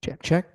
Okay, check.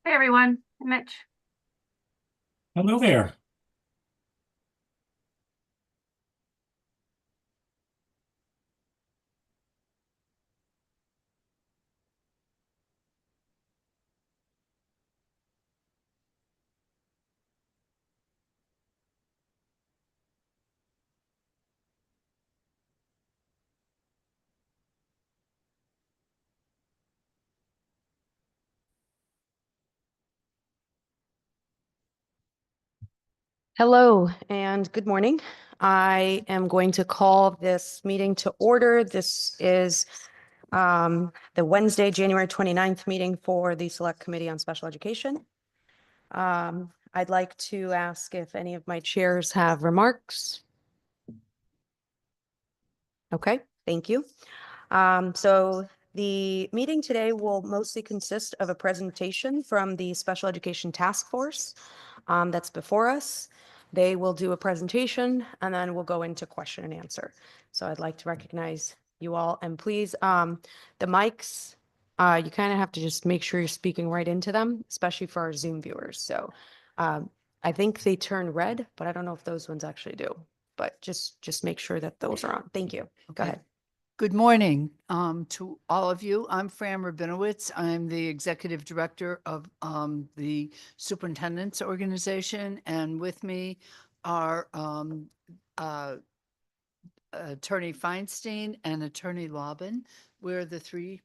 Hey everyone, I'm Mitch. Hello there. Hello and good morning. I am going to call this meeting to order. This is the Wednesday, January 29th meeting for the Select Committee on Special Education. I'd like to ask if any of my chairs have remarks. Okay, thank you. So the meeting today will mostly consist of a presentation from the Special Education Task Force that's before us. They will do a presentation and then we'll go into question and answer. So I'd like to recognize you all, and please, the mics, you kind of have to just make sure you're speaking right into them, especially for our Zoom viewers. So I think they turn red, but I don't know if those ones actually do. But just make sure that those are on. Thank you. Go ahead. Good morning to all of you. I'm Fran Rabinowitz. I'm the Executive Director of the Superintendent's Organization, and with me are Attorney Feinstein and Attorney Lobben. We're the three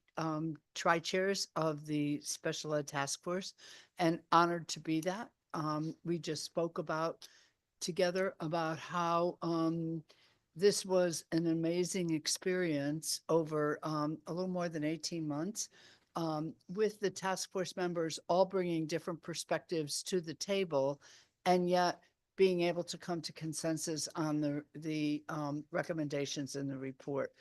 tri-chairs of the Special Ed Task Force, and honored to be that. We just spoke together about how this was an amazing experience over a little more than 18 months with the task force members all bringing different perspectives to the table, and yet being able to come to consensus on the recommendations in the report.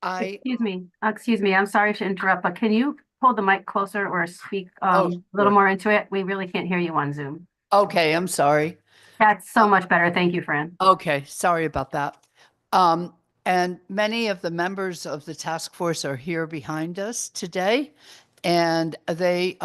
Excuse me. I'm sorry to interrupt, but can you pull the mic closer or speak a little sure. more into it? We really can't hear you on Zoom. Okay, I'm sorry. That's so much better. Thank you, Fran. Okay, sorry about that. And many of the members of the task force are here behind us today. And I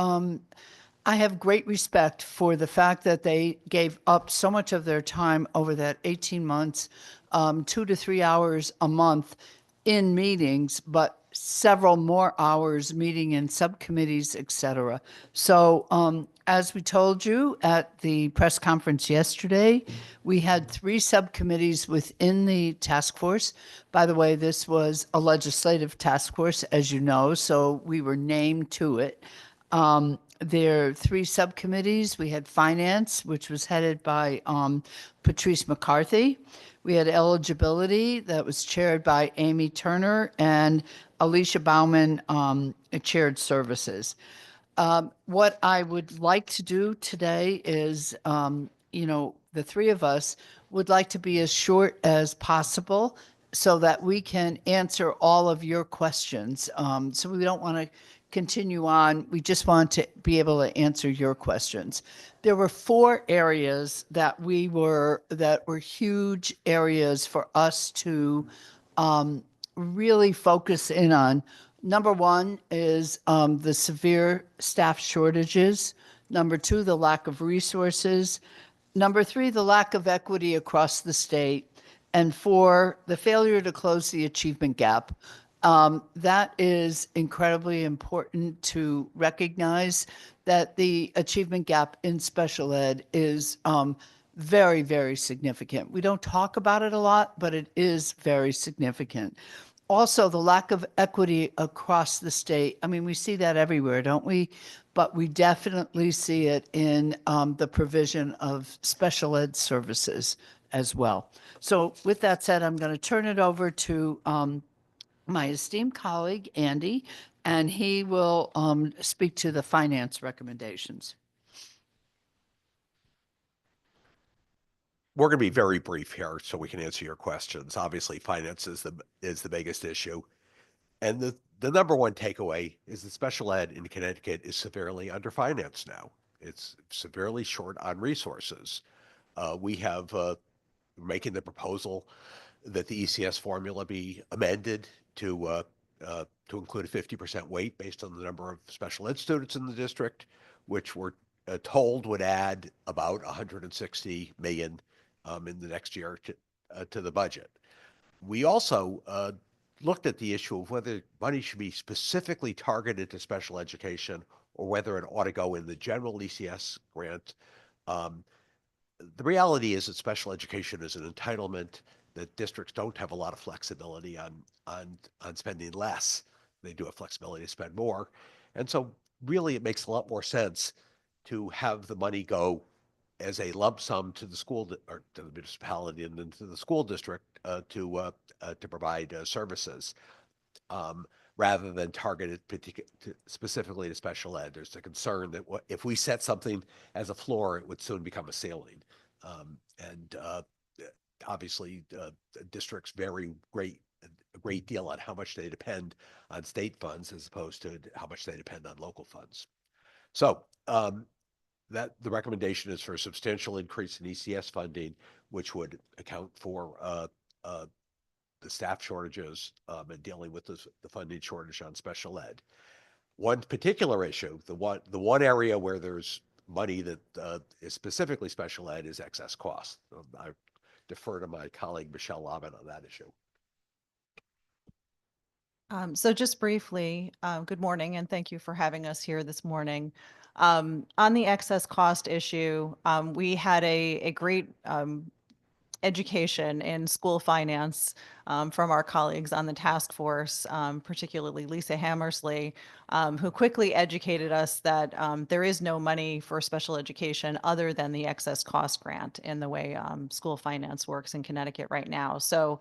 have great respect for the fact that they gave up so much of their time over that 18 months, 2 to 3 hours a month in meetings, but several more hours meeting in subcommittees, et cetera. So as we told you at the press conference yesterday, we had 3 subcommittees within the task force. By the way, this was a legislative task force, as you know, so we were named to it. There are 3 subcommittees. We had finance, which was headed by Patrice McCarthy. We had eligibility that was chaired by Amy Turner, and Alicia Bauman chaired services. What I would like to do today is, the 3 of us would like to be as short as possible so that we can answer all of your questions. So we don't want to continue on. We just want to be able to answer your questions. There were 4 areas that were huge areas for us to really focus in on. Number 1 is the severe staff shortages. Number 2, the lack of resources. Number 3, the lack of equity across the state. And 4, the failure to close the achievement gap. That is incredibly important to recognize, that the achievement gap in special ed is very, very significant. We don't talk about it a lot, but it is very significant. Also, the lack of equity across the state. I mean, we see that everywhere, don't we? But we definitely see it in the provision of special ed services. as well. So with that said, I'm going to turn it over to my esteemed colleague, Andy, and he will speak to the finance recommendations. We're going to be very brief here so we can answer your questions. Obviously, finance is the biggest issue. And the number one takeaway is that special ed in Connecticut is severely underfinanced now. It's severely short on resources. We have making the proposal that the ECS formula be amended to include a 50% weight based on the number of special ed students in the district, which we're told would add about 160 million in the next year to the budget. We also looked at the issue of whether money should be specifically targeted to special education or whether it ought to go in the general ECS grant. The reality is that special education is an entitlement, that districts don't have a lot of flexibility on spending less. They do have flexibility to spend more. And so really it makes a lot more sense to have the money go as a lump sum to the school or to the municipality and then to the school district to provide services, rather than targeted specifically to special ed. There's a concern that if we set something as a floor, it would soon become a ceiling. Obviously, districts vary a great deal on how much they depend on state funds as opposed to how much they depend on local funds. So that the recommendation is for a substantial increase in ECS funding, which would account for the staff shortages and dealing with the funding shortage on special ed. One particular issue, the one area where there's money that is specifically special ed is excess cost. I defer to my colleague Michelle Lobbin on that issue. So just briefly, good morning, and thank you for having us here this morning. On the excess cost issue, we had a great education in school finance from our colleagues on the task force, particularly Lisa Hammersley, who quickly educated us that there is no money for special education other than the excess cost grant in the way school finance works in Connecticut right now. So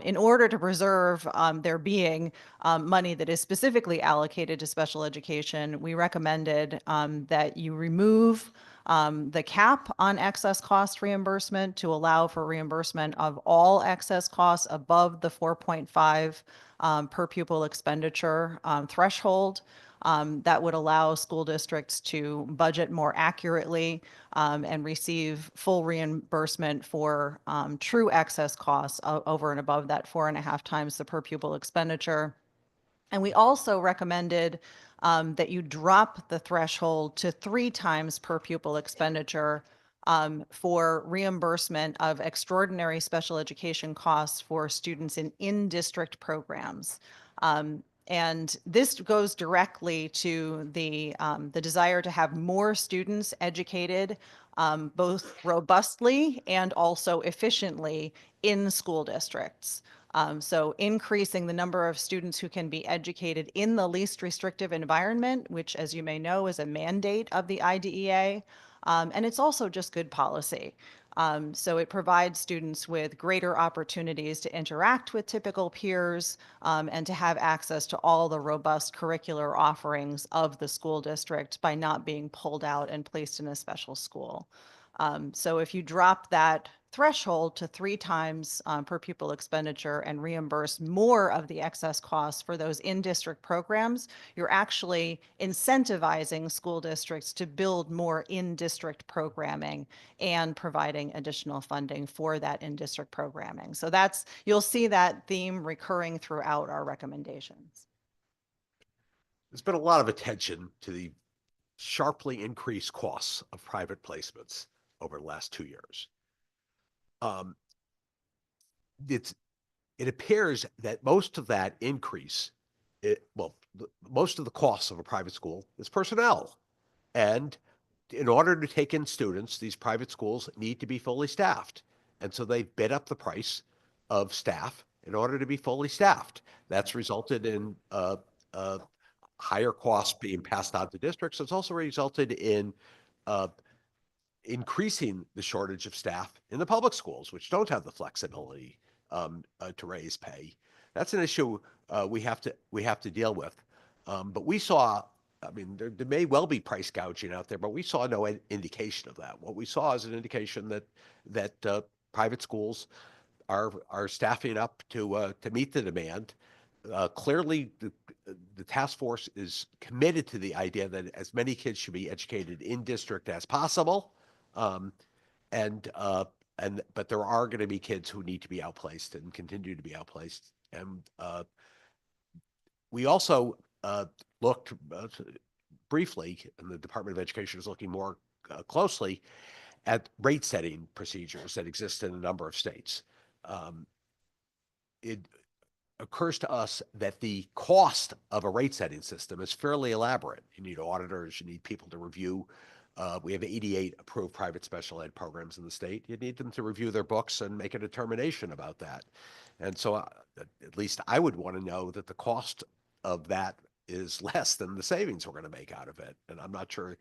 in order to preserve there being money that is specifically allocated to special education, we recommended that you remove the cap on excess cost reimbursement to allow for reimbursement of all excess costs above the 4.5 per pupil expenditure threshold. That would allow school districts to budget more accurately and receive full reimbursement for true excess costs over and above that 4.5 times the per pupil expenditure. And we also recommended that you drop the threshold to 3 times per pupil expenditure for reimbursement of extraordinary special education costs for students in in-district programs. And this goes directly to the desire to have more students educated both robustly and also efficiently in school districts. So increasing the number of students who can be educated in the least restrictive environment, which, as you may know, is a mandate of the IDEA. And it's also just good policy. So it provides students with greater opportunities to interact with typical peers and to have access to all the robust curricular offerings of the school district by not being pulled out and placed in a special school. So if you drop that threshold to 3 times per pupil expenditure and reimburse more of the excess costs for those in-district programs, you're actually incentivizing school districts to build more in-district programming and providing additional funding for that in-district programming. So you'll see that theme recurring throughout our recommendations. There's been a lot of attention to the sharply increased costs of private placements over the last 2 years. It appears that most of that increase, most of the costs of a private school is personnel. And in order to take in students, these private schools need to be fully staffed. And so they've bid up the price of staff in order to be fully staffed. That's resulted in higher costs being passed on to districts. It's also resulted in increasing the shortage of staff in the public schools, which don't have the flexibility to raise pay. That's an issue we have to deal with. But we saw, I mean, there may well be price gouging out there, but we saw no indication of that. What we saw is an indication that private schools are staffing up to meet the demand. Clearly, the task force is committed to the idea that as many kids should be educated in district as possible. But there are going to be kids who need to be outplaced and continue to be outplaced. And we also looked briefly, and the Department of Education is looking more closely at rate setting procedures that exist in a number of states. It occurs to us that the cost of a rate setting system is fairly elaborate. You need auditors, you need people to review. We have 88 approved private special ed programs in the state. You need them to review their books and make a determination about that. And so at least I would want to know that the cost of that is less than the savings we're going to make out of it. And I'm not sure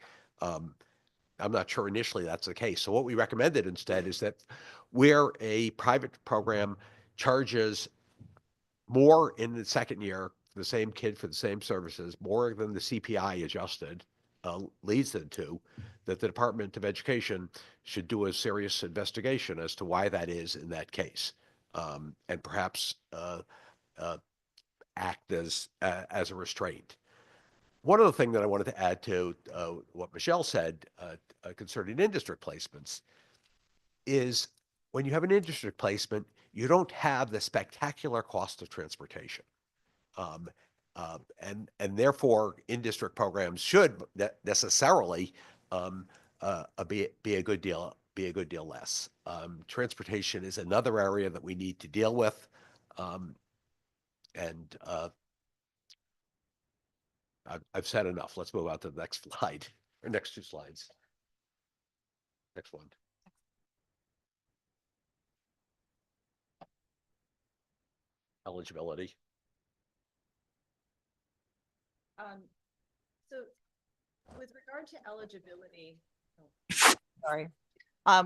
initially that's the case. So what we recommended instead is that where a private program charges more in the second year, the same kid for the same services, more than the CPI adjusted leads them to, that the Department of Education should do a serious investigation as to why that is in that case, and perhaps act as a restraint. One other thing that I wanted to add to what Michelle said concerning in-district placements is when you have an in-district placement, you don't have the spectacular cost of transportation. And therefore, in-district programs should necessarily be a good deal less. Transportation is another area that we need to deal with. I've said enough. Let's move on to the next slide, or next two slides. Next one. Eligibility. So with regard to eligibility, sorry.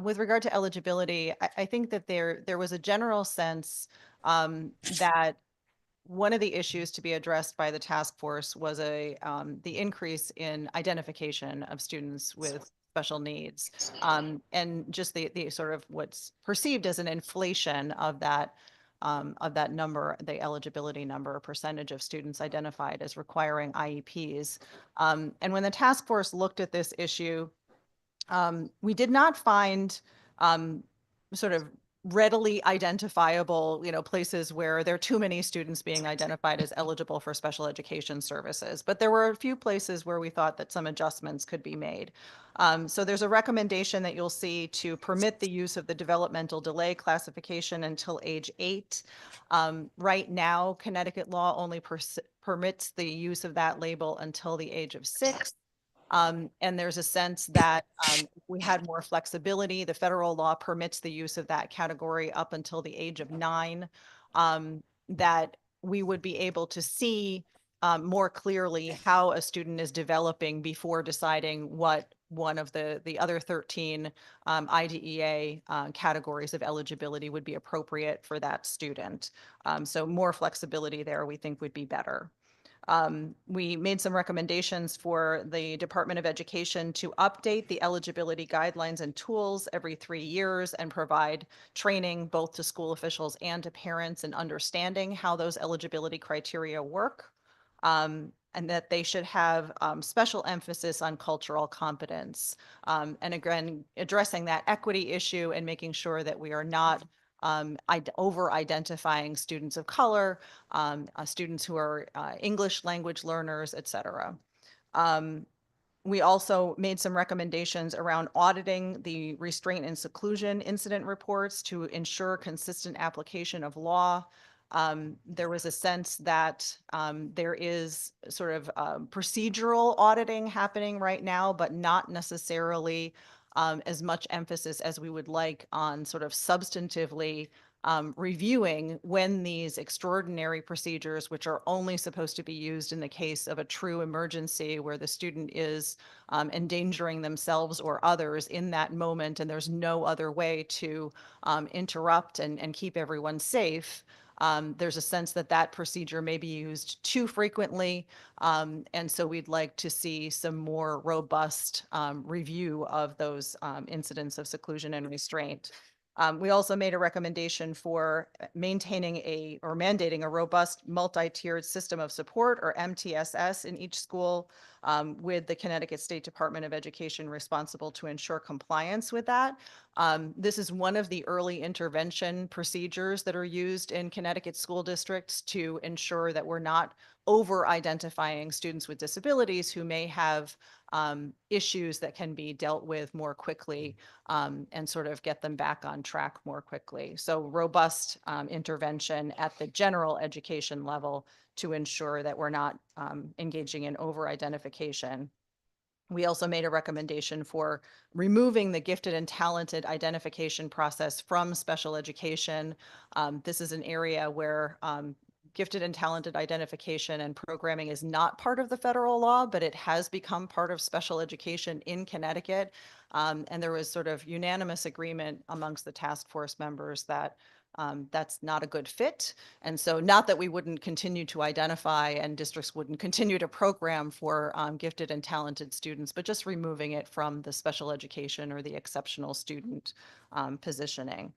With regard to eligibility, I think that there was a general sense that one of the issues to be addressed by the task force was the increase in identification of students with special needs, and just the sort of what's perceived as an inflation of that number, the eligibility number, percentage of students identified as requiring IEPs. And when the task force looked at this issue, we did not find sort of readily identifiable, places where there are too many students being identified as eligible for special education services. But there were a few places where we thought that some adjustments could be made. So there's a recommendation that you'll see to permit the use of the developmental delay classification until age 8. Right now, Connecticut law only permits the use of that label until the age of 6. And there's a sense that if we had more flexibility, the federal law permits the use of that category up until the age of 9, that we would be able to see more clearly how a student is developing before deciding what one of the other 13 IDEA categories of eligibility would be appropriate for that student. So more flexibility there we think would be better. We made some recommendations for the Department of Education to update the eligibility guidelines and tools every 3 years and provide training both to school officials and to parents in understanding how those eligibility criteria work, and that they should have special emphasis on cultural competence. And again, addressing that equity issue and making sure that we are not over-identifying students of color, students who are English language learners, et cetera. We also made some recommendations around auditing the restraint and seclusion incident reports to ensure consistent application of law. There was a sense that there is sort of procedural auditing happening right now, but not necessarily as much emphasis as we would like on sort of substantively reviewing when these extraordinary procedures, which are only supposed to be used in the case of a true emergency where the student is endangering themselves or others in that moment, and there's no other way to interrupt and keep everyone safe. There's a sense that that procedure may be used too frequently. And so we'd like to see some more robust review of those incidents of seclusion and restraint. We also made a recommendation for maintaining or mandating a robust multi-tiered system of support, or MTSS, in each school, with the Connecticut State Department of Education responsible to ensure compliance with that. This is one of the early intervention procedures that are used in Connecticut school districts to ensure that we're not over-identifying students with disabilities who may have issues that can be dealt with more quickly, and sort of get them back on track more quickly. So robust intervention at the general education level to ensure that we're not engaging in over-identification. We also made a recommendation for removing the gifted and talented identification process from special education. This is an area where gifted and talented identification and programming is not part of the federal law, but it has become part of special education in Connecticut. And there was sort of unanimous agreement amongst the task force members that that's not a good fit. And so not that we wouldn't continue to identify and districts wouldn't continue to program for gifted and talented students, but just removing it from the special education or the exceptional student positioning.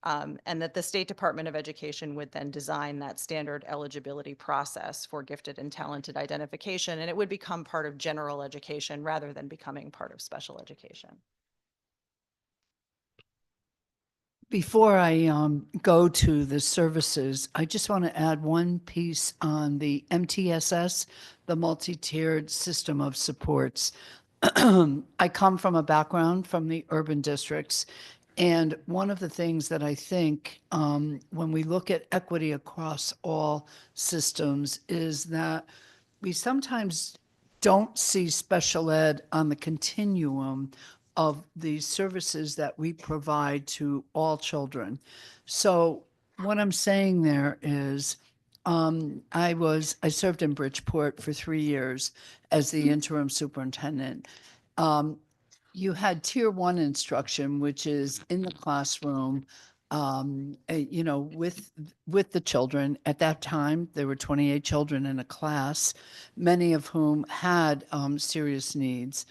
And that the State Department of Education would then design that standard eligibility process for gifted and talented identification, and it would become part of general education rather than becoming part of special education. Before I go to the services, I just want to add one piece on the MTSS, the multi-tiered system of supports. I come from a background from the urban districts. And one of the things that I think when we look at equity across all systems is that we sometimes don't see special ed on the continuum of the services that we provide to all children. So what I'm saying there is I served in Bridgeport for 3 years as the interim superintendent. You had tier 1 instruction, which is in the classroom, with the children. At that time, there were 28 children in a class, many of whom had serious needs.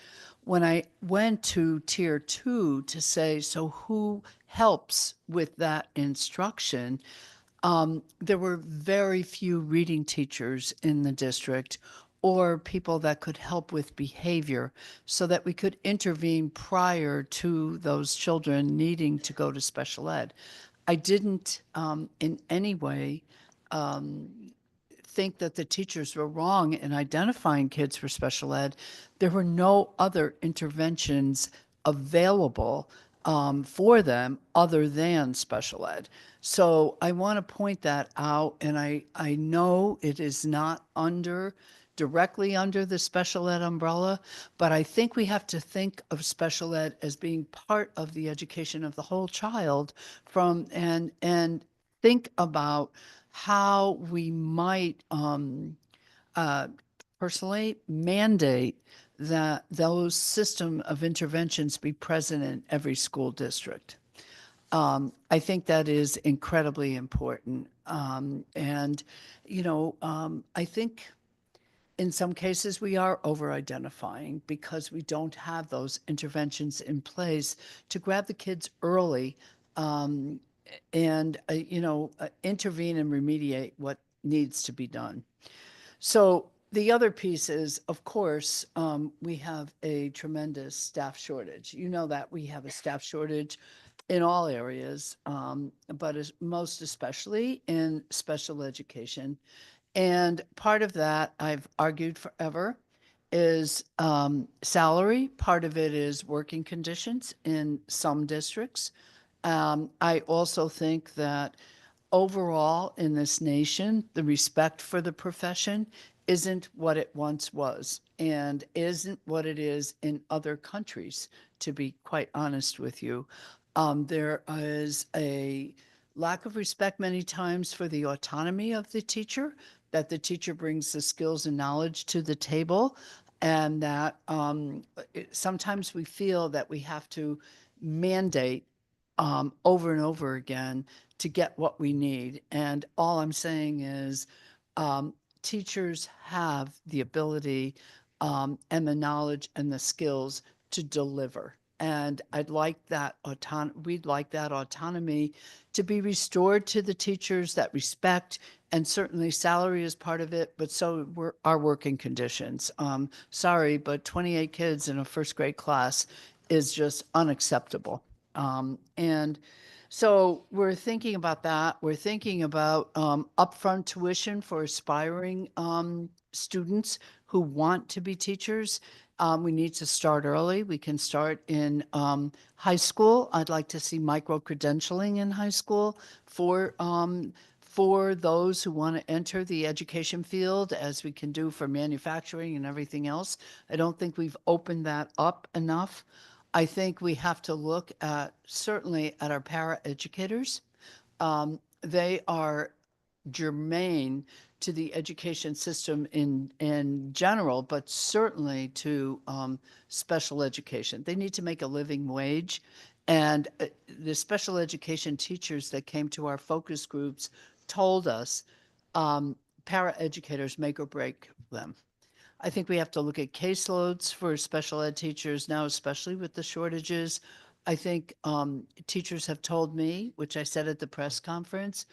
When I went to tier 2 to say, so who helps with that instruction? There were very few reading teachers in the district or people that could help with behavior so that we could intervene prior to those children needing to go to special ed. I didn't in any way think that the teachers were wrong in identifying kids for special ed. There were no other interventions available for them other than special ed. So I want to point that out, and I know it is not directly under the special ed umbrella, but I think we have to think of special ed as being part of the education of the whole child and think about how we might personally mandate that those system of interventions be present in every school district. I think that is incredibly important. I think in some cases we are over-identifying because we don't have those interventions in place to grab the kids early and intervene and remediate what needs to be done. So the other piece is, of course, we have a tremendous staff shortage. You know that we have a staff shortage in all areas, but most especially in special education. And part of that, I've argued forever, is salary. Part of it is working conditions in some districts. I also think that overall in this nation, the respect for the profession isn't what it once was and isn't what it is in other countries, to be quite honest with you. There is a lack of respect many times for the autonomy of the teacher, that the teacher brings the skills and knowledge to the table, and that sometimes we feel that we have to mandate over and over again to get what we need. And all I'm saying is teachers have the ability and the knowledge and the skills to deliver. And I'd like that we'd like that autonomy to be restored to the teachers, that respect, and certainly salary is part of it, but so were our working conditions. Sorry, but 28 kids in a first grade class is just unacceptable. And so we're thinking about that. We're thinking about upfront tuition for aspiring students who want to be teachers. We need to start early. We can start in high school. I'd like to see micro-credentialing in high school for those who want to enter the education field, as we can do for manufacturing and everything else. I don't think we've opened that up enough. I think we have to look at, certainly at our para-educators. They are germane to the education system in general, but certainly to special education. They need to make a living wage. And the special education teachers that came to our focus groups told us para-educators make or break them. I think we have to look at caseloads for special ed teachers now, especially with the shortages. I think teachers have told me, which I said at the press conference,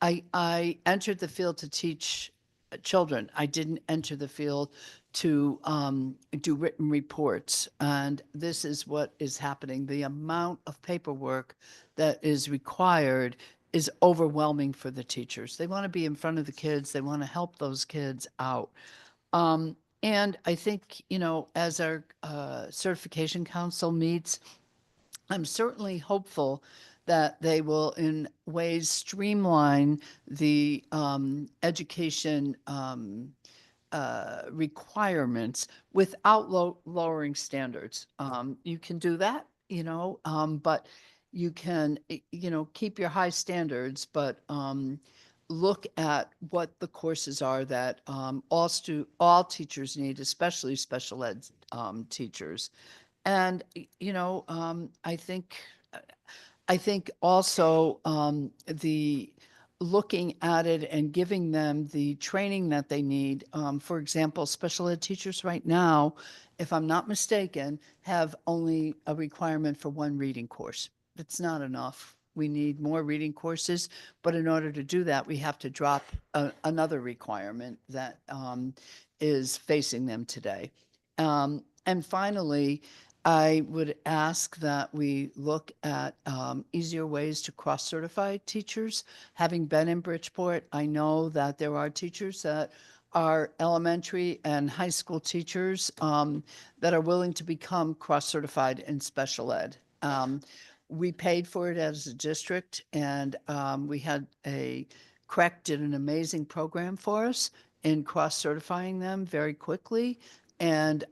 I entered the field to teach children. I didn't enter the field to do written reports. And this is what is happening. The amount of paperwork that is required is overwhelming for the teachers. They want to be in front of the kids. They want to help those kids out. And I think, you know, as our certification council meets, I'm certainly hopeful that they will in ways streamline the education requirements without lowering standards. You can do that, you know, but you can, you know, keep your high standards, but look at what the courses are that all teachers need, especially special ed teachers. And, you know, I think also the looking at it and giving them the training that they need. For example, special ed teachers right now, if I'm not mistaken, have only a requirement for one reading course. That's not enough. We need more reading courses, but in order to do that, we have to drop another requirement that is facing them today. And finally, I would ask that we look at easier ways to cross-certify teachers. Having been in Bridgeport, I know that there are teachers that are elementary and high school teachers that are willing to become cross-certified in special ed. We paid for it as a district, and we had CREC did an amazing program for us in cross-certifying them very quickly. And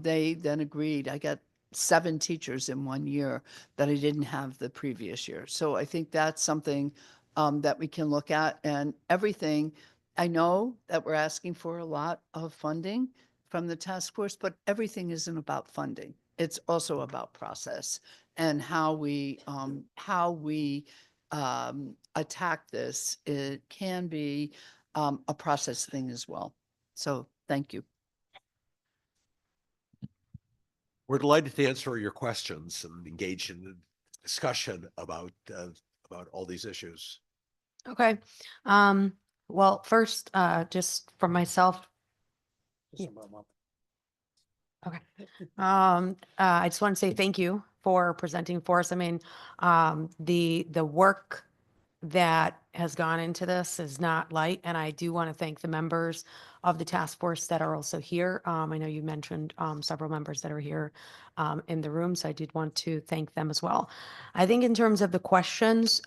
they then agreed. I got 7 teachers in 1 year that I didn't have the previous year. So I think that's something that we can look at. And everything, I know that we're asking for a lot of funding from the task force, but everything isn't about funding. It's also about process and how we attack this. It can be a process thing as well. So thank you. We're delighted to answer your questions and engage in the discussion about all these issues. Okay. Well, first, just for myself. Yeah. Okay. I just want to say thank you for presenting for us. I mean, the work that has gone into this is not light. And I do want to thank the members of the task force that are also here. I know you mentioned several members that are here in the room, so I did want to thank them as well. I think in terms of the questions,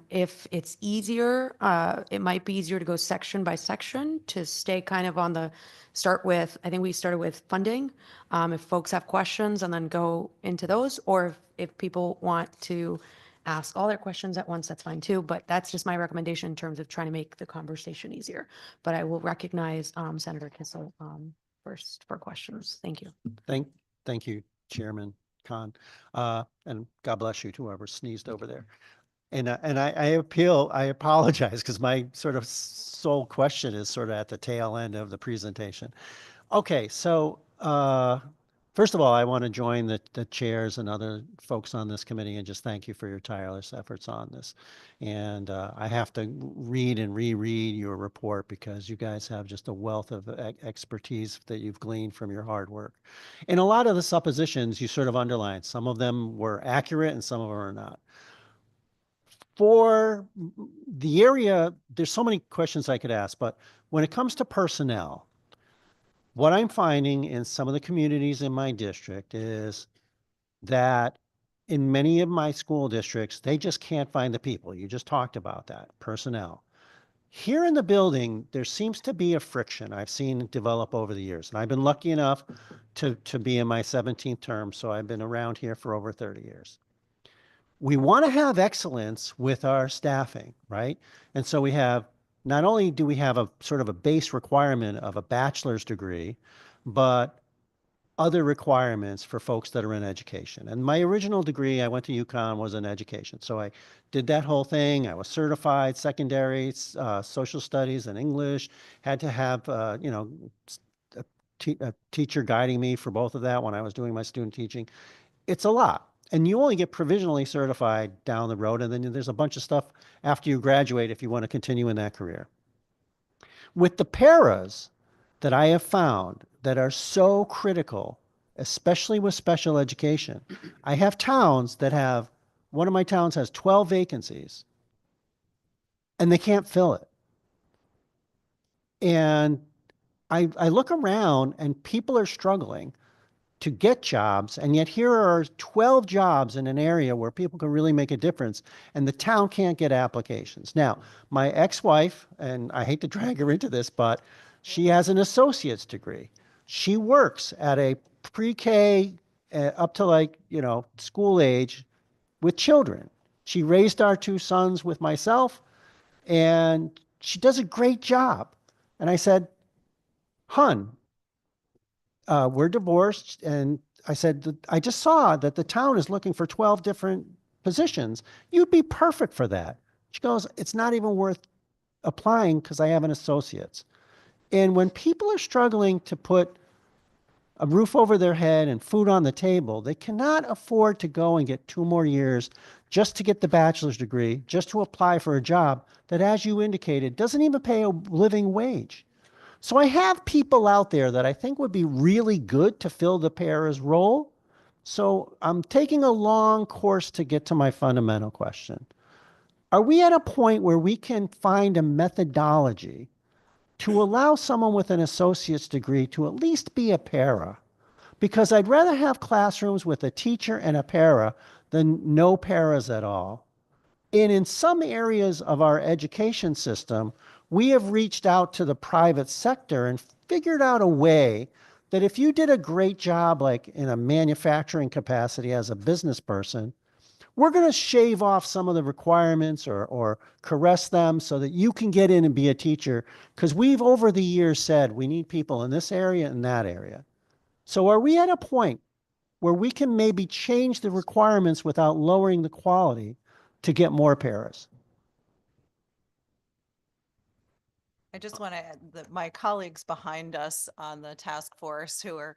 if it's easier, it might be easier to go section by section to stay kind of on the start with, I think we started with funding. If folks have questions and then go into those, or if people want to ask all their questions at once, that's fine too. But that's just my recommendation in terms of trying to make the conversation easier. But I will recognize Senator Kissel first for questions. Thank you. Thank you, Chairman Khan. And God bless you to whoever sneezed over there. And I apologize because my sort of sole question is sort of at the tail end of the presentation. Okay, so first of all, I want to join the chairs and other folks on this committee and just thank you for your tireless efforts on this. And I have to read and reread your report because you guys have just a wealth of expertise that you've gleaned from your hard work. And a lot of the suppositions you sort of underlined, some of them were accurate and some of them are not. For the area, there's so many questions I could ask, but when it comes to personnel, what I'm finding in some of the communities in my district is that in many of my school districts, they just can't find the people. You just talked about that, personnel. Here in the building, there seems to be a friction I've seen develop over the years. And I've been lucky enough to be in my 17th term, so I've been around here for over 30 years. We want to have excellence with our staffing, right? And so we have, not only do we have a sort of a base requirement of a bachelor's degree, but other requirements for folks that are in education. And my original degree, I went to UConn, was in education. So I did that whole thing. I was certified, secondary, social studies and English, had to have, you know, a teacher guiding me for both of that when I was doing my student teaching. It's a lot. And you only get provisionally certified down the road. And then there's a bunch of stuff after you graduate if you want to continue in that career. With the paras that I have found that are so critical, especially with special education, I have towns that have, one of my towns has 12 vacancies and they can't fill it. And I look around and people are struggling to get jobs, and yet here are 12 jobs in an area where people can really make a difference, and the town can't get applications. Now, my ex-wife, and I hate to drag her into this, but she has an associate's degree. She works at a pre-K up to like, you know, school age with children. She raised our two sons with myself, and she does a great job. And I said, "Hun, we're divorced." And I said, "I just saw that the town is looking for 12 different positions. You'd be perfect for that." She goes, "It's not even worth applying because I have an associate's." And when people are struggling to put a roof over their head and food on the table, they cannot afford to go and get 2 more years just to get the bachelor's degree, just to apply for a job that, as you indicated, doesn't even pay a living wage. So I have people out there that I think would be really good to fill the para's role. So I'm taking a long course to get to my fundamental question. Are we at a point where we can find a methodology to allow someone with an associate's degree to at least be a para? Because I'd rather have classrooms with a teacher and a para than no paras at all. And in some areas of our education system, we have reached out to the private sector and figured out a way that if you did a great job, like in a manufacturing capacity as a business person, we're going to shave off some of the requirements or caress them so that you can get in and be a teacher. Because we've over the years said we need people in this area and that area. So are we at a point where we can maybe change the requirements without lowering the quality to get more paras? I just want to add that my colleagues behind us on the task force who are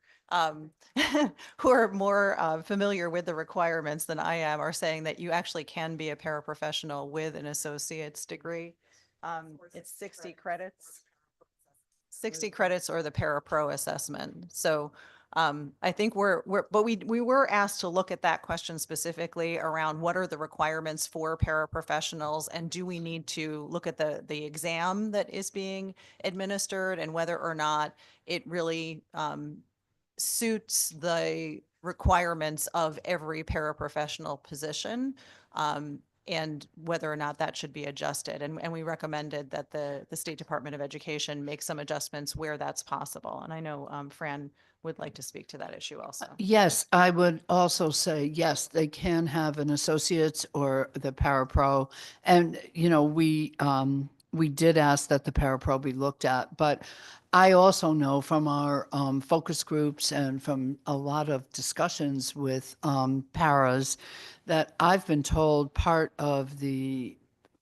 who are more familiar with the requirements than I am are saying that you actually can be a paraprofessional with an associate's degree. It's 60 credits. 60 credits or the parapro assessment. So I think but we were asked to look at that question specifically around what are the requirements for paraprofessionals, and do we need to look at the exam that is being administered and whether or not it really suits the requirements of every paraprofessional position. And whether or not that should be adjusted. And we recommended that the State Department of Education make some adjustments where that's possible. And I know Fran would like to speak to that issue also. Yes, I would also say, yes, they can have an associate's or the parapro. And, we did ask that the parapro be looked at, but I also know from our focus groups and from a lot of discussions with paras that I've been told part of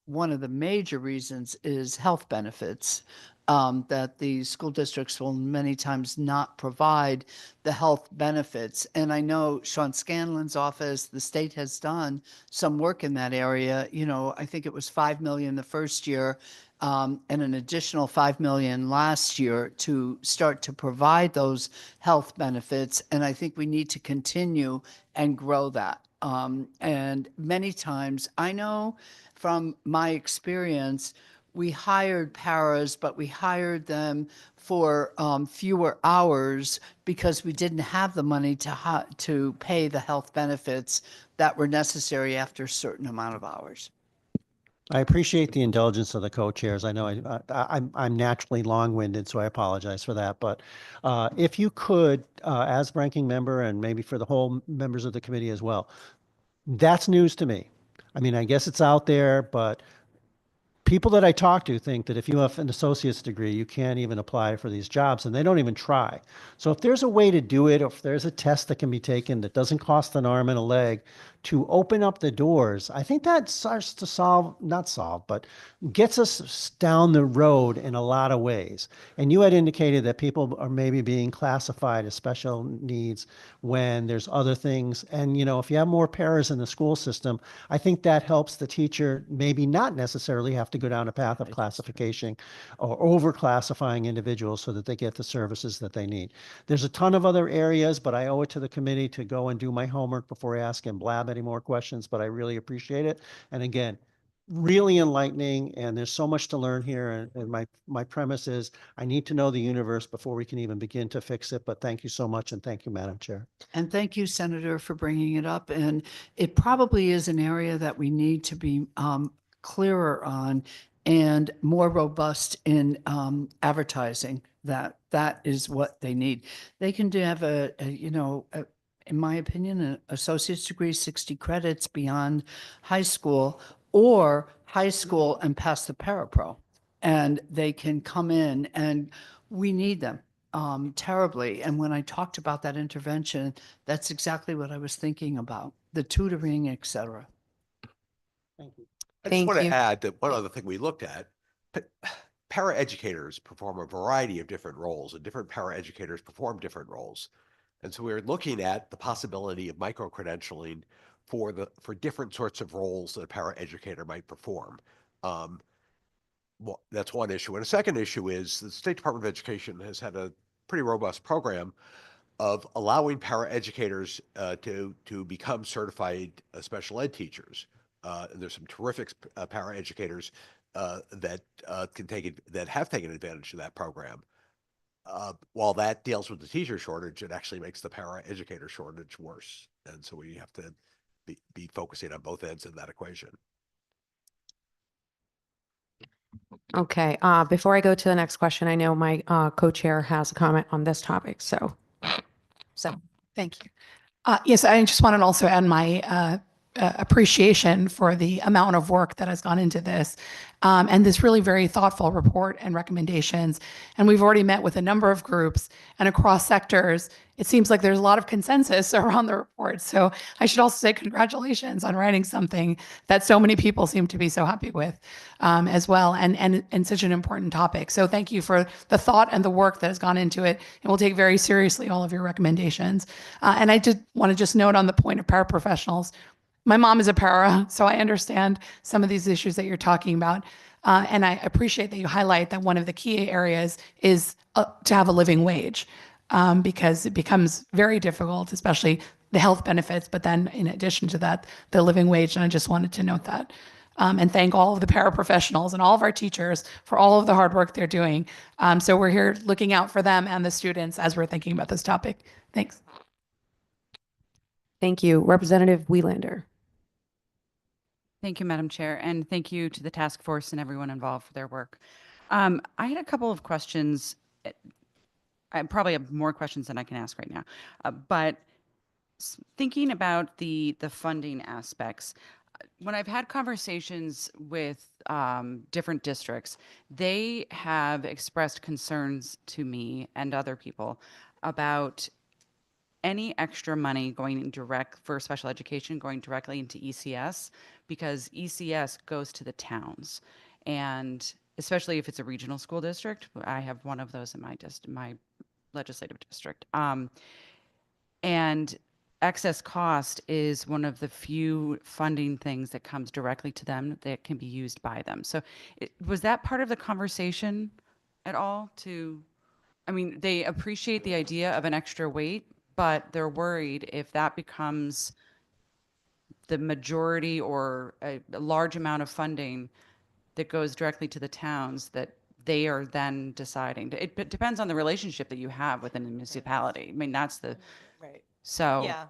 one of the major reasons is health benefits. That the school districts will many times not provide the health benefits. And I know Sean Scanlon's office, the state has done some work in that area. I think it was 5 million the first year and an additional 5 million last year to start to provide those health benefits. And I think we need to continue and grow that. And many times, I know from my experience, we hired paras, but we hired them for fewer hours because we didn't have the money to pay the health benefits that were necessary after a certain amount of hours. I appreciate the indulgence of the co-chairs. I know I'm naturally long-winded, so I apologize for that. But if you could, as ranking member, and maybe for the whole members of the committee as well, that's news to me. I mean, I guess it's out there, but people that I talk to think that if you have an associate's degree, you can't even apply for these jobs, and they don't even try. So if there's a way to do it, or if there's a test that can be taken that doesn't cost an arm and a leg to open up the doors, I think that starts to but gets us down the road in a lot of ways. And you had indicated that people are maybe being classified as special needs when there's other things. And, if you have more paras in the school system, I think that helps the teacher maybe not necessarily have to go down a path of classification or over classifying individuals so that they get the services that they need. There's a ton of other areas, but I owe it to the committee to go and do my homework before I ask and blab any more questions, but I really appreciate it. And again, really enlightening, and there's so much to learn here. And my premise is I need to know the universe before we can even begin to fix it. But thank you so much. And thank you, Madam Chair. And thank you, Senator, for bringing it up. And it probably is an area that we need to be clearer on and more robust in advertising that is what they need. They can have in my opinion, an associate's degree, 60 credits beyond high school, or high school and pass the parapro. And they can come in, and we need them terribly. And when I talked about that intervention, that's exactly what I was thinking about, the tutoring, et cetera. Thank you. I just Thank want to you. add that one other thing we looked at, paraeducators perform a variety of different roles, and different paraeducators perform different roles. And so we were looking at the possibility of micro-credentialing for different sorts of roles that a paraeducator might perform. Well, that's one issue. And a second issue is the State Department of Education has had a pretty robust program of allowing paraeducators to become certified special ed teachers. And there's some terrific paraeducators that have taken advantage of that program. While that deals with the teacher shortage, it actually makes the paraeducator shortage worse. And so we have to be focusing on both ends of that equation. Okay, before I go to the next question, I know my co-chair has a comment on this topic, so. Thank you. Yes, I just want to also add my appreciation for the amount of work that has gone into this and this really very thoughtful report and recommendations. And we've already met with a number of groups and across sectors. It seems like there's a lot of consensus around the report. So I should also say congratulations on writing something that so many people seem to be so happy with as well, and such an important topic. So thank you for the thought and the work that has gone into it. And we'll take very seriously all of your recommendations. And I just want to just note on the point of paraprofessionals, my mom is a para, so I understand some of these issues that you're talking about. And I appreciate that you highlight that one of the key areas is to have a living wage. because it becomes very difficult, especially the health benefits, but then in addition to that, the living wage. And I just wanted to note that. And thank all of the paraprofessionals and all of our teachers for all of the hard work they're doing. So we're here looking out for them and the students as we're thinking about this topic. Thanks. Thank you. Representative Wieland. Thank you, Madam Chair, and thank you to the task force and everyone involved for their work. I had a couple of questions. I probably have more questions than I can ask right now, but thinking about the funding aspects, when I've had conversations with different districts, they have expressed concerns to me and other people about any extra money going direct for special education going directly into ECS, because ECS goes to the towns. And especially if it's a regional school district, I have one of those in my legislative district. And excess cost is one of the few funding things that comes directly to them that can be used by them. So was that part of the conversation at all I mean, they appreciate the idea of an extra weight, but they're worried if that becomes the majority or a large amount of funding that goes directly to the towns, that they are then deciding. It depends on the relationship that you have within the municipality. I mean, that's the, Right. so. Yeah.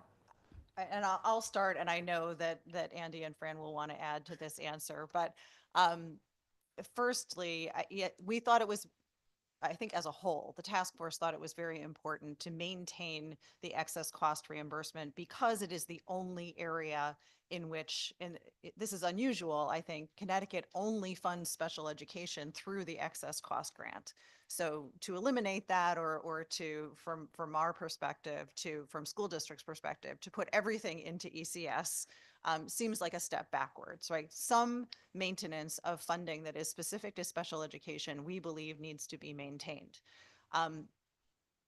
And I'll start, and I know that Andy and Fran will want to add to this answer, but firstly, we thought it was, I think as a whole, the task force thought it was very important to maintain the excess cost reimbursement because it is the only area in which, and this is unusual, I think, Connecticut only funds special education through the excess cost grant. So to eliminate that, or to, from our perspective, from school district's perspective, to put everything into ECS seems like a step backwards, right? Some maintenance of funding that is specific to special education, we believe needs to be maintained.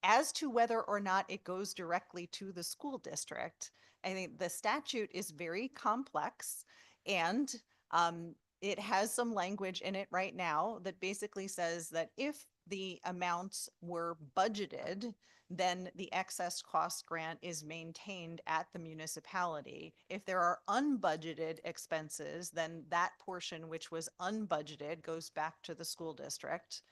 As to whether or not it goes directly to the school district, I think the statute is very complex, and it has some language in it right now that basically says that if the amounts were budgeted, then the excess cost grant is maintained at the municipality. If there are unbudgeted expenses, then that portion which was unbudgeted goes back to the school district.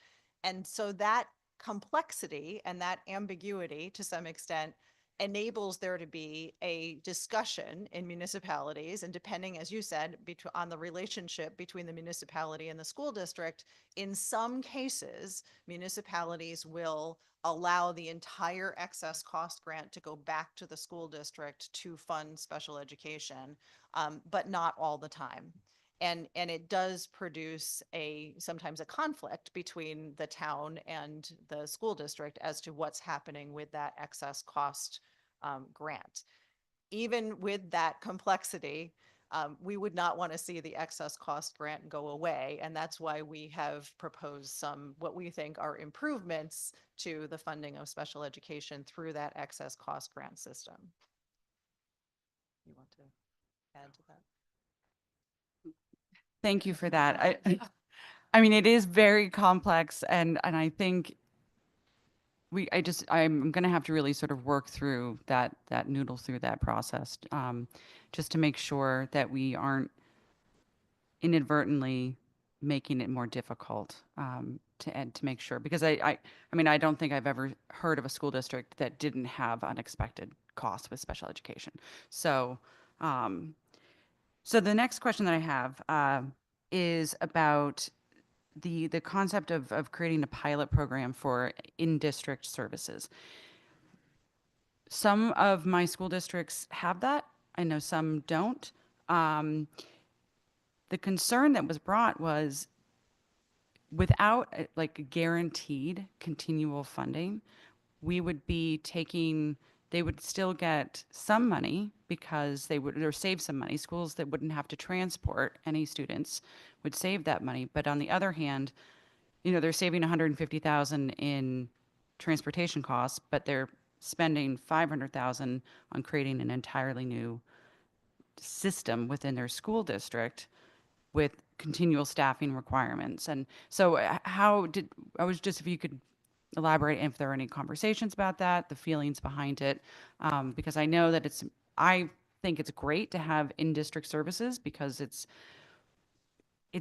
And so that complexity and that ambiguity, to some extent, enables there to be a discussion in municipalities, and depending, as you said, on the relationship between the municipality and the school district, in some cases, municipalities will allow the entire excess cost grant to go back to the school district to fund special education, but not all the time. And it does produce sometimes a conflict between the town and the school district as to what's happening with that excess cost grant. Even with that complexity, we would not want to see the excess cost grant go away. And that's why we have proposed some, what we think are improvements to the funding of special education through that excess cost grant system. You want to add to that? Thank you for that. I mean, it is very complex, and I think I'm going to have to really sort of work through that noodle through that process, just to make sure that we aren't inadvertently making it more difficult, to make sure, because I mean, I don't think I've ever heard of a school district that didn't have unexpected costs with special education. So, so the next question that I have is about the concept of creating a pilot program for in-district services. Some of my school districts have that. I know some don't. The concern that was brought was without like guaranteed continual funding, we would be taking, they would still get some money because they would, or save some money. Schools that wouldn't have to transport any students would save that money. But on the other hand, you know, they're saving 150,000 in transportation costs, but they're spending 500,000 on creating an entirely new system within their school district with continual staffing requirements. And so I was just, if you could elaborate if there are any conversations about that, the feelings behind it, because I know that I think it's great to have in-district services because it's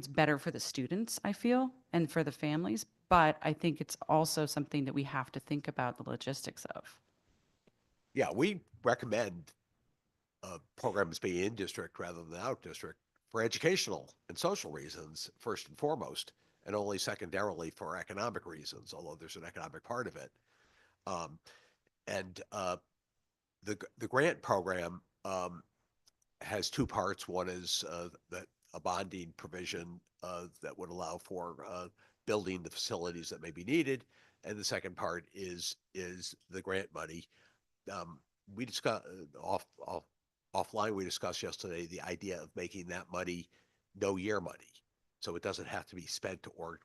better for the students, I feel, and for the families. But I think it's also something that we have to think about the logistics of. Yeah, we recommend programs be in district rather than out district for educational and social reasons, first and foremost, and only secondarily for economic reasons, although there's an economic part of it. Um, and the grant program has two parts. One is that a bonding provision that would allow for building the facilities that may be needed, and the second part is the grant money. We discussed offline. We discussed yesterday the idea of making that money no year money, so it doesn't have to be spent or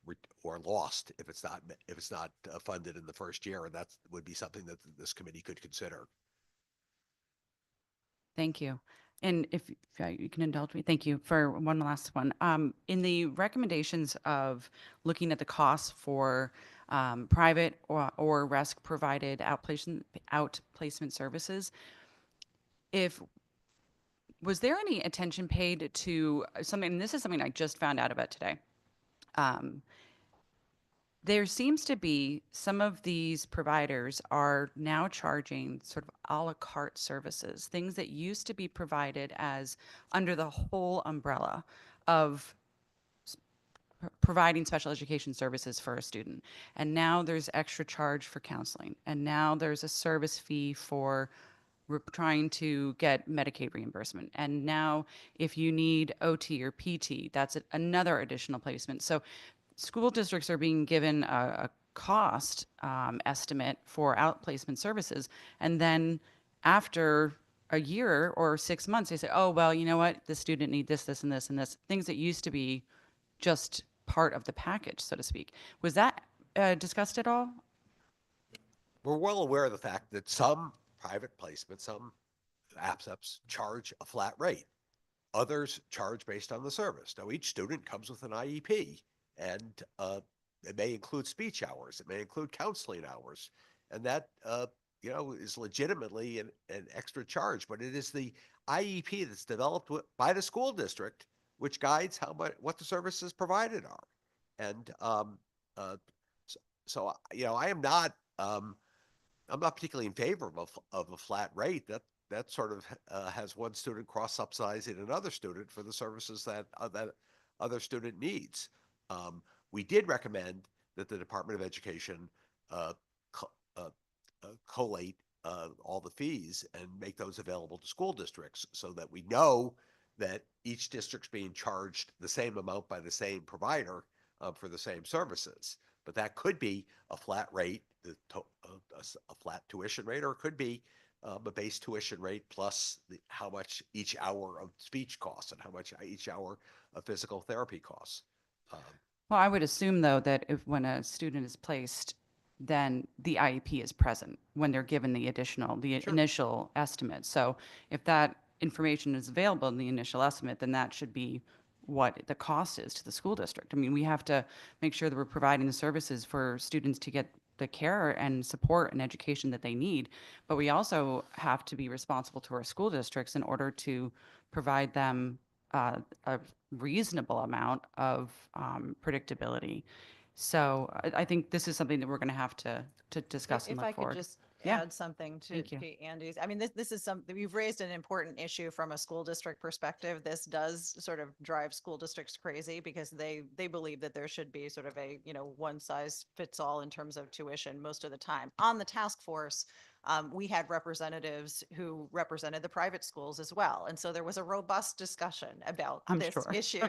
lost if it's not funded in the first year, and that would be something that this committee could consider. Thank you. And if you can indulge me, thank you for one last one. In the recommendations of looking at the costs for private or RESC provided outplacement services, was there any attention paid to something, and this is something I just found out about today. There seems to be some of these providers are now charging sort of a la carte services, things that used to be provided as under the whole umbrella of providing special education services for a student. And now there's extra charge for counseling. And now there's a service fee for trying to get Medicaid reimbursement. And now if you need OT or PT, that's another additional placement. So school districts are being given a cost estimate for outplacement services. And then after a year or 6 months, they say, oh, well, you know what? The student need this, this, and this, and this. Things that used to be just part of the package, so to speak. Was that discussed at all? We're well aware of the fact that some private placements, some APSEPs charge a flat rate. Others charge based on the service. Now, each student comes with an IEP, and it may include speech hours, it may include counseling hours, and that is legitimately an extra charge. But it is the IEP that's developed by the school district which guides what the services provided are. And so I am not. I'm not particularly in favor of a flat rate. That sort of has one student cross-subsidizing another student for the services that other student needs. We did recommend that the Department of Education collate all the fees and make those available to school districts so that we know that each district's being charged the same amount by the same provider for the same services. But that could be a flat rate, a flat tuition rate, or it could be a base tuition rate plus how much each hour of speech costs and how much each hour of physical therapy costs. Well, I would assume, though, that when a student is placed, then the IEP is present when they're given the initial estimate. So if that information is available in the initial estimate, then that should be what the cost is to the school district. I mean, we have to make sure that we're providing the services for students to get the care and support and education that they need. But we also have to be responsible to our school districts in order to provide them a reasonable amount of predictability. So I think this is something that we're going to have to discuss and If I look could forward. just Yeah. add something to Thank you. Andy's, I mean, this is something, you've raised an important issue from a school district perspective. This does sort of drive school districts crazy because they believe that there should be sort of a, one size fits all in terms of tuition most of the time. On the task force, we had representatives who represented the private schools as well. And so there was a robust discussion about I'm this sure. issue.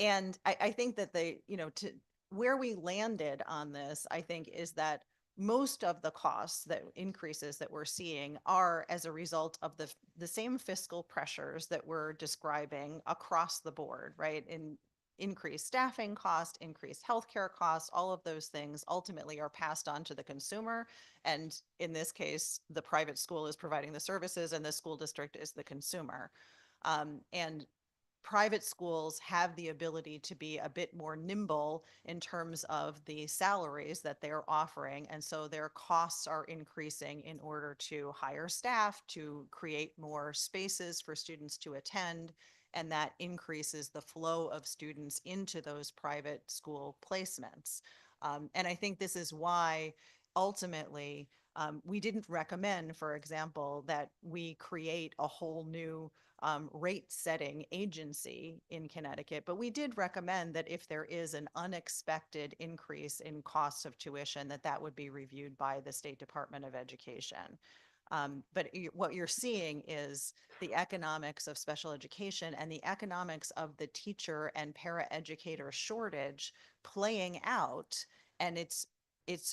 And I think that to where we landed on this, I think, is that most of the costs that increases that we're seeing are as a result of the same fiscal pressures that we're describing across the board, right? In increased staffing cost, increased healthcare costs, all of those things ultimately are passed on to the consumer. And in this case, the private school is providing the services and the school district is the consumer. And private schools have the ability to be a bit more nimble in terms of the salaries that they're offering. And so their costs are increasing in order to hire staff, to create more spaces for students to attend. And that increases the flow of students into those private school placements. And I think this is why ultimately we didn't recommend, for example, that we create a whole new rate setting agency in Connecticut, but we did recommend that if there is an unexpected increase in costs of tuition, that would be reviewed by the State Department of Education. What you're seeing is the economics of special education and the economics of the teacher and paraeducator shortage playing out, and it's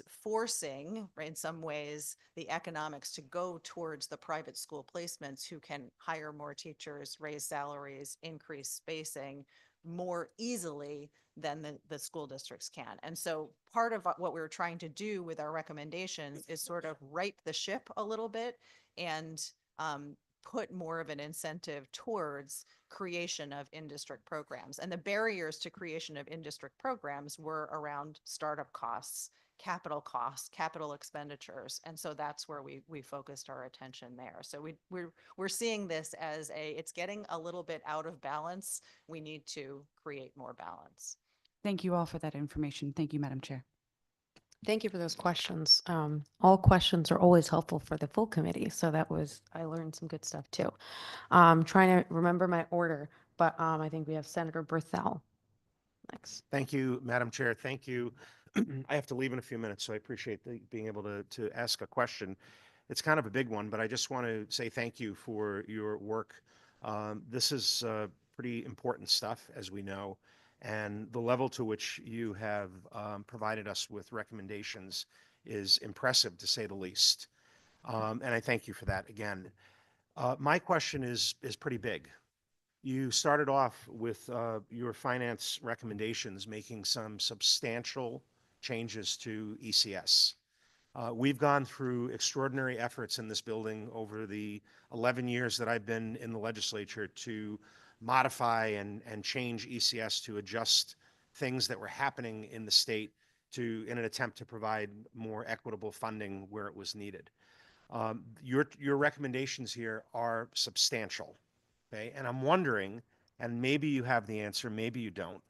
forcing, right, in some ways, the economics to go towards the private school placements who can hire more teachers, raise salaries, increase spacing more easily than the school districts can. And so part of what we're trying to do with our recommendations is sort of right the ship a little bit and put more of an incentive towards creation of in-district programs. And the barriers to creation of in-district programs were around startup costs, capital expenditures. And so that's where we focused our attention there. So we're seeing this as it's getting a little bit out of balance. We need to create more balance. Thank you all for that information. Thank you, Madam Chair. Thank you for those questions. All questions are always helpful for the full committee. So I learned some good stuff too. Trying to remember my order, but I think we have Senator Berthel next. Thank you, Madam Chair. Thank you. I have to leave in a few minutes, so I appreciate being able to ask a question. It's kind of a big one, but I just want to say thank you for your work. This is pretty important stuff, as we know, and the level to which you have provided us with recommendations is impressive, to say the least. And I thank you for that again. My question is pretty big. You started off with your finance recommendations making some substantial changes to ECS. We've gone through extraordinary efforts in this building over the 11 years that I've been in the legislature to modify and change ECS to adjust things that were happening in the state in an attempt to provide more equitable funding where it was needed. Your recommendations here are substantial. Okay, and I'm wondering, and maybe you have the answer, maybe you don't.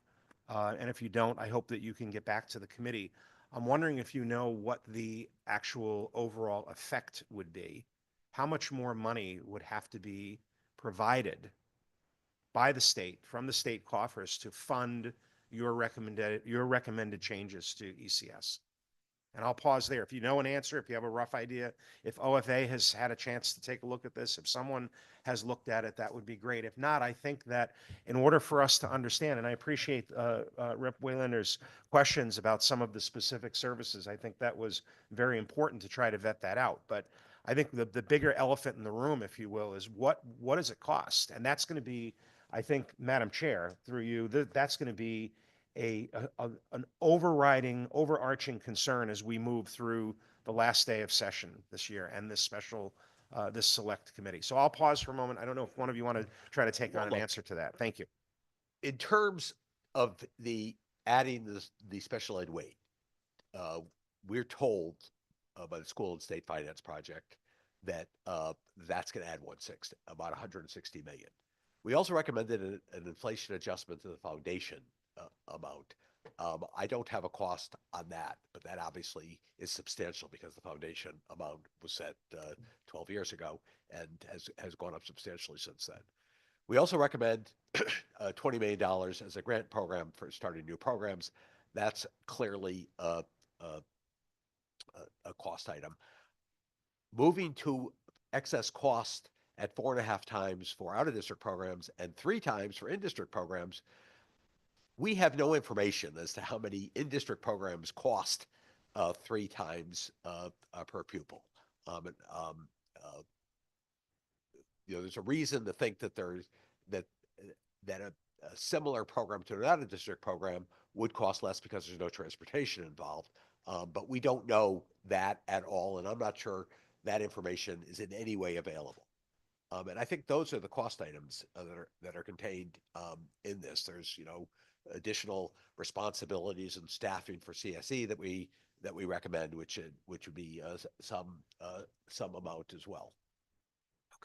And if you don't, I hope that you can get back to the committee. I'm wondering if you know what the actual overall effect would be. How much more money would have to be provided by the state, from the state coffers, to fund your recommended changes to ECS? And I'll pause there. If you know an answer, if you have a rough idea, if OFA has had a chance to take a look at this, if someone has looked at it, that would be great. If not, I think that in order for us to understand, and I appreciate Rep. Waylander's questions about some of the specific services, I think that was very important to try to vet that out. But I think the bigger elephant in the room, if you will, is what does it cost? And that's going to be, I think, Madam Chair, through you, that's going to be an overarching concern as we move through the last day of session this year and this this select committee. So I'll pause for a moment. I don't know if one of you want to try to take on an answer to that. Thank you. In terms of adding the special ed weight, we're told by the School and State Finance Project that that's going to add about 160 million. We also recommended an inflation adjustment to the foundation amount. I don't have a cost on that, but that obviously is substantial because the foundation amount was set 12 years ago and has gone up substantially since then. We also recommend $20 million as a grant program for starting new programs. That's clearly a cost item. Moving to excess cost at 4.5 times for out-of-district programs and 3 times for in-district programs, we have no information as to how many in-district programs cost 3 times per pupil. There's a reason to think that a similar program to an out-of-district program would cost less because there's no transportation involved. But we don't know that at all, and I'm not sure that information is in any way available. And I think those are the cost items that are contained in this. There's, additional responsibilities and staffing for CSE that we recommend, which would be some amount as well.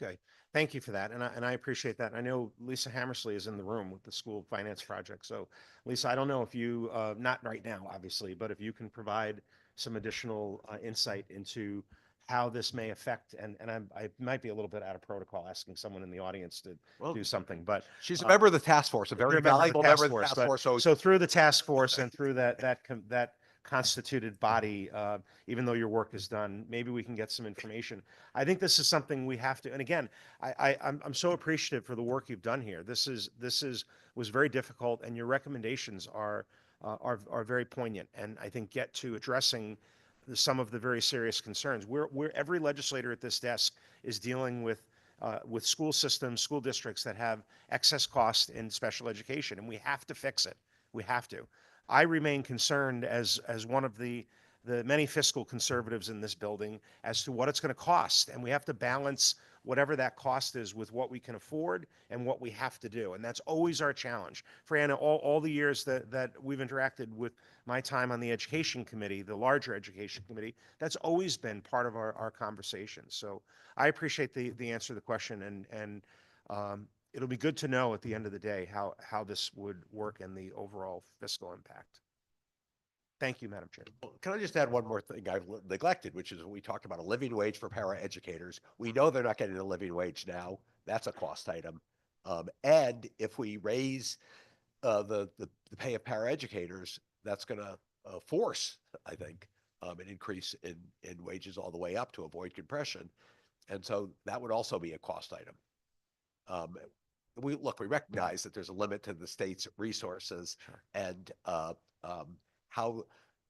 Okay, thank you for that, and I appreciate that. I know Lisa Hammersley is in the room with the school finance project. So, Lisa, I don't know if you, not right now, obviously, but if you can provide some additional insight into how this may affect, and I might be a little bit out of protocol asking someone in the audience to Well, do something, but she's a member of the task force, a you're very a member of the valuable member of the force, task but- force. So So through the task force and through that constituted body, even though your work is done, maybe we can get some information. I think this is something we have to, and again, I'm so appreciative for the work you've done here. This was very difficult, and your recommendations are very poignant, and I think get to addressing some of the very serious concerns. Every legislator at this desk is dealing with school systems, school districts that have excess cost in special education, and we have to fix it. We have to. I remain concerned as one of the many fiscal conservatives in this building as to what it's going to cost, and we have to balance whatever that cost is with what we can afford and what we have to do, and that's always our challenge. Fran, all the years that we've interacted with my time on the education committee, the larger education committee, that's always been part of our conversation. So I appreciate the answer to the question, and it'll be good to know at the end of the day how this would work and the overall fiscal impact. Thank you, Madam Chair. can I just add one more thing I've neglected, which is we talked about a living wage for paraeducators. We know they're not getting a living wage now. That's a cost item. And if we raise the pay of paraeducators, that's going to force, I think, an increase in wages all the way up to avoid compression. And so that would also be a cost item. We recognize that there's a limit to the state's resources, and how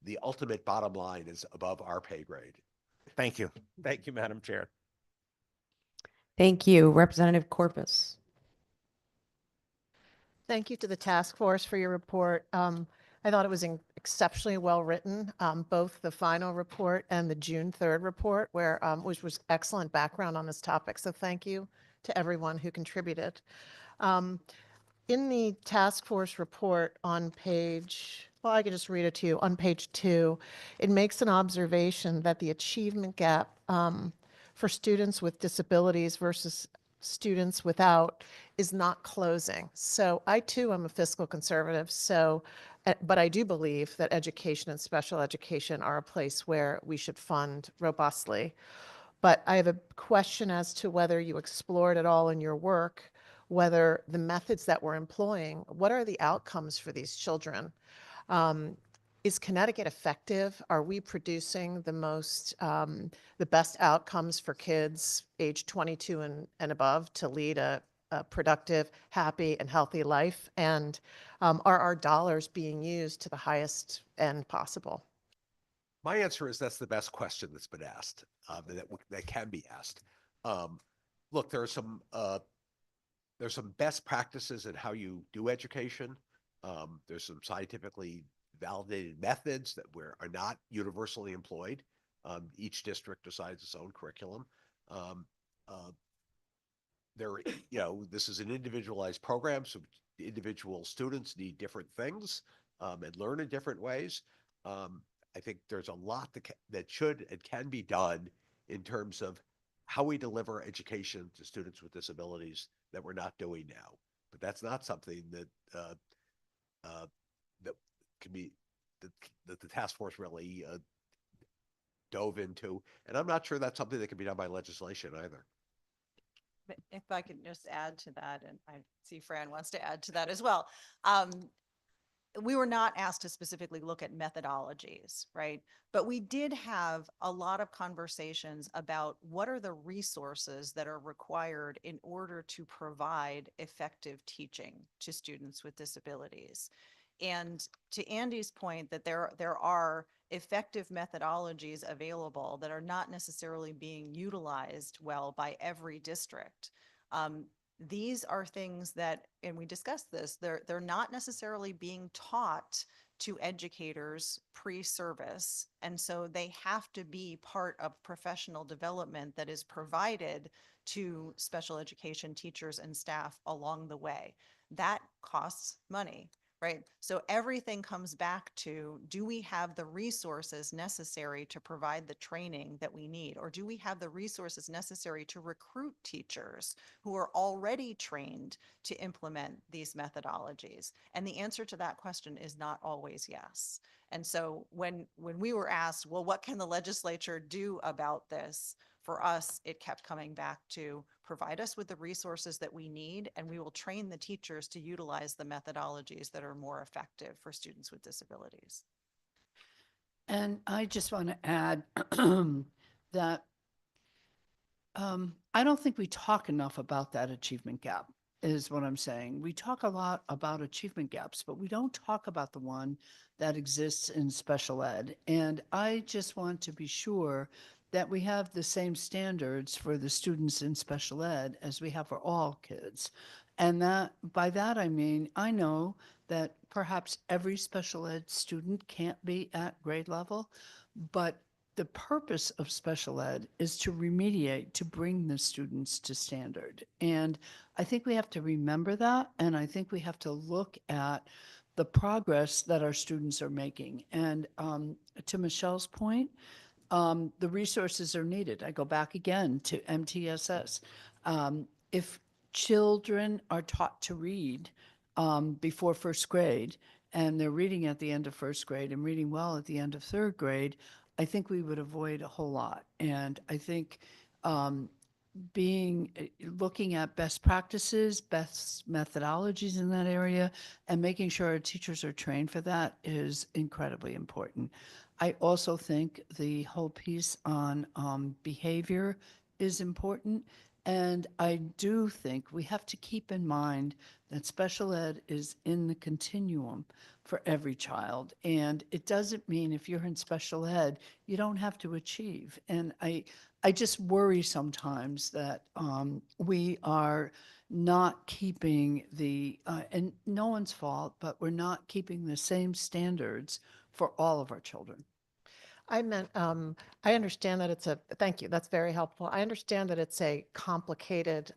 the ultimate bottom line is above our pay grade. Thank you. Thank you, Madam Chair. Thank you. Representative Corpus. Thank you to the task force for your report. I thought it was exceptionally well written, both the final report and the June 3rd report, which was excellent background on this topic. So thank you to everyone who contributed. In the task force report on I can just read it to you. On page 2, it makes an observation that the achievement gap for students with disabilities versus students without is not closing. So I too am a fiscal conservative. But I do believe that education and special education are a place where we should fund robustly. But I have a question as to whether you explored at all in your work, whether the methods that we're employing, what are the outcomes for these children? Is Connecticut effective? Are we producing the best outcomes for kids age 22 and above to lead a productive, happy, and healthy life? And are our dollars being used to the highest end possible? My answer is that's the best question that's been asked, that can be asked. Look, there's some best practices in how you do education. There's some scientifically validated methods that are not universally employed. Each district decides its own curriculum. This is an individualized program, so individual students need different things and learn in different ways. I think there's a lot that should and can be done in terms of how we deliver education to students with disabilities that we're not doing now. But that's not something that can be that the task force really dove into, and I'm not sure that's something that can be done by legislation either. But if I could just add to that, and I see Fran wants to add to that as well. We were not asked to specifically look at methodologies, right? But we did have a lot of conversations about what are the resources that are required in order to provide effective teaching to students with disabilities. And to Andy's point that there are effective methodologies available that are not necessarily being utilized well by every district. These are things that, and we discussed this, they're not necessarily being taught to educators pre-service. And so they have to be part of professional development that is provided to special education teachers and staff along the way. That costs money, right? So everything comes back to, do we have the resources necessary to provide the training that we need? Or do we have the resources necessary to recruit teachers who are already trained to implement these methodologies? And the answer to that question is not always yes. And so when we were asked, well, what can the legislature do about this? For us, it kept coming back to provide us with the resources that we need, and we will train the teachers to utilize the methodologies that are more effective for students with disabilities. And I just want to add that I don't think we talk enough about that achievement gap, is what I'm saying. We talk a lot about achievement gaps, but we don't talk about the one that exists in special ed. And I just want to be sure that we have the same standards for the students in special ed as we have for all kids. And that, by that I mean, I know that perhaps every special ed student can't be at grade level, but the purpose of special ed is to remediate, to bring the students to standard. And I think we have to remember that. And I think we have to look at the progress that our students are making. And to Michelle's point, the resources are needed. I go back again to MTSS. If children are taught to read before first grade, and they're reading at the end of first grade and reading well at the end of third grade, I think we would avoid a whole lot. And I think looking at best practices, best methodologies in that area, and making sure our teachers are trained for that is incredibly important. I also think the whole piece on behavior is important. And I do think we have to keep in mind that special ed is in the continuum for every child. And it doesn't mean if you're in special ed, you don't have to achieve. And I just worry sometimes that we are not keeping and no one's fault, but we're not keeping the same standards for all of our children. I meant, I understand that thank you, that's very helpful. I understand that it's a complicated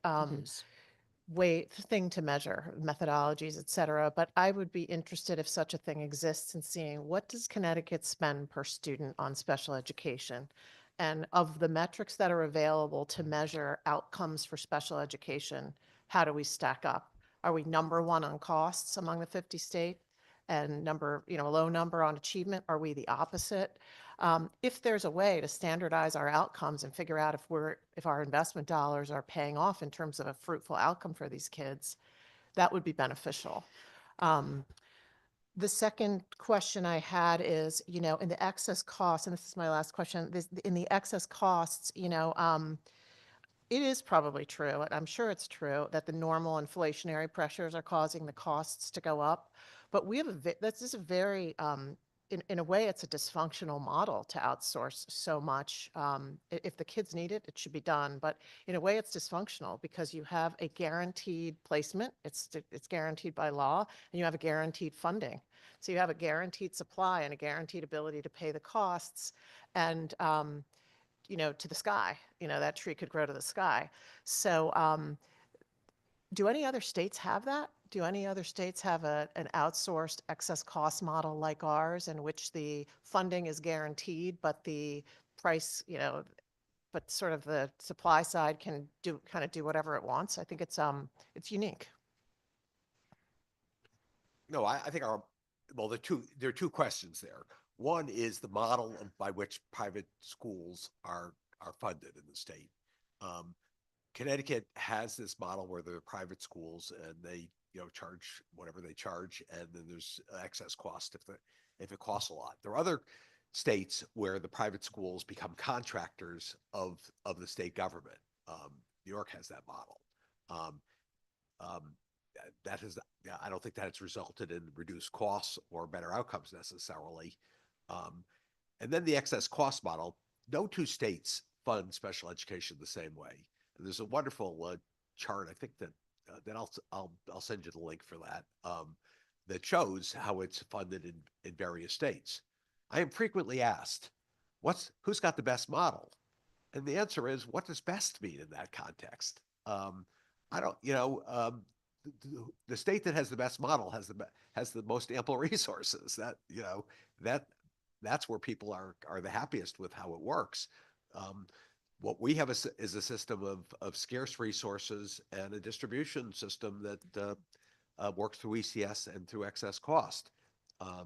thing to measure, methodologies, et cetera, but I would be interested if such a thing exists in seeing what does Connecticut spend per student on special education? And of the metrics that are available to measure outcomes for special education, how do we stack up? Are we number one on costs among the 50 states? And a low number on achievement? Are we the opposite? If there's a way to standardize our outcomes and figure out if our investment dollars are paying off in terms of a fruitful outcome for these kids, that would be beneficial. The second question I had is, in the excess costs, and this is my last question, in the excess costs, it is probably true, and I'm sure it's true, that the normal inflationary pressures are causing the costs to go up. But this is a very, in a way, it's a dysfunctional model to outsource so much. If the kids need it, it should be done. But in a way, it's dysfunctional because you have a guaranteed placement. It's guaranteed by law, and you have a guaranteed funding. So you have a guaranteed supply and a guaranteed ability to pay the costs. And to the sky, that tree could grow to the sky. So do any other states have that? Do any other states have an outsourced excess cost model like ours in which the funding is guaranteed, but the price, but sort of the supply side can do whatever it wants? I think it's unique. No, I think there are two questions there. One is the model by which private schools are funded in the state. Connecticut has this model where they're private schools and they charge whatever they charge, and then there's excess cost if it costs a lot. There are other states where the private schools become contractors of the state government. New York has that model. I don't think that it's resulted in reduced costs or better outcomes necessarily. And then the excess cost model, no two states fund special education the same way. And there's a wonderful chart, I think that I'll send you the link for that. that shows how it's funded in various states. I am frequently asked, who's got the best model? And the answer is, what does best mean in that context? I don't, the state that has the best model has the most ample resources. That's where people are the happiest with how it works. What we have is a system of scarce resources and a distribution system that works through ECS and through excess cost. I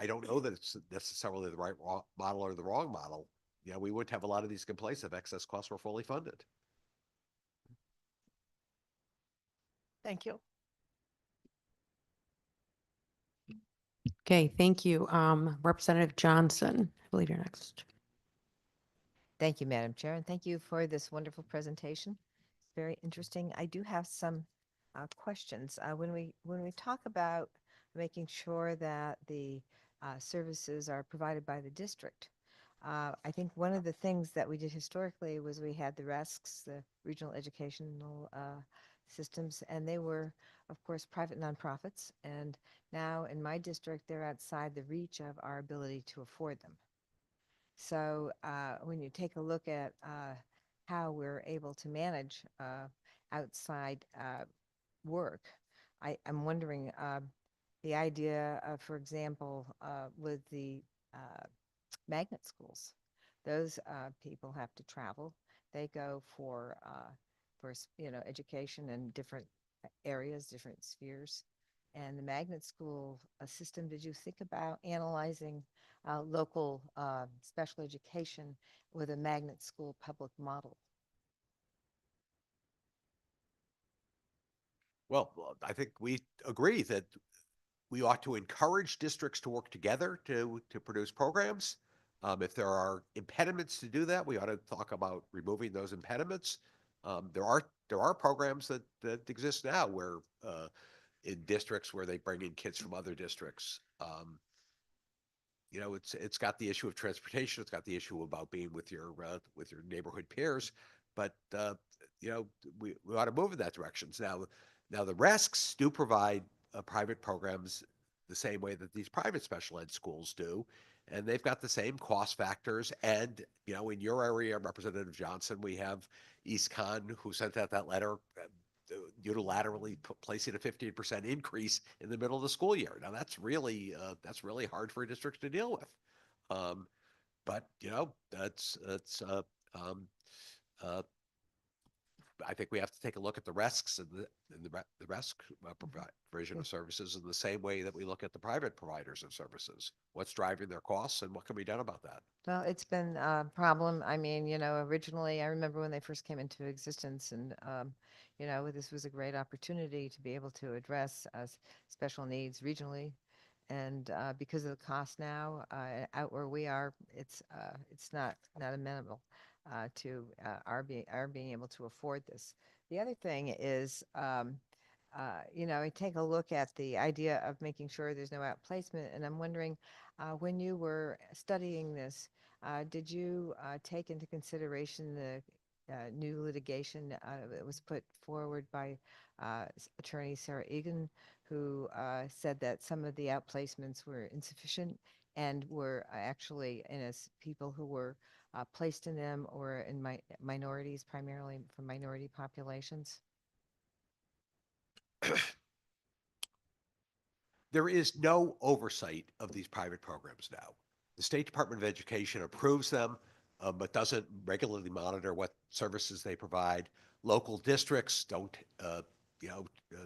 don't know that it's necessarily the right model or the wrong model. We wouldn't have a lot of these complaints if excess costs were fully funded. Thank you. Okay, thank you. Representative Johnson, I believe you're next. Thank you, Madam Chair, and thank you for this wonderful presentation. Very interesting. I do have some questions. When we talk about making sure that the services are provided by the district, I think one of the things that we did historically was we had the RESCs, the Regional Educational Systems, and they were, of course, private nonprofits. And now in my district, they're outside the reach of our ability to afford them. So when you take a look at how we're able to manage outside work, I'm wondering the idea of, for example, with the magnet schools, those people have to travel. They go for education in different areas, different spheres. And the magnet school system, did you think about analyzing local special education with a magnet school public model? Well, I think we agree that we ought to encourage districts to work together to produce programs. If there are impediments to do that, we ought to talk about removing those impediments. There are programs that exist now where in districts where they bring in kids from other districts. It's got the issue of transportation. It's got the issue about being with your neighborhood peers. But we ought to move in that direction. Now the RESCs do provide private programs the same way that these private special ed schools do, and they've got the same cost factors. And in your area, Representative Johnson, we have East Con, who sent out that letter unilaterally placing a 15% increase in the middle of the school year. Now that's really hard for a district to deal with. But I think we have to take a look at the RESCs and the RESC provision of services in the same way that we look at the private providers of services. What's driving their costs and what can be done about that? Well, it's been a problem. I mean, originally I remember when they first came into existence, and this was a great opportunity to be able to address special needs regionally. And because of the cost now, out where we are, it's not amenable to our being able to afford this. The other thing is, I take a look at the idea of making sure there's no outplacement, and I'm wondering, when you were studying this, did you take into consideration the new litigation that was put forward by attorney Sarah Egan, who said that some of the outplacements were insufficient and were actually people who were placed in them or in minorities, primarily from minority populations? There is no oversight of these private programs now. The State Department of Education approves them, but doesn't regularly monitor what services they provide. Local districts don't,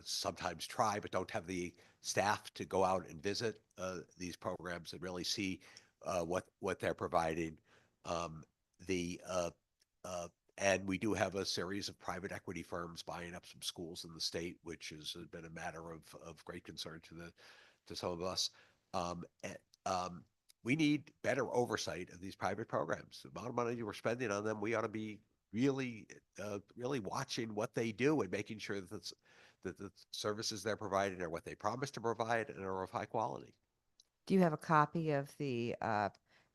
sometimes try, but don't have the staff to go out and visit these programs and really see what they're providing. And we do have a series of private equity firms buying up some schools in the state, which has been a matter of great concern to some of us. We need better oversight of these private programs. The amount of money we're spending on them, we ought to be really watching what they do and making sure that the services they're providing are what they promise to provide and are of high quality. Do you have a copy of the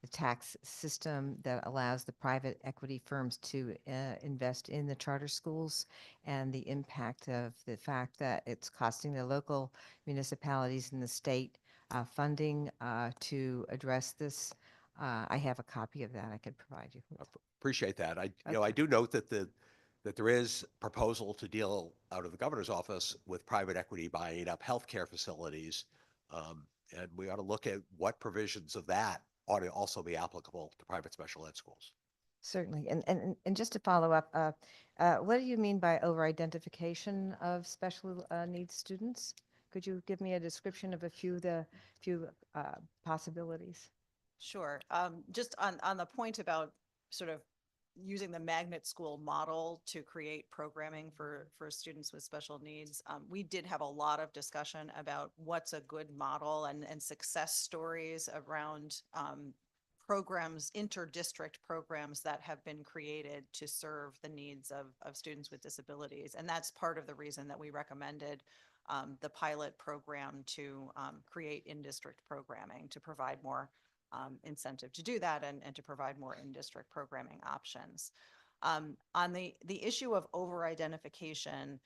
the tax system that allows the private equity firms to invest in the charter schools, and the impact of the fact that it's costing the local municipalities and the state funding to address this. I have a copy of that I could provide you with. Appreciate that. I do note that that there is proposal to deal out of the governor's office with private equity buying up healthcare facilities. And we ought to look at what provisions of that ought to also be applicable to private special ed schools. Certainly. And just to follow up, what do you mean by over-identification of special needs students? Could you give me a description of a few possibilities? Sure. Just on the point about sort of using the magnet school model to create programming for students with special needs, we did have a lot of discussion about what's a good model and success stories around programs, inter-district programs that have been created to serve the needs of students with disabilities. And that's part of the reason that we recommended the pilot program to create in-district programming to provide more incentive to do that and to provide more in-district programming options. On the issue of over-identification,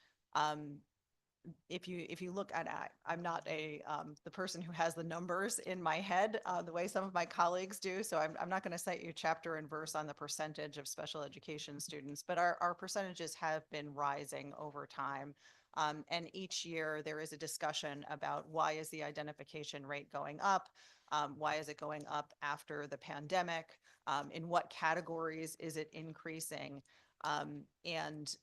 if you look at, I'm not the person who has the numbers in my head the way some of my colleagues do, so I'm not going to cite you chapter and verse on the percentage of special education students, but our percentages have been rising over time. And each year there is a discussion about why is the identification rate going up? Why is it going up after the pandemic? In what categories is it increasing? And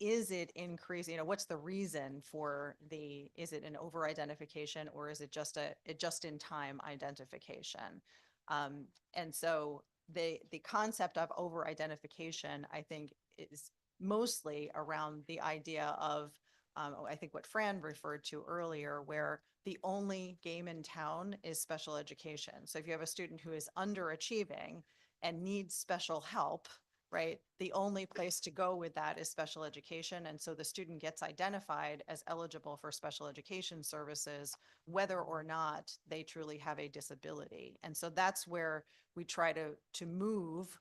is it increasing? What's the reason for is it an over-identification or is it just a just-in-time identification? And so the concept of over-identification, I think, is mostly around the idea of I think what Fran referred to earlier, where the only game in town is special education. So if you have a student who is underachieving and needs special help, right, the only place to go with that is special education. And so the student gets identified as eligible for special education services, whether or not they truly have a disability. And so that's where we try to move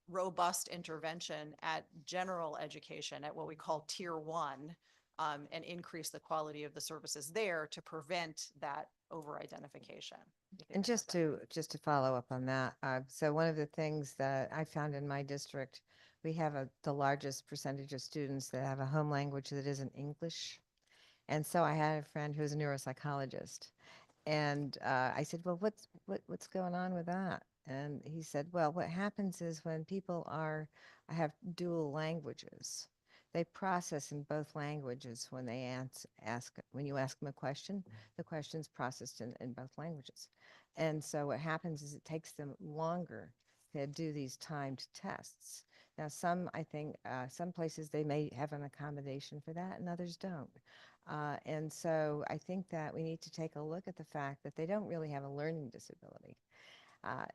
robust intervention at general education, at what we call tier 1, and increase the quality of the services there to prevent that over-identification. And just to follow up on that, so one of the things that I found in my district, we have the largest percentage of students that have a home language that isn't English. And so I had a friend who's a neuropsychologist, and I said, well, what's going on with that? And he said, well, what happens is when people have dual languages, they process in both languages when they when you ask them a question, the question's processed in both languages. And so what happens is it takes them longer to do these timed tests. Now, I think some places they may have an accommodation for that and others don't. And so I think that we need to take a look at the fact that they don't really have a learning disability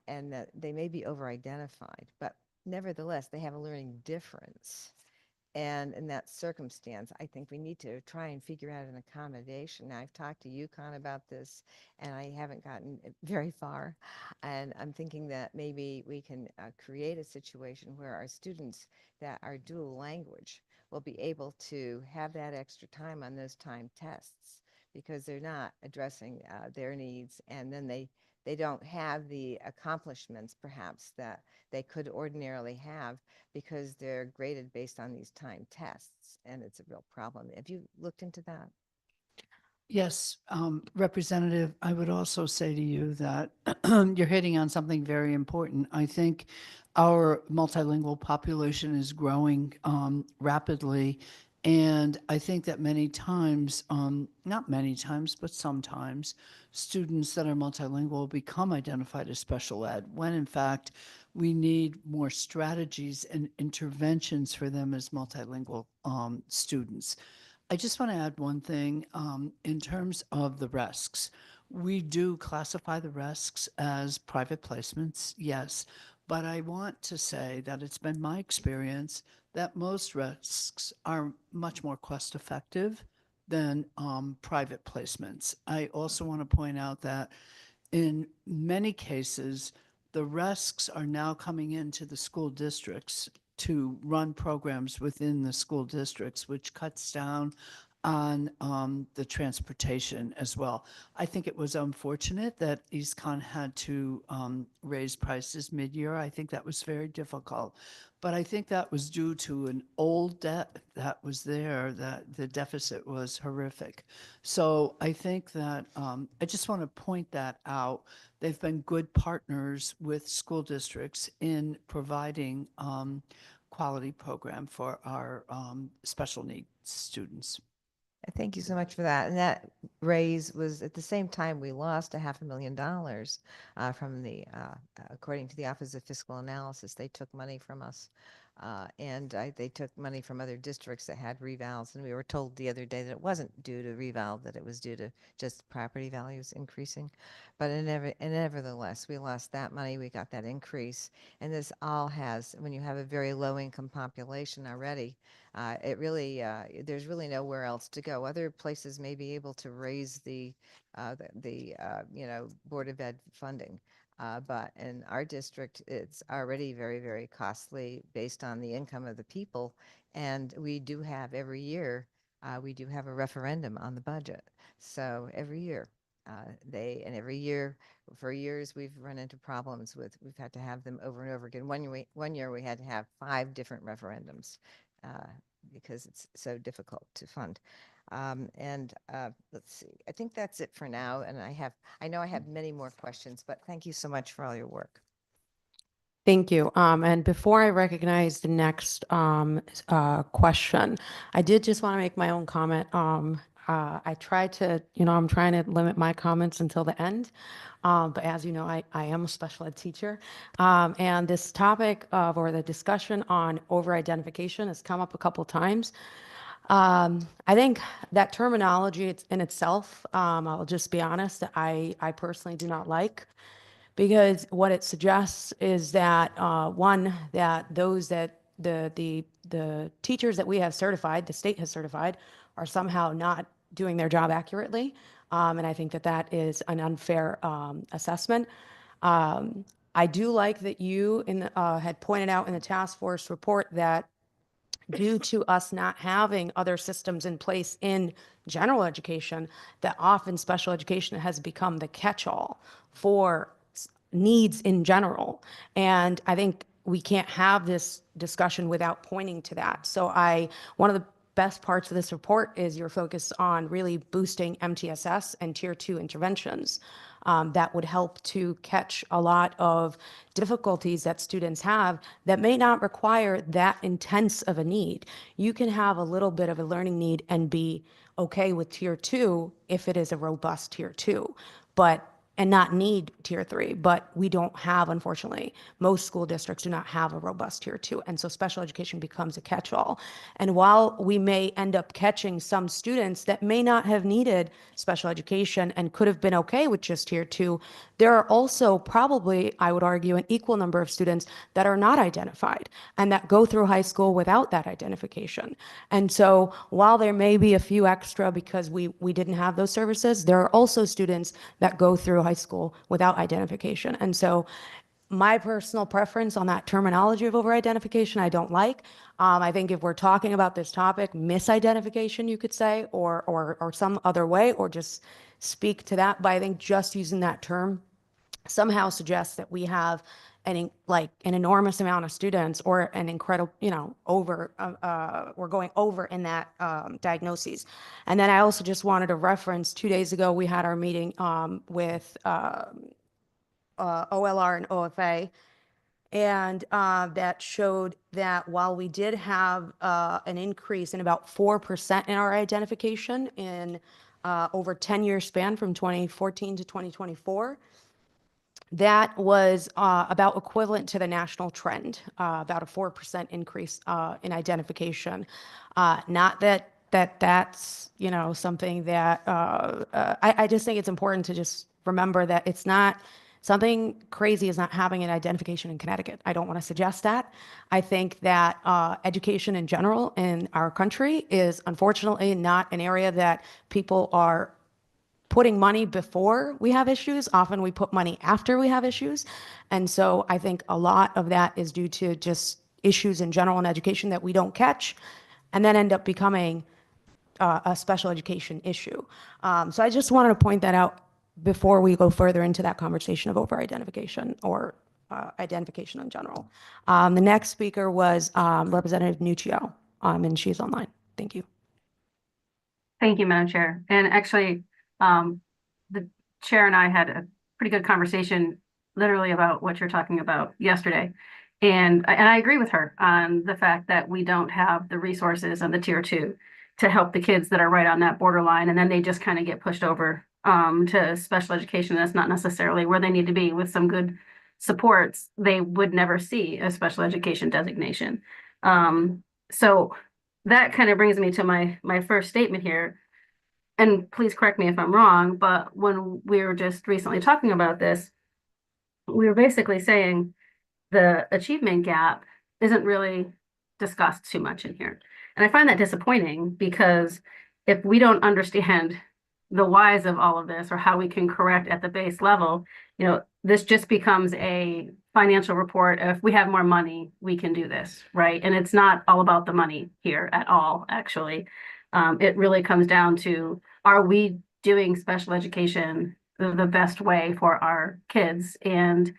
and that they may be over-identified, but nevertheless, they have a learning difference. And in that circumstance, I think we need to try and figure out an accommodation. Now, I've talked to UConn about this, and I haven't gotten very far. And I'm thinking that maybe we can create a situation where our students that are dual language will be able to have that extra time on those time tests because they're not addressing their needs, and then they don't have the accomplishments perhaps that they could ordinarily have because they're graded based on these time tests, and it's a real problem. Have you looked into that? Yes, Representative, I would also say to you that you're hitting on something very important. I think our multilingual population is growing rapidly. And I think that many times, not many times, but sometimes, students that are multilingual become identified as special ed, when in fact, we need more strategies and interventions for them as multilingual students. I just want to add one thing in terms of the RESCs. We do classify the RESCs as private placements, yes, but I want to say that it's been my experience that most RESCs are much more cost effective than private placements. I also want to point out that in many cases, the RESCs are now coming into the school districts to run programs within the school districts, which cuts down on the transportation as well. I think it was unfortunate that East Con had to raise prices mid-year. I think that was very difficult. But I think that was due to an old debt that was there, that the deficit was horrific. So I think that I just want to point that out. They've been good partners with school districts in providing quality program for our special needs students. Thank you so much for that. And that raise was at the same time we lost $500,000 from the, according to the Office of Fiscal Analysis, they took money from us. They took money from other districts that had revals. And we were told the other day that it wasn't due to reval, that it was due to just property values increasing. But nevertheless, we lost that money. We got that increase. And this all has, when you have a very low income population already, it really, there's really nowhere else to go. Other places may be able to raise the Board of Ed funding. But in our district, it's already very, very costly based on the income of the people. And we do have every year, we do have a referendum on the budget. So every year, every year, for years, we've run into problems we've had to have them over and over again. One year we had to have 5 different referendums because it's so difficult to fund. Let's see, I think that's it for now. And I know I have many more questions, but thank you so much for all your work. Thank you. And before I recognize the next question, I did just want to make my own comment. I try to, I'm trying to limit my comments until the end. But as you know, I am a special ed teacher. And this topic or the discussion on over-identification has come up a couple times. I think that terminology in itself, I'll just be honest, I personally do not like, because what it suggests is that one, that those that the teachers that we have certified, the state has certified, are somehow not doing their job accurately. And I think that is an unfair assessment. I do like that you had pointed out in the task force report that due to us not having other systems in place in general education, that often special education has become the catch-all for needs in general. And I think we can't have this discussion without pointing to that. So one of the best parts of this report is your focus on really boosting MTSS and tier 2 interventions. That would help to catch a lot of difficulties that students have that may not require that intense of a need. You can have a little bit of a learning need and be okay with tier 2 if it is a robust tier 2, and not need tier 3, but we don't have, unfortunately, most school districts do not have a robust tier 2. And so special education becomes a catch-all. And while we may end up catching some students that may not have needed special education and could have been okay with just tier 2, there are also probably, I would argue, an equal number of students that are not identified and that go through high school without that identification. And so while there may be a few extra because we didn't have those services, there are also students that go through high school without identification. And so my personal preference on that terminology of over-identification, I don't like. I think if we're talking about this topic, misidentification, you could say, or some other way, or just speak to that. But I think just using that term somehow suggests that we have an enormous amount of students or an incredible, we're going over in that diagnoses. And then I also just wanted to reference 2 days ago, we had our meeting with OLR and OFA. And that showed that while we did have an increase in about 4% in our identification in over 10-year span from 2014 to 2024, that was about equivalent to the national trend, about a 4% increase in identification. Not that's something that I just think it's important to just remember that it's not something crazy is not having an identification in Connecticut. I don't want to suggest that. I think that education in general in our country is unfortunately not an area that people are putting money before we have issues. Often we put money after we have issues. And so I think a lot of that is due to just issues in general in education that we don't catch and then end up becoming a special education issue. So I just wanted to point that out before we go further into that conversation of over-identification or identification in general. The next speaker was Representative Nuccio, and she's online. Thank you. Thank you, Madam Chair. And actually, the chair and I had a pretty good conversation literally about what you're talking about yesterday. And I agree with her on the fact that we don't have the resources on the tier 2 to help the kids that are right on that borderline. And then they just kind of get pushed over to special education. That's not necessarily where they need to be. With some good supports, they would never see a special education designation. So that kind of brings me to my first statement here. And please correct me if I'm wrong, but when we were just recently talking about this, we were basically saying the achievement gap isn't really discussed too much in here. And I find that disappointing because if we don't understand the whys of all of this or how we can correct at the base level, you know, this just becomes a financial report. If we have more money, we can do this, right? And it's not all about the money here at all, actually. It really comes down to, are we doing special education the best way for our kids and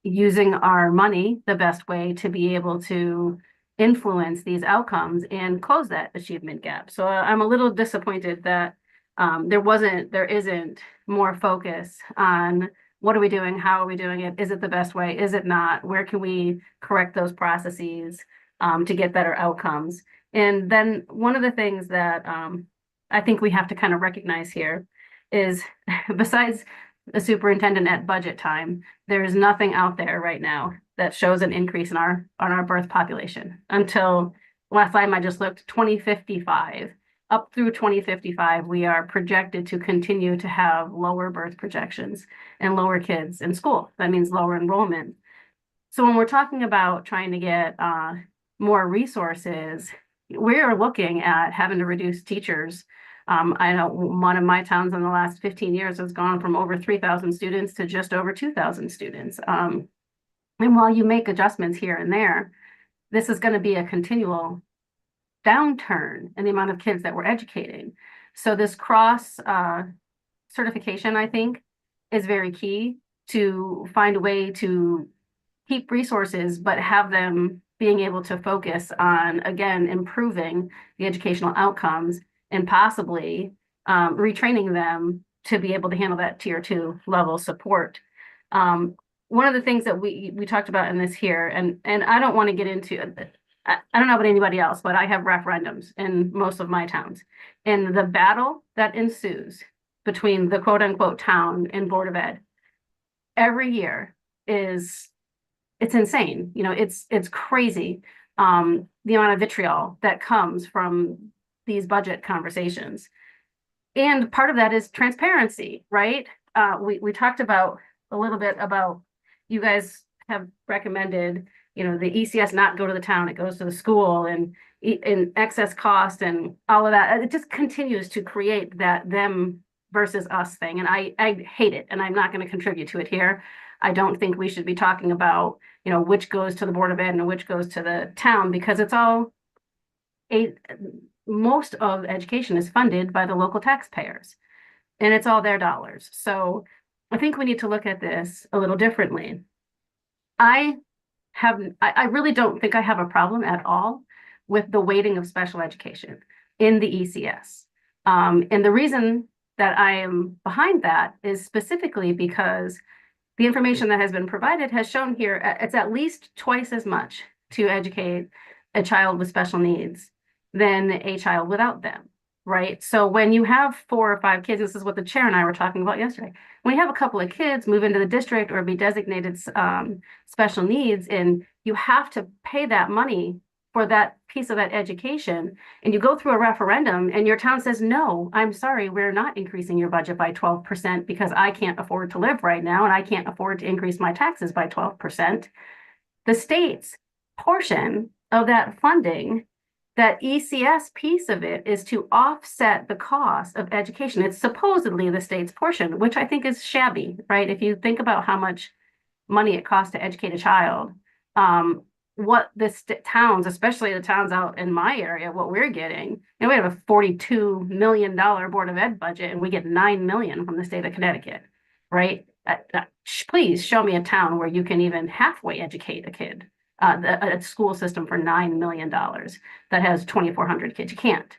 using our money the best way to be able to influence these outcomes and close that achievement gap. So I'm a little disappointed that there isn't more focus on what are we doing, how are we doing it, is it the best way, is it not, where can we correct those processes to get better outcomes. And then one of the things that I think we have to kind of recognize here is besides the superintendent at budget time, there is nothing out there right now that shows an increase in our birth population until last time I just looked, 2055. Up through 2055, we are projected to continue to have lower birth projections and lower kids in school. That means lower enrollment. So when we're talking about trying to get more resources, we are looking at having to reduce teachers. I know one of my towns in the last 15 years has gone from over 3,000 students to just over 2,000 students. And while you make adjustments here and there, this is going to be a continual downturn in the amount of kids that we're educating. So this cross certification, I think, is very key to find a way to keep resources, but have them being able to focus on, again, improving the educational outcomes and possibly retraining them to be able to handle that tier 2 level support. One of the things that we talked about in this here, and I don't want to get into, I don't know about anybody else, but I have referendums in most of my towns. And the battle that ensues between the quote unquote town and Board of Ed every year it's insane. You know, it's crazy. The amount of vitriol that comes from these budget conversations. And part of that is transparency, right? We talked about a little bit about, you guys have recommended, you know, the ECS not go to the town, it goes to the school, and in excess cost and all of that. It just continues to create that them versus us thing. And I hate it, and I'm not going to contribute to it here. I don't think we should be talking about, you know, which goes to the Board of Ed and which goes to the town, because it's all most of education is funded by the local taxpayers, and it's all their dollars. So I think we need to look at this a little differently. I really don't think I have a problem at all with the weighting of special education in the ECS. And the reason that I am behind that is specifically because the information that has been provided has shown here it's at least twice as much to educate a child with special needs than a child without them, right? So when you have 4 or 5 kids, this is what the chair and I were talking about yesterday, when you have a couple of kids move into the district or be designated special needs, and you have to pay that money for that piece of that education, and you go through a referendum and your town says, no, I'm sorry, we're not increasing your budget by 12% because I can't afford to live right now and I can't afford to increase my taxes by 12%. The state's portion of that funding that ECS piece of it is to offset the cost of education. It's supposedly the state's portion, which I think is shabby, right? If you think about how much money it costs to educate a child, what the towns, especially the towns out in my area, what we're getting, and we have a $42 million Board of Ed budget, and we get $9 million from the state of Connecticut, right? Please show me a town where you can even halfway educate a kid, a school system for $9 million that has 2,400 kids. You can't.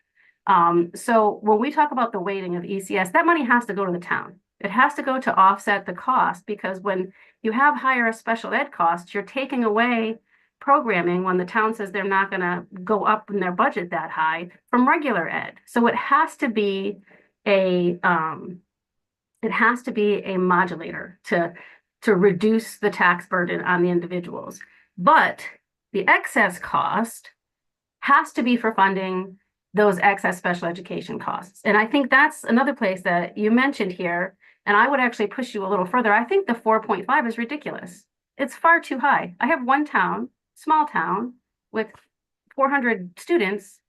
So when we talk about the weighting of ECS, that money has to go to the town. It has to go to offset the cost, because when you have higher special ed costs, you're taking away programming when the town says they're not going to go up in their budget that high from regular ed. So it has to be a modulator to reduce the tax burden on the individuals. But the excess cost has to be for funding those excess special education costs. And I think that's another place that you mentioned here, and I would actually push you a little further. I think the 4.5 is ridiculous. It's far too high. I have one town, small town, with 400 students.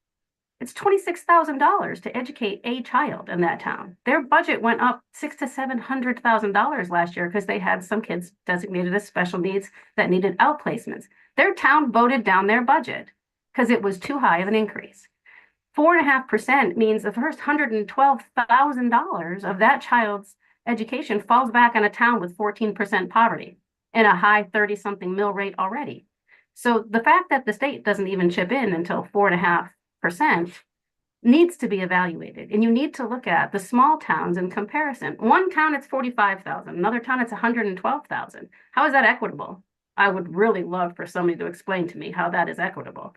It's $26,000 to educate a child in that town. Their budget went up $600,000 to $700,000 last year because they had some kids designated as special needs that needed outplacements. Their town voted down their budget because it was too high of an increase. 4.5% means the first $112,000 of that child's education falls back on a town with 14% poverty and a high 30-something mill rate already. So the fact that the state doesn't even chip in until 4.5% needs to be evaluated. And you need to look at the small towns in comparison. One town, it's 45,000. Another town, it's 112,000. How is that equitable? I would really love for somebody to explain to me how that is equitable.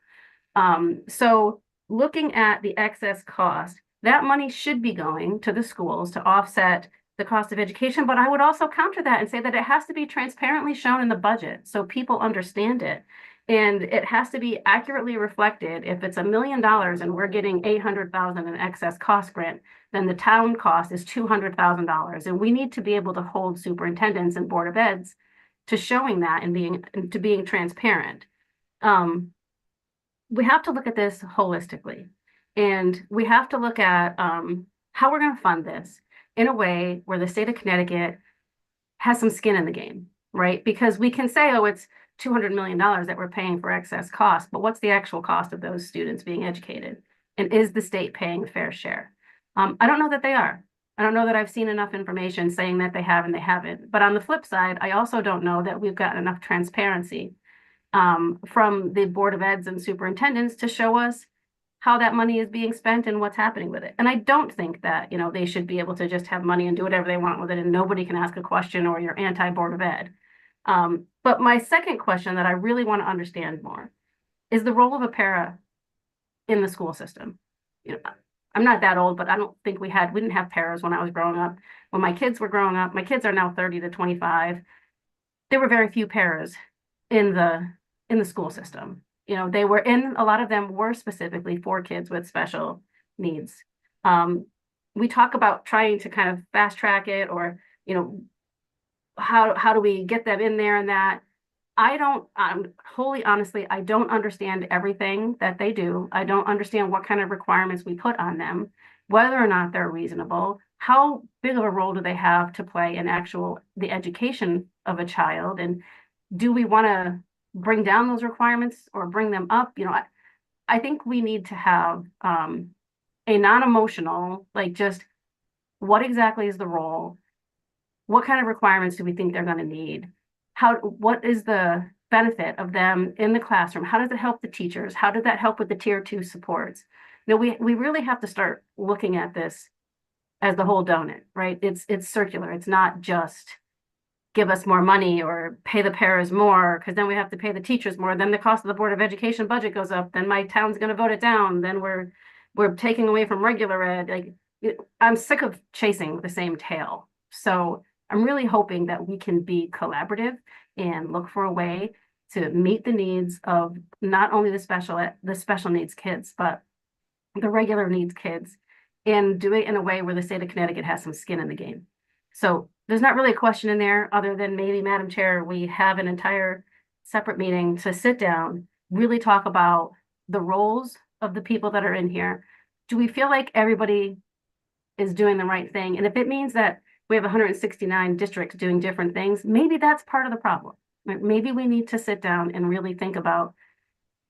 So looking at the excess cost, that money should be going to the schools to offset the cost of education. But I would also counter that and say that it has to be transparently shown in the budget so people understand it. And it has to be accurately reflected. If it's $1 million and we're getting $800,000 in excess cost grant, then the town cost is $200,000. And we need to be able to hold superintendents and Board of Eds to showing that and being transparent. We have to look at this holistically, and we have to look at how we're going to fund this in a way where the state of Connecticut has some skin in the game, right? Because we can say, oh, it's $200 million that we're paying for excess cost, but what's the actual cost of those students being educated? And is the state paying a fair share? I don't know that they are. I don't know that I've seen enough information saying that they have and they haven't. But on the flip side, I also don't know that we've gotten enough transparency from the Board of Eds and superintendents to show us how that money is being spent and what's happening with it. And I don't think that, they should be able to just have money and do whatever they want with it and nobody can ask a question or you're anti-Board of Ed. But my second question that I really want to understand more is the role of a para in the school system. I'm not that old, but I don't think we didn't have paras when I was growing up. When my kids were growing up, my kids are now 30 to 25. There were very few paras in the school system. They were a lot of them were specifically for kids with special needs. We talk about trying to kind of fast track it or, how do we get them in there and that? Wholly honestly, I don't understand everything that they do. I don't understand what kind of requirements we put on them, whether or not they're reasonable. How big of a role do they have to play in the education of a child? And do we want to bring down those requirements or bring them up? I think we need to have a non-emotional, like just what exactly is the role? What kind of requirements do we think they're going to need? What is the benefit of them in the classroom? How does it help the teachers? How does that help with the tier 2 supports? We really have to start looking at this as the whole donut, right? It's circular. It's not just give us more money or pay the paras more, because then we have to pay the teachers more. Then the cost of the Board of Education budget goes up. Then my town's going to vote it down. Then we're taking away from regular ed. I'm sick of chasing the same tail. So I'm really hoping that we can be collaborative and look for a way to meet the needs of not only the special needs kids, but the regular needs kids, and do it in a way where the state of Connecticut has some skin in the game. So there's not really a question in there other than maybe, Madam Chair, we have an entire separate meeting to sit down, really talk about the roles of the people that are in here, do we feel like everybody is doing the right thing? And if it means that we have 169 districts doing different things, maybe that's part of the problem. Maybe we need to sit down and really think about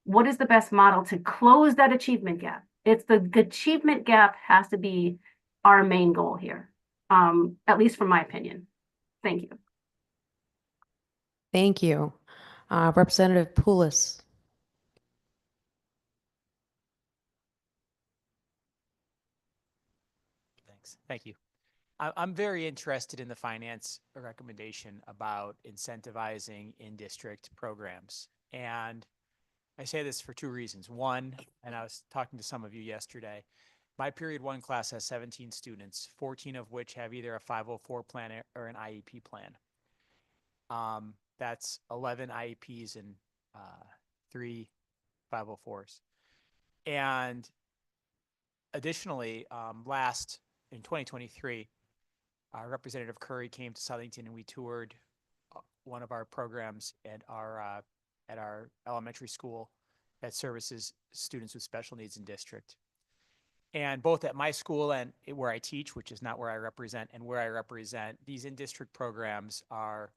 what is the best model to close that achievement gap. It's the achievement gap has to be our main goal here, at least from my opinion. Thank you. Thank you. Representative Poulos. Thanks. Thank you. I'm very interested in the finance recommendation about incentivizing in-district programs. And I say this for two reasons. One, and I was talking to some of you yesterday, my period one class has 17 students, 14 of which have either a 504 plan or an IEP plan. That's 11 IEPs and 3 504s. And additionally, in 2023, Representative Curry came to Southington and we toured one of our programs at our elementary school that services students with special needs in district. And both at my school and where I teach, which is not where I represent, and where I represent, these in-district programs are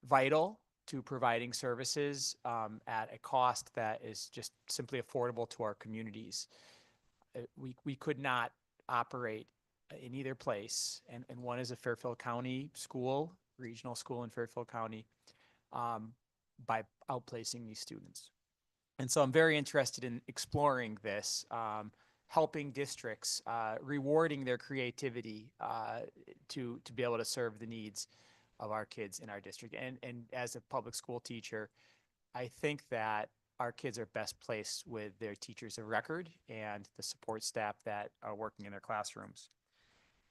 vital to providing services at a cost that is just simply affordable to our communities. We could not operate in either place, and one is a Fairfield County school, regional school in Fairfield County, by outplacing these students. And so I'm very interested in exploring this, helping districts, rewarding their creativity to be able to serve the needs of our kids in our district. And as a public school teacher, I think that our kids are best placed with their teachers of record and the support staff that are working in their classrooms.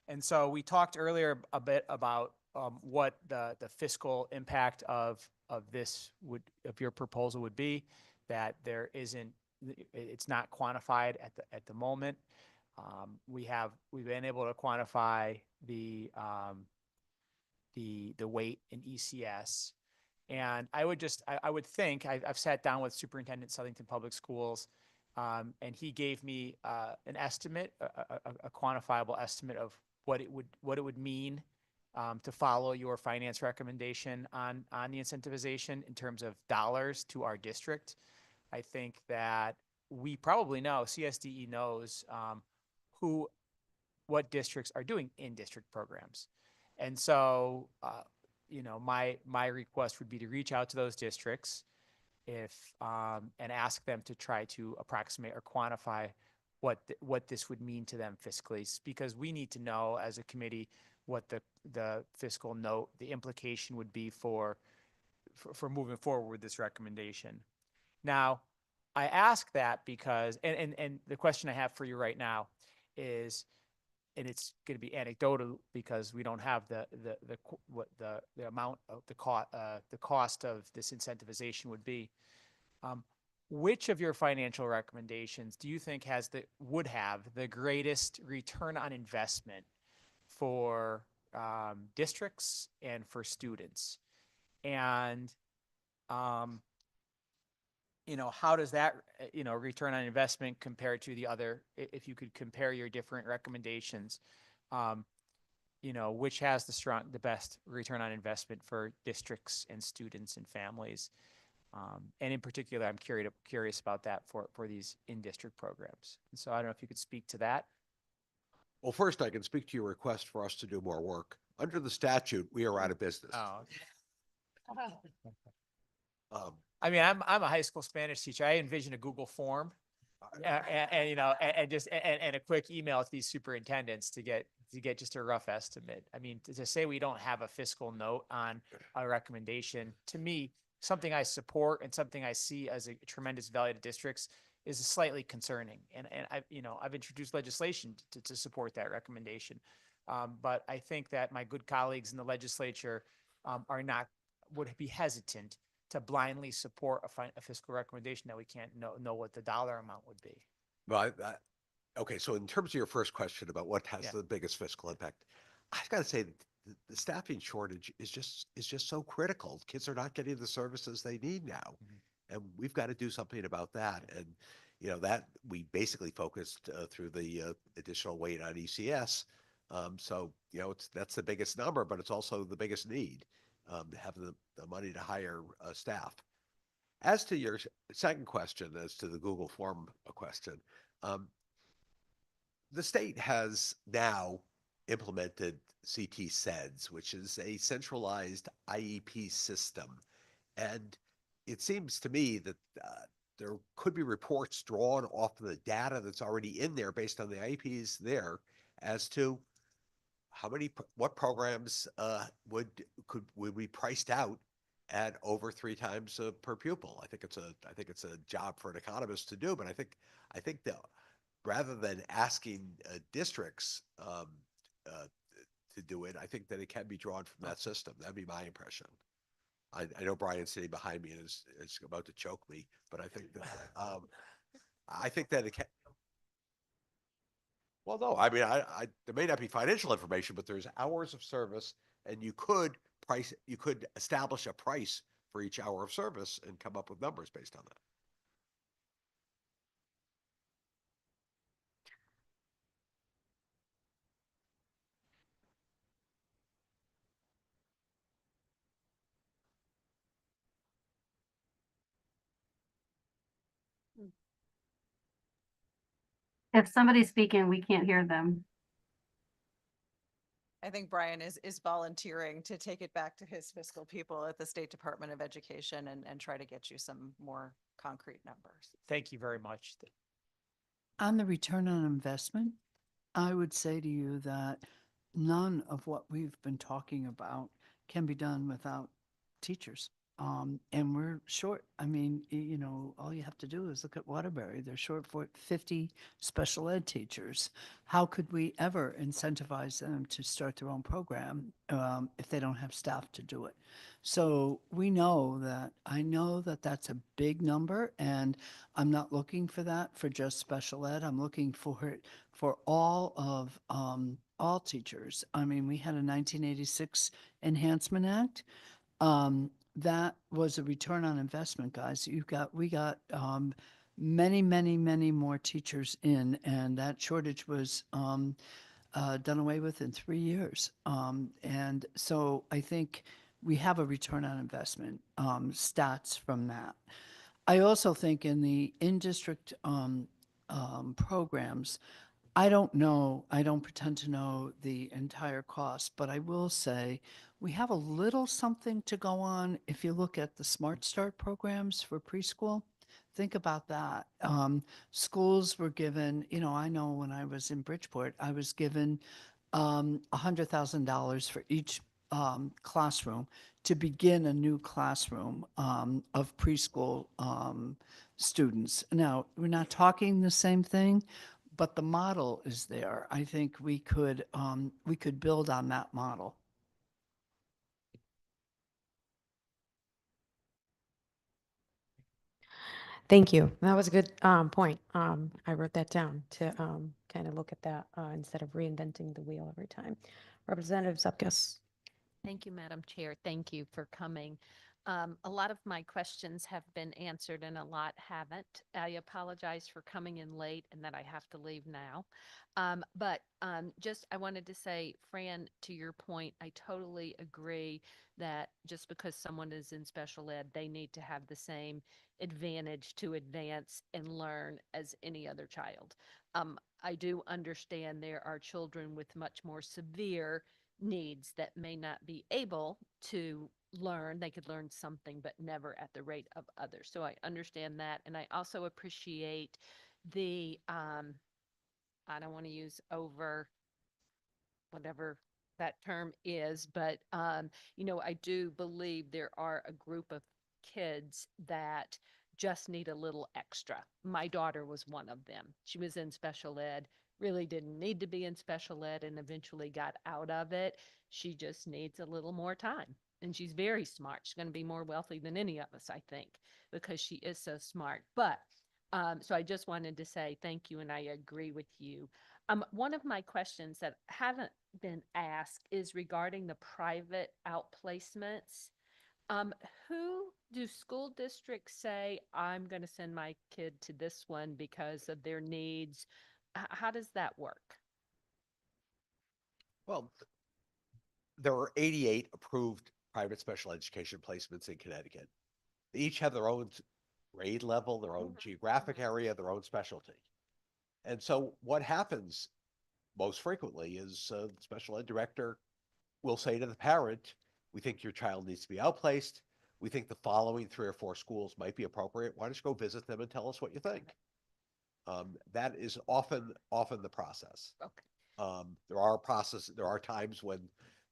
And so we talked earlier a bit about what the fiscal impact of your proposal would be, that it's not quantified at the moment. We've been able to quantify the weight in ECS. And I would think, I've sat down with Superintendent Southington Public Schools, and he gave me an estimate, a quantifiable estimate of what it would mean to follow your finance recommendation on the incentivization in terms of dollars to our district. I think that we probably know, CSDE knows what districts are doing in-district programs. And so, my request would be to reach out to those districts and ask them to try to approximate or quantify what this would mean to them fiscally, because we need to know as a committee what the fiscal note, the implication would be for moving forward with this recommendation. Now, I ask that because, and the question I have for you right now is, and it's going to be anecdotal because we don't have the amount of the cost of this incentivization would be. Which of your financial recommendations do you think would have the greatest return on investment for districts and for students? And how does that return on investment compare to the other? If you could compare your different recommendations, which has the best return on investment for districts and students and families? And in particular, I'm curious about that for these in-district programs. And so I don't know if you could speak to that. Well, first, I can speak to your request for us to do more work. Under the statute, we are out of business. Oh, Um, I mean, I'm a high school Spanish teacher. I envision a Google form, and just a quick email to these superintendents to get just a rough estimate. I mean, to say we don't have a fiscal note on a recommendation, to me, something I support and something I see as a tremendous value to districts is slightly concerning. And I've introduced legislation to support that recommendation. But I think that my good colleagues in the legislature would be hesitant to blindly support a fiscal recommendation that we can't know what the dollar amount would be. Well, okay. So in terms of your first question about what has the biggest fiscal impact, I've got to say that the staffing shortage is just so critical. Kids are not getting the services they need now, and we've got to do something about that. And that we basically focused through the additional weight on ECS. So, that's the biggest number, but it's also the biggest need, to have the money to hire staff. As to your second question, as to the Google form question, the state has now implemented CT SEDS, which is a centralized IEP system. And it seems to me that there could be reports drawn off of the data that's already in there based on the IEPs there as to what programs would be priced out at over 3 times per pupil. I think it's a job for an economist to do, but I think that rather than asking districts to do it, I think that it can be drawn from that system. That'd be my impression. I know Brian's sitting behind me and is about to choke me, but I think that it can. Well, no, I mean, there may not be financial information, but there's hours of service, and you could establish a price for each hour of service and come up with numbers based on that. If somebody's speaking, we can't hear them. I think Brian is volunteering to take it back to his fiscal people at the State Department of Education and try to get you some more concrete numbers. Thank you very much. On the return on investment, I would say to you that none of what we've been talking about can be done without teachers. And we're short. I mean, all you have to do is look at Waterbury. They're short for 50 special ed teachers. How could we ever incentivize them to start their own program if they don't have staff to do it? So I know that that's a big number, and I'm not looking for that for just special ed. I'm looking for it for all teachers. I mean, we had a 1986 Enhancement Act. That was a return on investment, guys. We got many, many, many more teachers in, and that shortage was done away with in 3 years. And so I think we have a return on investment stats from that. I also think in the in-district programs, I don't know, I don't pretend to know the entire cost, but I will say we have a little something to go on if you look at the Smart Start programs for preschool. Think about that. Schools were given, I know when I was in Bridgeport, I was given $100,000 for each classroom to begin a new classroom of preschool students. Now, we're not talking the same thing, but the model is there. I think we could build on that model. Thank you. That was a good point. I wrote that down to kind of look at that instead of reinventing the wheel every time. Representative Zupkis. Thank you, Madam Chair. Thank you for coming. A lot of my questions have been answered and a lot haven't. I apologize for coming in late and that I have to leave now. But I wanted to say, Fran, to your point, I totally agree that just because someone is in special ed, they need to have the same advantage to advance and learn as any other child. I do understand there are children with much more severe needs that may not be able to learn. They could learn something, but never at the rate of others. So I understand that. And I also appreciate the, I don't want to use over whatever that term is, but, I do believe there are a group of kids that just need a little extra. My daughter was one of them. She was in special ed, really didn't need to be in special ed, and eventually got out of it. She just needs a little more time. And she's very smart. She's going to be more wealthy than any of us, I think, because she is so smart. But so I just wanted to say thank you, and I agree with you. One of my questions that haven't been asked is regarding the private outplacements. Who do school districts say, I'm going to send my kid to this one because of their needs? How does that work? Well, there are 88 approved private special education placements in Connecticut. They each have their own grade level, their own geographic area, their own specialty. And so what happens most frequently is the special ed director will say to the parent, we think your child needs to be outplaced. We think the following 3 or 4 schools might be appropriate. Why don't you go visit them and tell us what you think? That is often the process. Okay. There are times when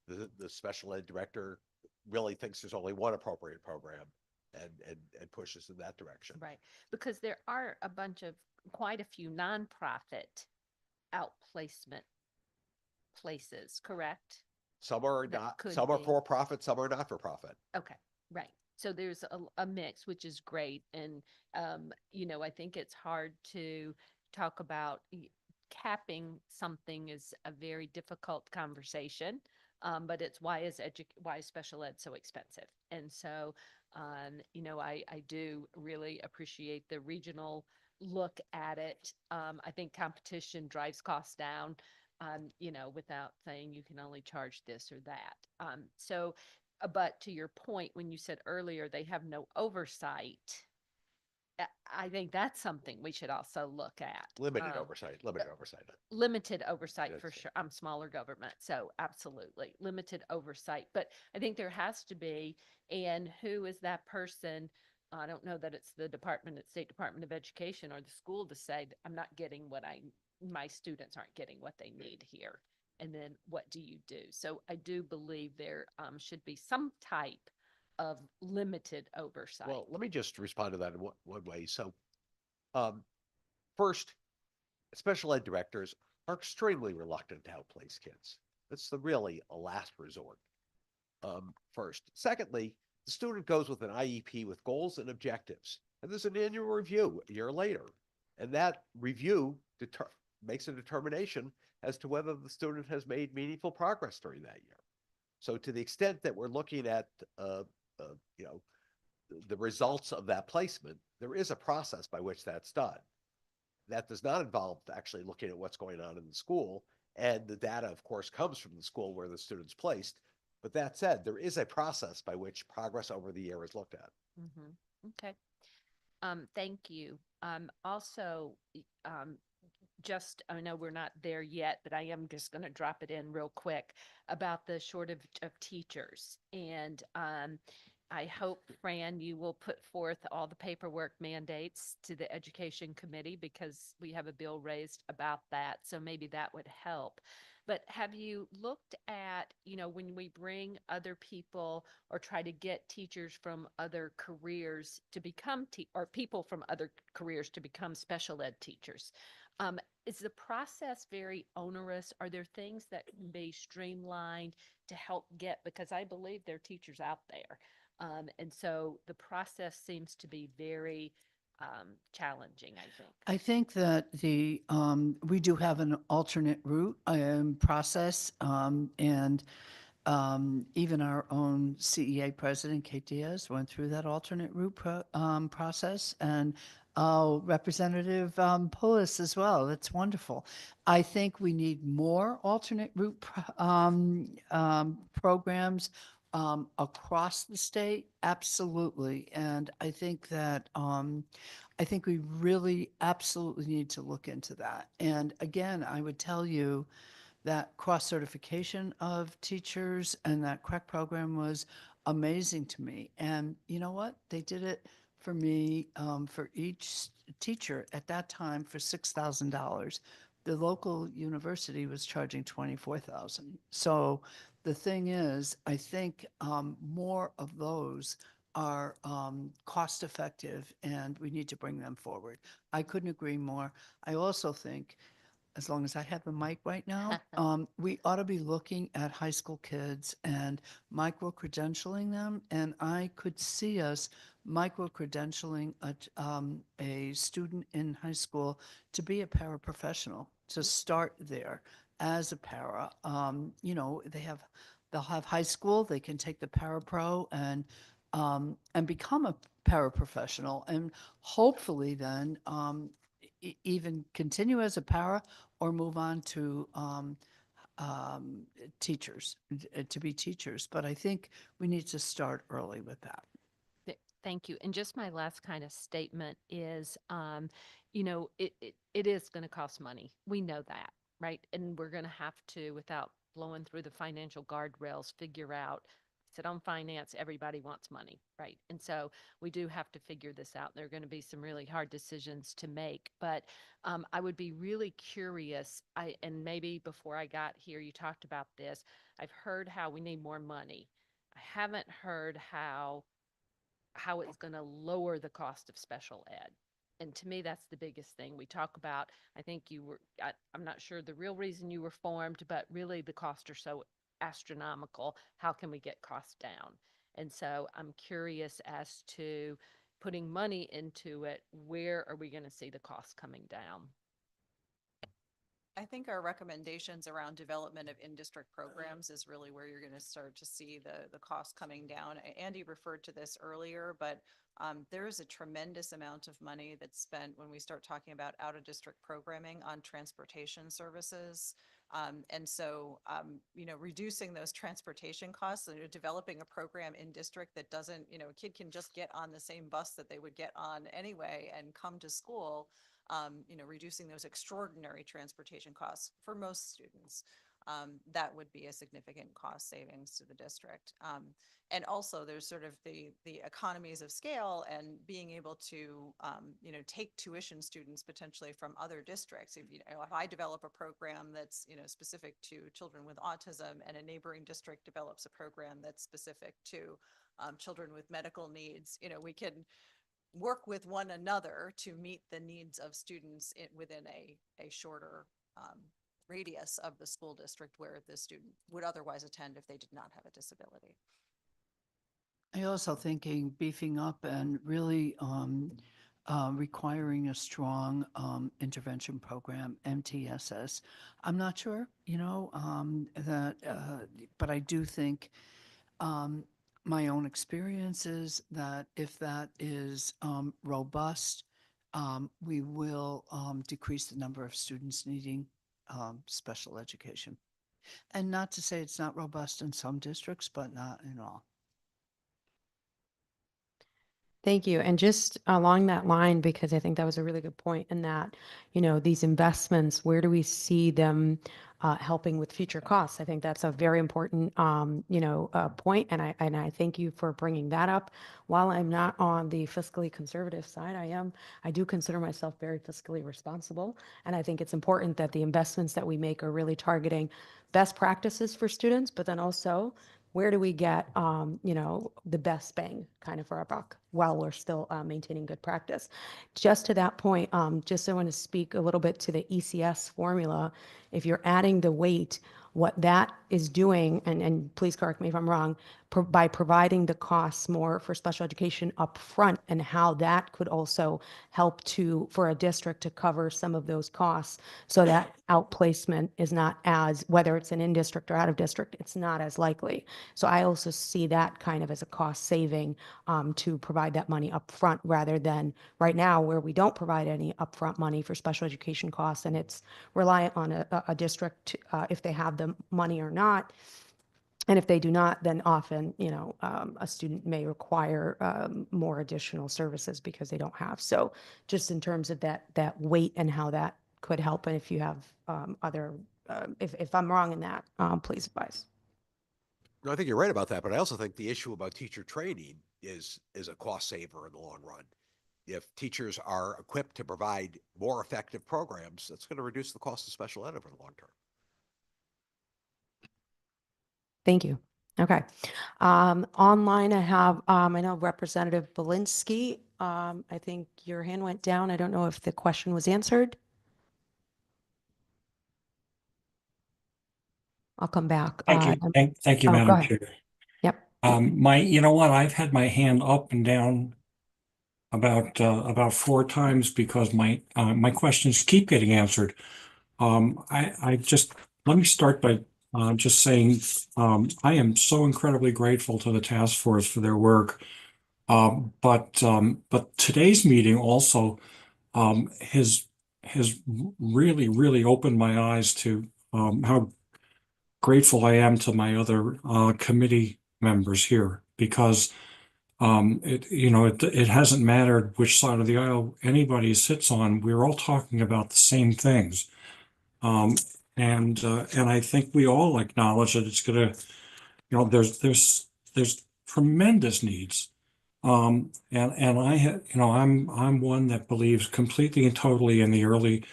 the special ed director really thinks there's only one appropriate program and pushes in that direction. Right. Because there are quite a few nonprofit outplacement places, correct? Some are That not, could some are be. for profit, some are not for profit. Okay, right. So there's a mix, which is great. And, I think it's hard to talk about capping something is a very difficult conversation. But it's why is special ed so expensive? And so, I do really appreciate the regional look at it. I think competition drives costs down, without saying you can only charge this or that. But to your point, when you said earlier, they have no oversight. I think that's something we should also look at. Limited oversight. Limited oversight for That's it. sure. I'm smaller government, so absolutely limited oversight. But I think there has to be, and who is that person? I don't know that it's the State Department of Education or the school to say, I'm not getting my students aren't getting what they need here. And then what do you do? So I do believe there should be some type of limited oversight. Well, let me just respond to that in one way. So, first, special ed directors are extremely reluctant to outplace kids. It's really a last resort. First. Secondly, the student goes with an IEP with goals and objectives, and there's an annual review a year later. And that review makes a determination as to whether the student has made meaningful progress during that year. So to the extent that we're looking at, the results of that placement, there is a process by which that's done. That does not involve actually looking at what's going on in the school. And the data, of course, comes from the school where the student's placed. But that said, there is a process by which progress over the year is looked at. Okay. Thank you. Also, just, I know we're not there yet, but I am just going to drop it in real quick about the shortage of teachers. And I hope, Fran, you will put forth all the paperwork mandates to the Education Committee because we have a bill raised about that. So maybe that would help. But have you looked at, when we bring other people or try to get teachers from other careers to become, or people from other careers to become special ed teachers? Is the process very onerous? Are there things that can be streamlined to help because I believe there are teachers out there. And so the process seems to be very challenging, I think. I think that we do have an alternate route process, and even our own CEA president, Kate Diaz, went through that alternate route process, and Representative Poulos as well. That's wonderful. I think we need more alternate route programs across the state. Absolutely. And I think that we really absolutely need to look into that. And again, I would tell you that cross certification of teachers and that CREC program was amazing to me. And you know what? They did it for me, for each teacher at that time for $6,000. The local university was charging $24,000. So the thing is, I think more of those are cost effective and we need to bring them forward. I couldn't agree more. I also think, as long as I have the mic right now, we ought to be looking at high school kids and micro-credentialing them. And I could see us micro-credentialing a student in high school to be a paraprofessional, to start there as a para. They'll have high school, they can take the parapro and and become a paraprofessional, and hopefully then even continue as a para or move on to teachers, to be teachers. But I think we need to start early with that. Thank you. And just my last kind of statement is, it is going to cost money. We know that, right? And we're going to have to, without blowing through the financial guardrails, figure out, sit on finance, everybody wants money, right? And so we do have to figure this out. There are going to be some really hard decisions to make, but I would be really curious. And maybe before I got here, you talked about this. I've heard how we need more money. I haven't heard how it's going to lower the cost of special ed. And to me, that's the biggest thing we talk about. I think I'm not sure the real reason you were formed, but really the costs are so astronomical. How can we get costs down? And so I'm curious as to putting money into it, where are we going to see the costs coming down? I think our recommendations around development of in-district programs is really where you're going to start to see the cost coming down. Andy referred to this earlier, but there is a tremendous amount of money that's spent when we start talking about out-of-district programming on transportation services. And so, reducing those transportation costs, developing a program in district that doesn't, a kid can just get on the same bus that they would get on anyway and come to school. Reducing those extraordinary transportation costs for most students, that would be a significant cost savings to the district. And also there's sort of the economies of scale and being able to, take tuition students potentially from other districts. If I develop a program that's, specific to children with autism, and a neighboring district develops a program that's specific to children with medical needs, we can work with one another to meet the needs of students within a shorter radius of the school district where the student would otherwise attend if they did not have a disability. I also thinking beefing up and really requiring a strong intervention program, MTSS. I'm not sure, but I do think my own experience is that if that is robust, we will decrease the number of students needing special education. And not to say it's not robust in some districts, but not in all. Thank you. And just along that line, because I think that was a really good point in that, these investments, where do we see them helping with future costs? I think that's a very important, point. And I thank you for bringing that up. While I'm not on the fiscally conservative side, I do consider myself very fiscally responsible. And I think it's important that the investments that we make are really targeting best practices for students, but then also where do we get, the best bang kind of for our buck while we're still maintaining good practice. Just to that point, just I want to speak a little bit to the ECS formula. If you're adding the weight, what that is doing, and please correct me if I'm wrong, by providing the costs more for special education up front, and how that could also help for a district to cover some of those costs, so that outplacement is not as, whether it's an in-district or out-of-district, it's not as likely. So I also see that kind of as a cost saving to provide that money up front, rather than right now where we don't provide any upfront money for special education costs, and it's reliant on a district if they have the money or not. And if they do not, then often, a student may require more additional services because they don't have. So just in terms of that weight and how that could help, and if you have other, if I'm wrong in that, please advise. No, I think you're right about that, but I also think the issue about teacher training is a cost saver in the long run. If teachers are equipped to provide more effective programs, that's going to reduce the cost of special ed over the long term. Thank you. Okay. Online, I have, I know Representative Belinsky. I think your hand went down. I don't know if the question was answered. I'll come back. Thank you. Thank you, go Madam ahead. Chair. Yep. You know what? I've had my hand up and down about 4 times because my questions keep getting answered. Let me start by just saying I am so incredibly grateful to the task force for their work. But today's meeting also has really, really opened my eyes to how grateful I am to my other committee members here, because it hasn't mattered which side of the aisle anybody sits on. We're all talking about the same things. And I think we all acknowledge that it's gonna, there's tremendous needs. And I'm one that believes completely and totally in the early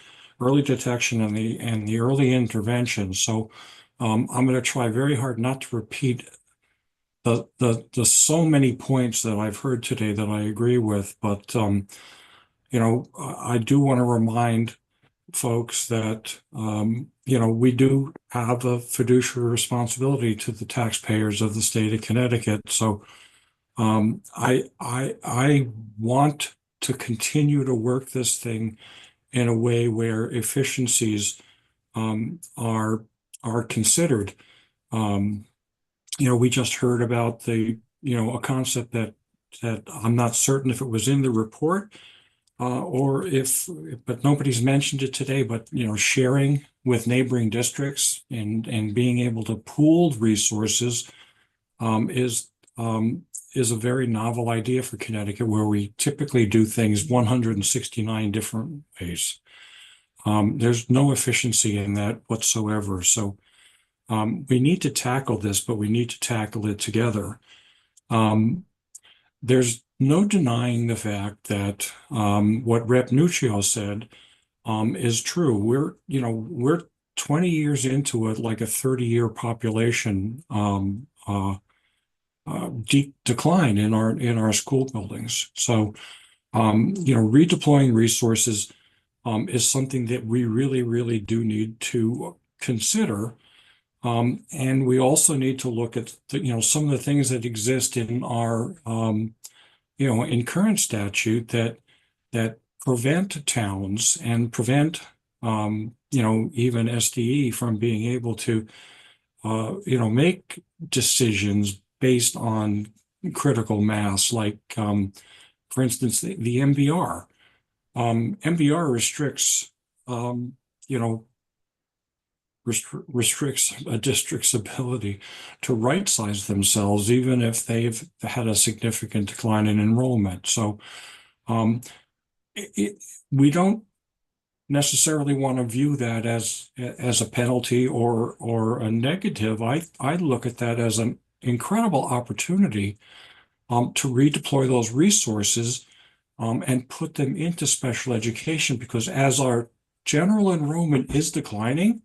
detection and the early intervention. So I'm going to try very hard not to repeat the so many points that I've heard today that I agree with, but I do want to remind folks that we do have a fiduciary responsibility to the taxpayers of the state of Connecticut. So I want to continue to work this thing in a way where efficiencies are considered. We just heard about a concept that I'm not certain if it was in the report but nobody's mentioned it today, but sharing with neighboring districts and being able to pool resources is a very novel idea for Connecticut, where we typically do things 169 different ways. There's no efficiency in that whatsoever. So we need to tackle this, but we need to tackle it together. There's no denying the fact that what Rep. Nuccio said is true. We're 20 years into it, like a 30-year population deep decline in our school buildings. So, redeploying resources is something that we really, really do need to consider. And we also need to look at some of the things that exist in our in current statute that prevent towns and prevent even SDE from being able to make decisions based on critical mass, like for instance the MVR. MVR restricts restricts a district's ability to right size themselves, even if they've had a significant decline in enrollment. So we don't necessarily want to view that as a penalty or a negative. I look at that as an incredible opportunity to redeploy those resources and put them into special education, because as our general enrollment is declining,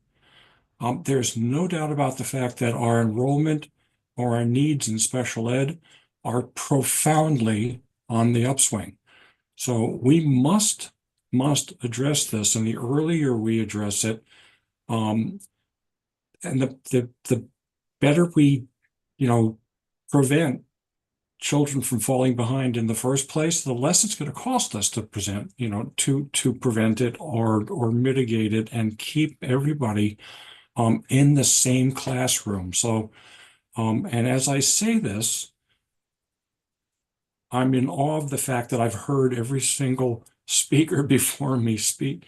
there's no doubt about the fact that our enrollment or our needs in special ed are profoundly on the upswing. So we must address this, and the earlier we address it, and the better we, prevent children from falling behind in the first place, the less it's going to cost us to to prevent it or mitigate it and keep everybody in the same classroom. So, and as I say this, I'm in awe of the fact that I've heard every single speaker before me speak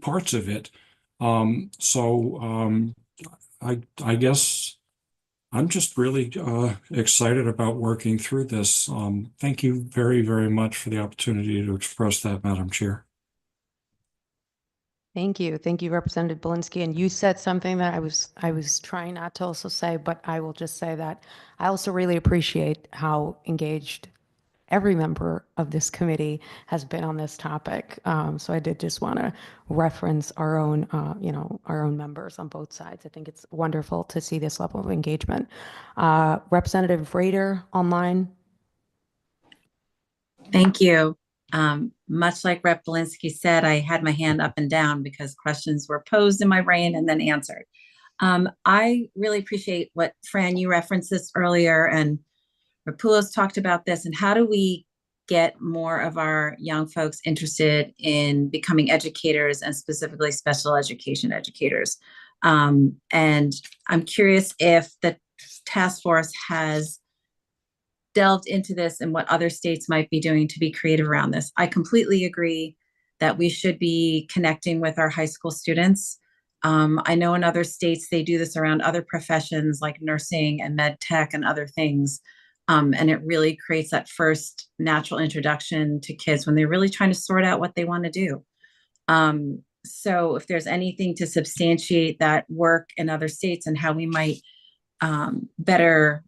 parts of it. I guess I'm just really excited about working through this. Thank you very, very much for the opportunity to express that, Madam Chair. Thank you. Thank you, Representative Belinsky. And you said something that I was trying not to also say, but I will just say that I also really appreciate how engaged every member of this committee has been on this topic. So I did just want to reference our own, our own members on both sides. I think it's wonderful to see this level of engagement. Representative Rader online. Thank you. Much like Rep. Belinsky said, I had my hand up and down because questions were posed in my brain and then answered. I really appreciate what, Fran, you referenced this earlier, and Rapulos talked about this, and how do we get more of our young folks interested in becoming educators, and specifically special education educators. And I'm curious if the task force has delved into this and what other states might be doing to be creative around this. I completely agree that we should be connecting with our high school students. I know in other states, they do this around other professions like nursing and med tech and other things. And it really creates that first natural introduction to kids when they're really trying to sort out what they want to do. So if there's anything to substantiate that work in other states and how we might better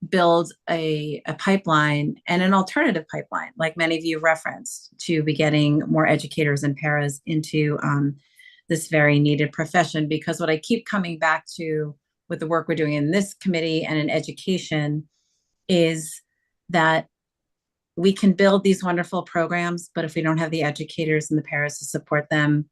build a pipeline and an alternative pipeline, like many of you referenced, to be getting more educators and paras into this very needed profession. Because what I keep coming back to with the work we're doing in this committee and in education is that we can build these wonderful programs, but if we don't have the educators and the paras to support them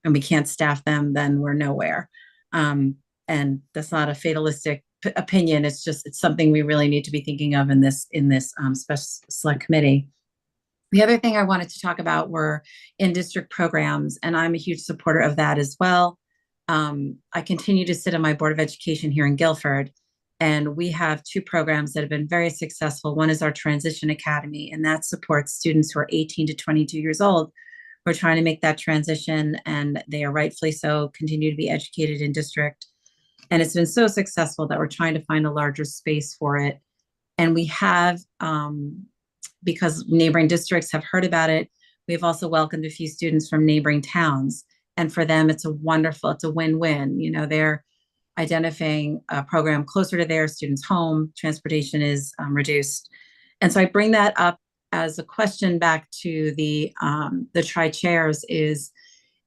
and we can't staff them, then we're nowhere. And that's not a fatalistic opinion. It's something we really need to be thinking of in this special select committee. The other thing I wanted to talk about were in-district programs, and I'm a huge supporter of that as well. I continue to sit on my Board of Education here in Guilford, and we have 2 programs that have been very successful. One is our Transition Academy, and that supports students who are 18 to 22 years old. We're trying to make that transition, and they are rightfully so, continue to be educated in district. And it's been so successful that we're trying to find a larger space for it. And we have, because neighboring districts have heard about it, we've also welcomed a few students from neighboring towns. And for them, it's a win-win. You know, they're identifying a program closer to their students' home. Transportation is reduced. And so I bring that up as a question back to the tri-chairs is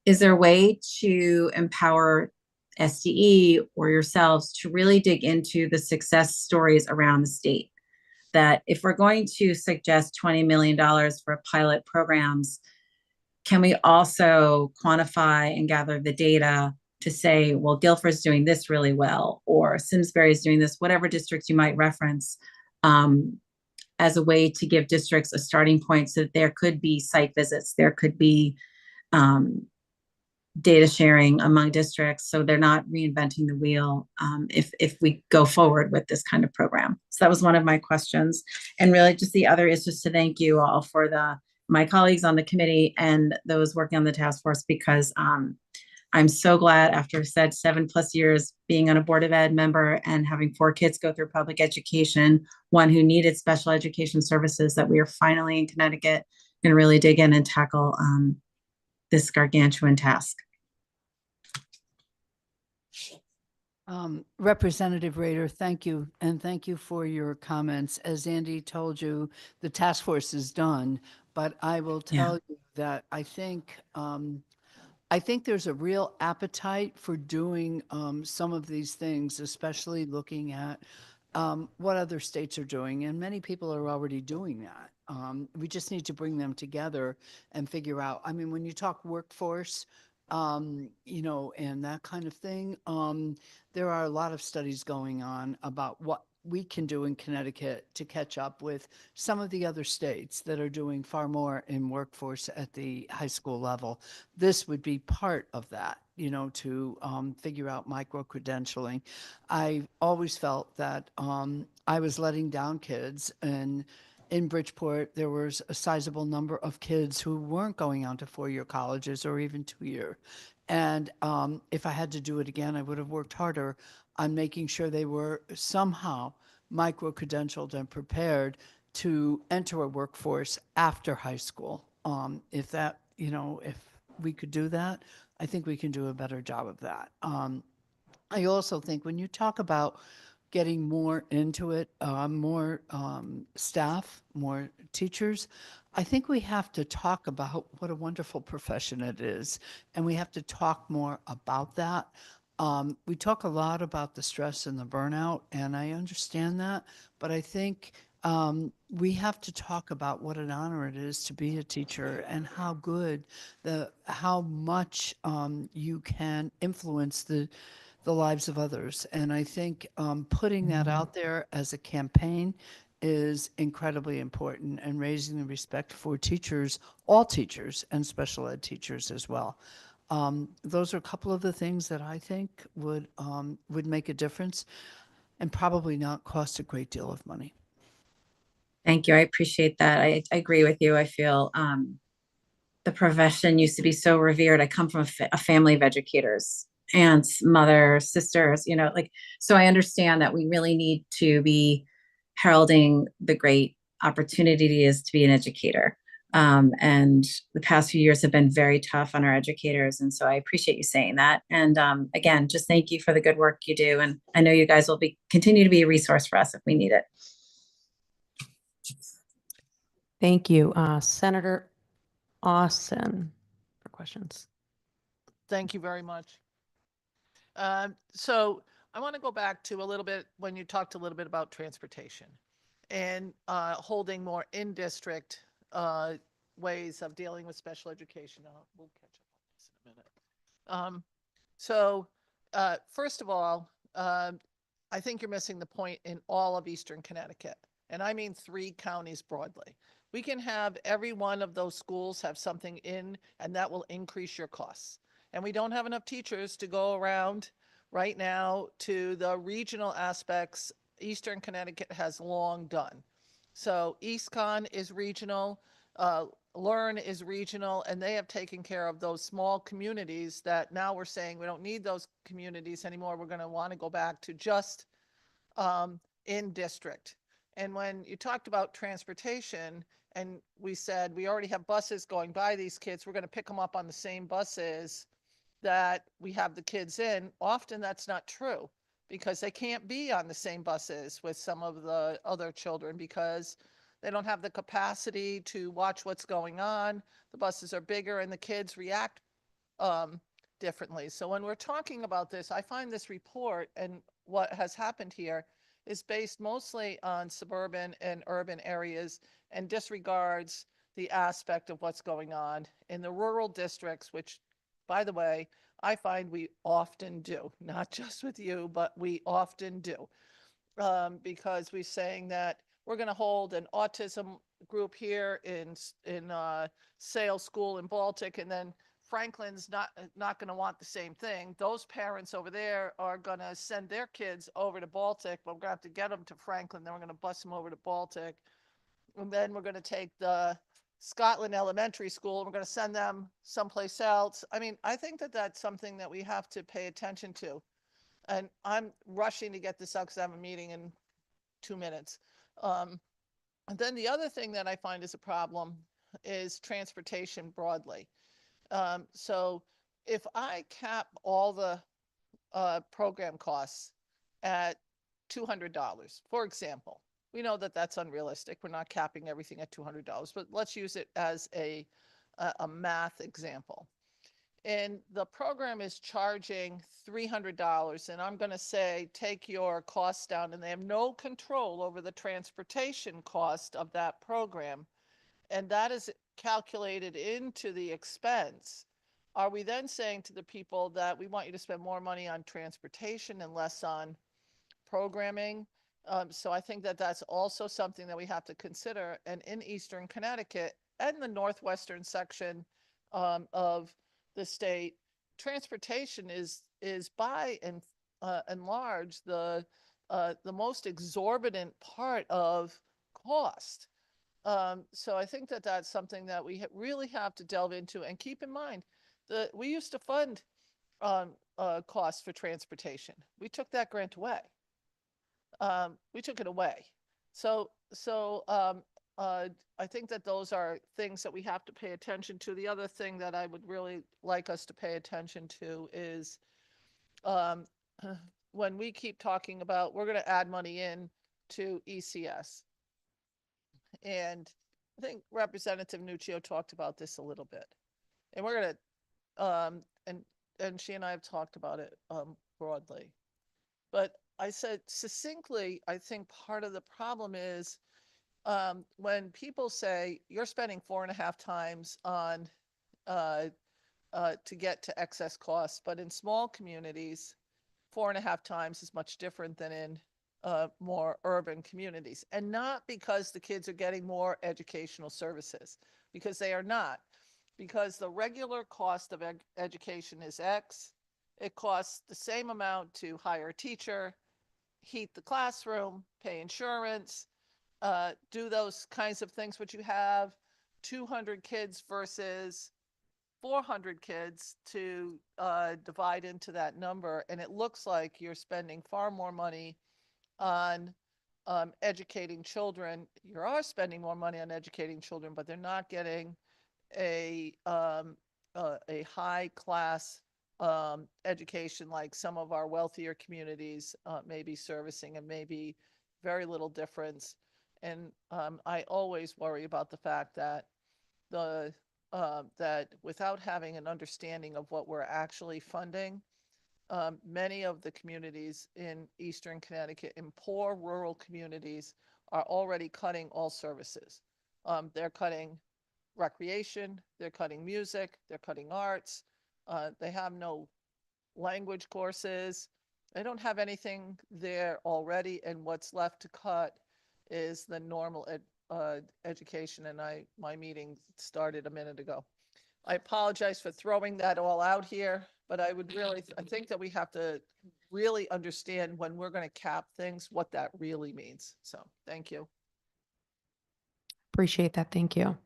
there a way to empower SDE or yourselves to really dig into the success stories around the state? That if we're going to suggest $20 million for pilot programs, can we also quantify and gather the data to say, well, Guilford's doing this really well, or Simsbury is doing this, whatever districts you might reference, as a way to give districts a starting point so that there could be site visits, there could be data sharing among districts, so they're not reinventing the wheel if we go forward with this kind of program. So that was one of my questions. And really just the other is just to thank you all for my colleagues on the committee and those working on the task force, because I'm so glad after 7+ years being on a Board of Ed member and having 4 kids go through public education, one who needed special education services, that we are finally in Connecticut going to really dig in and tackle this gargantuan task. Representative Rader, thank you. And thank you for your comments. As Andy told you, the task force is done, but I will tell you that I think there's a real appetite for doing some of these things, especially looking at what other states are doing. And many people are already doing that. We just need to bring them together and figure out, I mean, when you talk workforce, you know, and that kind of thing, there are a lot of studies going on about what we can do in Connecticut to catch up with some of the other states that are doing far more in workforce at the high school level. This would be part of that, you know, to figure out micro-credentialing. I always felt that I was letting down kids, and in Bridgeport, there was a sizable number of kids who weren't going on to 4-year colleges or even 2-year. And if I had to do it again, I would have worked harder on making sure they were somehow micro-credentialed and prepared to enter a workforce after high school. If that, you know, if we could do that, I think we can do a better job of that. I also think when you talk about getting more into it, more staff, more teachers, I think we have to talk about what a wonderful profession it is. And we have to talk more about that. We talk a lot about the stress and the burnout, and I understand that, but I think we have to talk about what an honor it is to be a teacher and how good, how much you can influence the lives of others. And I think putting that out there as a campaign is incredibly important, and raising the respect for teachers, all teachers, and special ed teachers as well. Those are a couple of the things that I think would make a difference and probably not cost a great deal of money. Thank you. I appreciate that. I agree with you. I feel the profession used to be so revered. I come from a family of educators, aunts, mothers, sisters, like, so I understand that we really need to be heralding the great opportunity it is to be an educator. And the past few years have been very tough on our educators. And so I appreciate you saying that. And again, just thank you for the good work you do. And I know you guys will continue to be a resource for us if we need it. Thank you. Senator Austin for questions. Thank you very much. So I want to go back to a little bit when you talked a little bit about transportation and holding more in-district ways of dealing with special education. We'll catch up on this in a minute. So first of all, I think you're missing the point in all of Eastern Connecticut. And I mean 3 counties broadly. We can have every one of those schools have something in, and that will increase your costs. And we don't have enough teachers to go around right now to the regional aspects Eastern Connecticut has long done. So EastCon is regional, Learn is regional, and they have taken care of those small communities that now we're saying we don't need those communities anymore. We're going to want to go back to just in district. And when you talked about transportation, and we said we already have buses going by these kids, we're going to pick them up on the same buses that we have the kids in, often that's not true because they can't be on the same buses with some of the other children because they don't have the capacity to watch what's going on. The buses are bigger and the kids react differently. So when we're talking about this, I find this report and what has happened here is based mostly on suburban and urban areas and disregards the aspect of what's going on in the rural districts, which, by the way, I find we often do, not just with you, but we often do, because we're saying that we're going to hold an autism group here in Sale School in Baltic, and then Franklin's not going to want the same thing. Those parents over there are going to send their kids over to Baltic, but we're going to have to get them to Franklin. Then we're going to bus them over to Baltic. And then we're going to take the Scotland Elementary School and we're going to send them someplace else. I mean, I think that that's something that we have to pay attention to. And I'm rushing to get this out because I have a meeting in 2 minutes. And then the other thing that I find is a problem is transportation broadly. So if I cap all the program costs at $200, for example, we know that that's unrealistic. We're not capping everything at $200, but let's use it as a math example. And the program is charging $300, and I'm going to say take your costs down, and they have no control over the transportation cost of that program, and that is calculated into the expense. Are we then saying to the people that we want you to spend more money on transportation and less on programming? So I think that that's also something that we have to consider. And in Eastern Connecticut and the northwestern section of the state, transportation is by and large the most exorbitant part of cost. So I think that that's something that we really have to delve into and keep in mind that we used to fund costs for transportation. We took that grant away. We took it away. So I think that those are things that we have to pay attention to. The other thing that I would really like us to pay attention to is when we keep talking about we're going to add money in to ECS. And I think Representative Nuccio talked about this a little bit. And we're going to, and she and I have talked about it broadly. But I said succinctly, I think part of the problem is when people say you're spending 4.5 times on to get to excess costs, but in small communities, 4.5 times is much different than in more urban communities. And not because the kids are getting more educational services, because they are not. Because the regular cost of education is X. It costs the same amount to hire a teacher, heat the classroom, pay insurance, do those kinds of things, but you have 200 kids versus 400 kids to divide into that number. And it looks like you're spending far more money on educating children. You are spending more money on educating children, but they're not getting a high class education like some of our wealthier communities may be servicing, and maybe very little difference. And I always worry about the fact that that without having an understanding of what we're actually funding, many of the communities in Eastern Connecticut, in poor rural communities, are already cutting all services. They're cutting recreation, they're cutting music, they're cutting arts. They have no language courses. They don't have anything there already, and what's left to cut is the normal education. And my meeting started a minute ago. I apologize for throwing that all out here, but I think that we have to really understand when we're going to cap things, what that really means. So, thank you. Appreciate that. Thank you.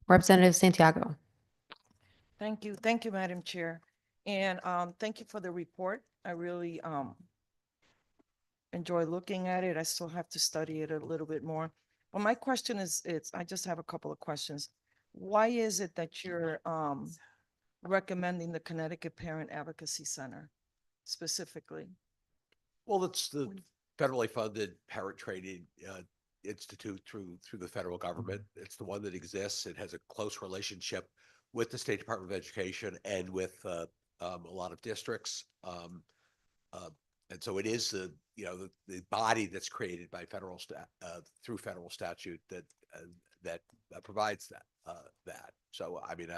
Representative Santiago. Thank you. Thank you, Madam Chair. And thank you for the report. I really enjoy looking at it. I still have to study it a little bit more. Well, my question is, I just have a couple of questions. Why is it that you're recommending the Connecticut Parent Advocacy Center specifically? Well, it's the federally funded parent training institute through the federal government. It's the one that exists. It has a close relationship with the State Department of Education and with a lot of districts. And so it is the body that's created by through federal statute that provides that. So I mean,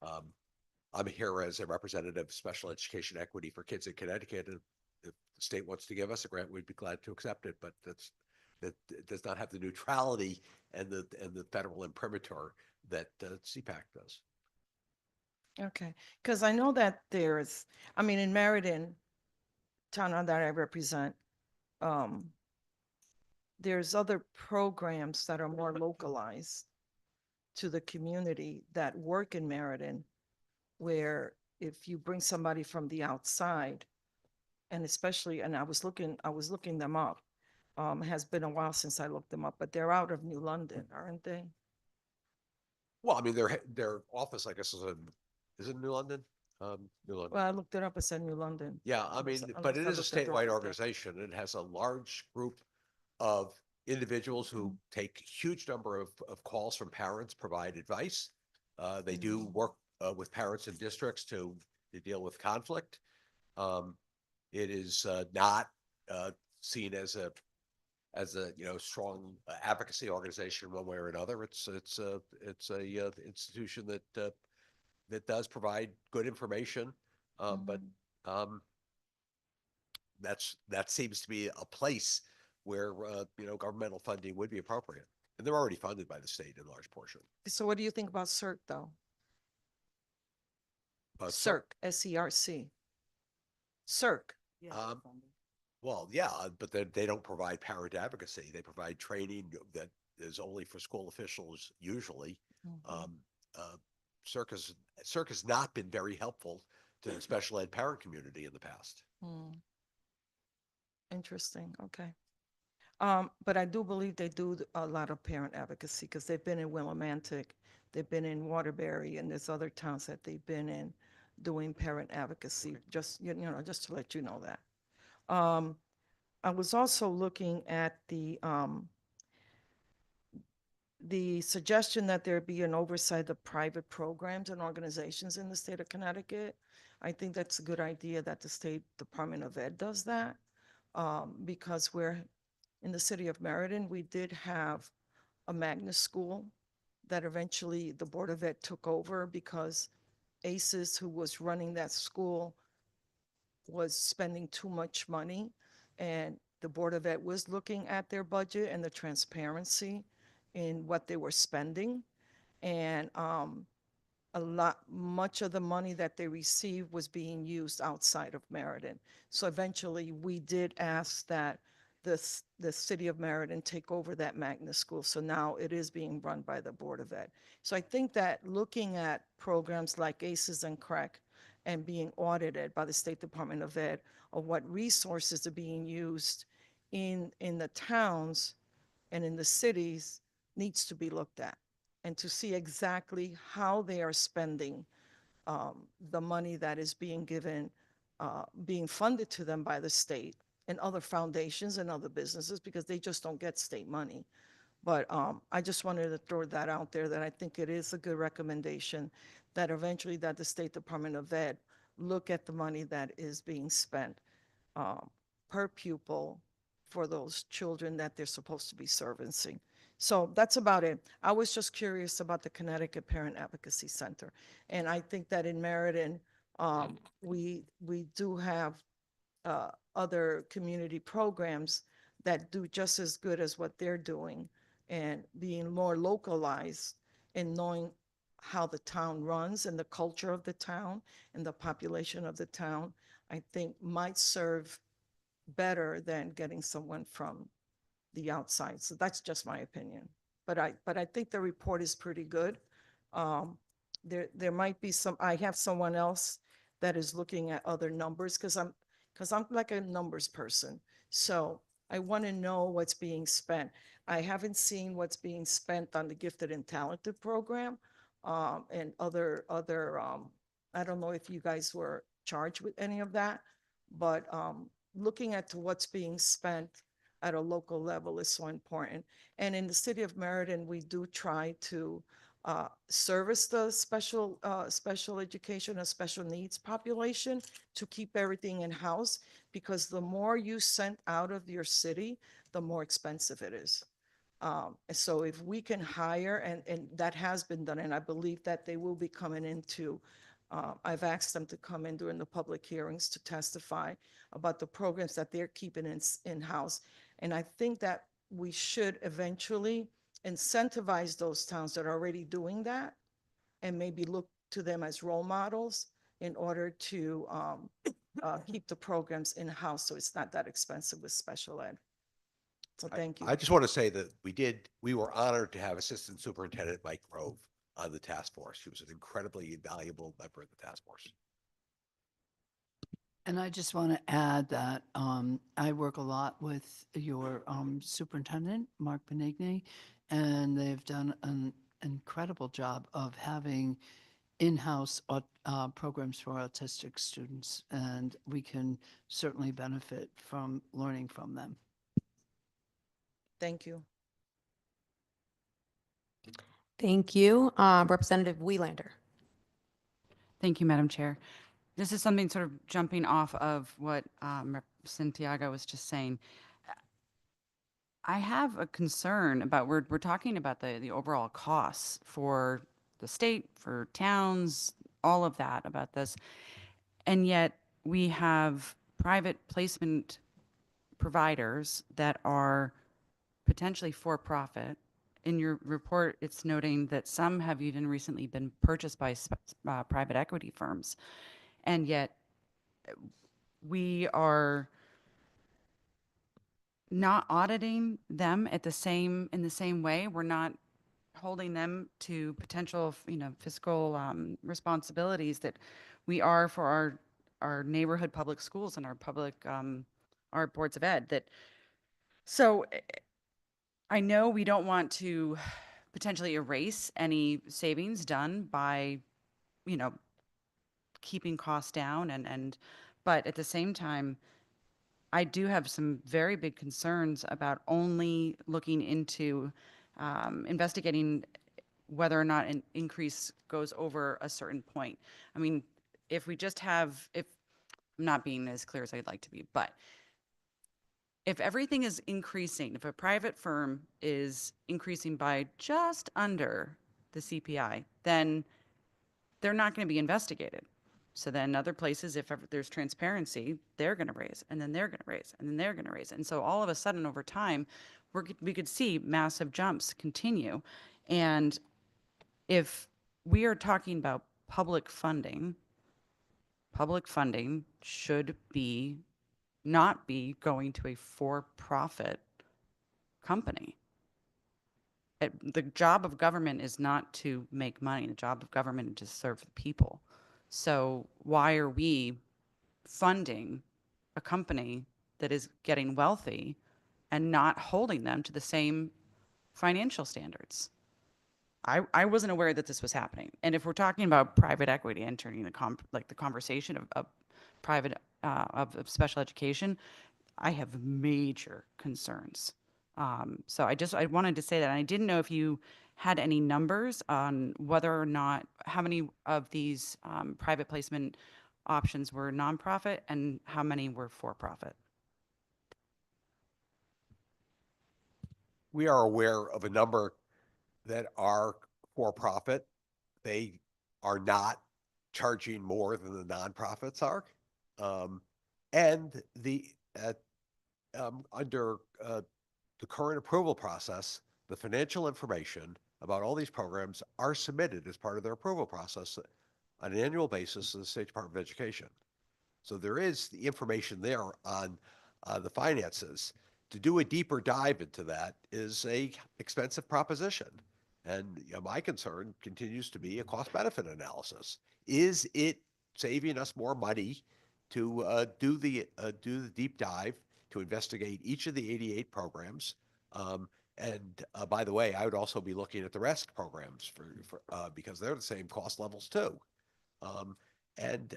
I'm here as a representative of special education equity for kids in Connecticut. And if the state wants to give us a grant, we'd be glad to accept it. But that does not have the neutrality and the federal imprimatur that CPAC does. Okay, because I know that in Meriden, town that I represent, there's other programs that are more localized to the community that work in Meriden, where if you bring somebody from the outside, and especially, and I was looking them up. It has been a while since I looked them up, but they're out of New London, aren't they? Well, I mean, their office, I guess, is in New London. New London. Well, I looked it up. It said New London. Yeah, I mean, but it is a statewide organization. It has a large group of individuals who take huge number of calls from parents, provide advice. They do work with parents in districts to deal with conflict. It is not seen as a strong advocacy organization one way or another. It's a institution that does provide good information, but that seems to be a place where governmental funding would be appropriate, and they're already funded by the state in large portion. So what do you think about CERC though? CERC, SERC. CERC. Well, yeah, but they don't provide parent advocacy. They provide training that is only for school officials usually. CERC has not been very helpful to the special ed parent community in the past. Interesting. Okay. But I do believe they do a lot of parent advocacy because they've been in Willimantic, they've been in Waterbury, and there's other towns that they've been in doing parent advocacy. Just just to let you know that. I was also looking at the suggestion that there be an oversight of private programs and organizations in the state of Connecticut. I think that's a good idea that the State Department of Ed does that, because we're in the city of Meriden. We did have a magnet school that eventually the Board of Ed took over because ACES, who was running that school, was spending too much money, and the Board of Ed was looking at their budget and the transparency in what they were spending. And much of the money that they received was being used outside of Meriden. So eventually we did ask that the city of Meriden take over that magnet school. So now it is being run by the Board of Ed. So I think that looking at programs like ACES and CREC and being audited by the State Department of Ed of what resources are being used in the towns and in the cities needs to be looked at, and to see exactly how they are spending the money that is being given, being funded to them by the state and other foundations and other businesses, because they just don't get state money. But I just wanted to throw that out there, that I think it is a good recommendation that eventually that the State Department of Ed look at the money that is being spent per pupil for those children that they're supposed to be servicing. So that's about it. I was just curious about the Connecticut Parent Advocacy Center. And I think that in Meriden, we do have other community programs that do just as good as what they're doing, and being more localized and knowing how the town runs and the culture of the town and the population of the town, I think might serve better than getting someone from the outside. So that's just my opinion. But I think the report is pretty good. There might be I have someone else that is looking at other numbers, because I'm like a numbers person. So I want to know what's being spent. I haven't seen what's being spent on the Gifted and Talented program, and other, I don't know if you guys were charged with any of that, but looking at what's being spent at a local level is so important. And in the city of Meriden, we do try to service the special education and special needs population, to keep everything in-house, because the more you send out of your city, the more expensive it is. So if we can hire, and that has been done, and I believe that they will be coming into, I've asked them to come in during the public hearings to testify about the programs that they're keeping in-house. And I think that we should eventually incentivize those towns that are already doing that, and maybe look to them as role models in order to keep the programs in-house, so it's not that expensive with special ed. So thank you. I just want to say that we were honored to have Assistant Superintendent Mike Grove on the task force. He was an incredibly valuable member of the task force. And I just want to add that I work a lot with your superintendent, Mark Benigni, and they've done an incredible job of having in-house programs for autistic students, and we can certainly benefit from learning from them. Thank you. Thank you. Representative Wieland. Thank you, Madam Chair. This is something sort of jumping off of what Rep. Santiago was just saying. I have a concern about, we're talking about the overall costs for the state, for towns, all of that about this. And yet we have private placement providers that are potentially for-profit. In your report, it's noting that some have even recently been purchased by private equity firms. And yet we are not auditing them in the same way. We're not holding them to potential, fiscal responsibilities that we are for our neighborhood public schools and our public, our boards of ed. So I know we don't want to potentially erase any savings done by, keeping costs down but at the same time, I do have some very big concerns about only looking into investigating whether or not an increase goes over a certain point. I mean, if I'm not being as clear as I'd like to be, but if everything is increasing, if a private firm is increasing by just under the CPI, then they're not going to be investigated. So then other places, if ever there's transparency, they're going to raise, and then they're going to raise, and then they're going to raise. And so all of a sudden over time, we could see massive jumps continue. And if we are talking about public funding. Public funding should be, not be going to a for-profit company. The job of government is not to make money. The job of government is to serve the people. So why are we funding a company that is getting wealthy and not holding them to the same financial standards? I wasn't aware that this was happening. And if we're talking about private equity entering the conversation of private of special education, I have major concerns. So I wanted to say that. And I didn't know if you had any numbers on whether or not, how many of these private placement options were nonprofit and how many were for-profit. We are aware of a number that are for-profit. They are not charging more than the nonprofits are. And under the current approval process, the financial information about all these programs are submitted as part of their approval process on an annual basis to the State Department of Education. So there is the information there on the finances. To do a deeper dive into that is a expensive proposition. And my concern continues to be a cost-benefit analysis. Is it saving us more money to do the deep dive, to investigate each of the 88 programs? By the way, I would also be looking at the RESC programs because they're the same cost levels too. And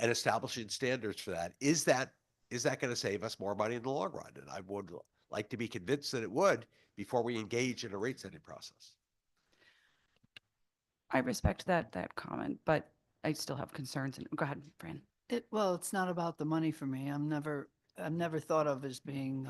establishing standards for that. Is that going to save us more money in the long run? And I would like to be convinced that it would before we engage in a rate setting process. I respect that comment, but I still have concerns. And go ahead, Fran. Well, it's not about the money for me. I'm never thought of as being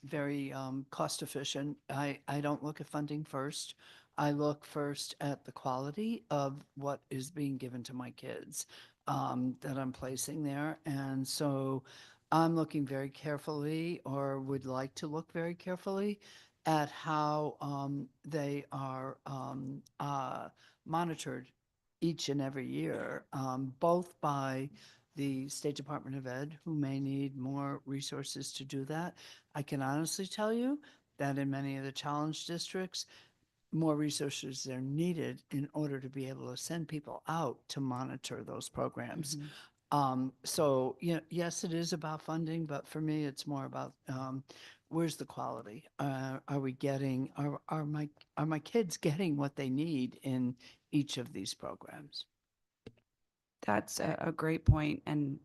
very cost efficient. I don't look at funding first. I look first at the quality of what is being given to my kids that I'm placing there. And so I'm looking very carefully, or would like to look very carefully at how they are monitored each and every year, both by the State Department of Ed, who may need more resources to do that. I can honestly tell you that in many of the challenge districts, more resources are needed in order to be able to send people out to monitor those programs. So, yes, it is about funding, but for me, it's more about where's the quality? Are my kids getting what they need in each of these programs? That's a great point. And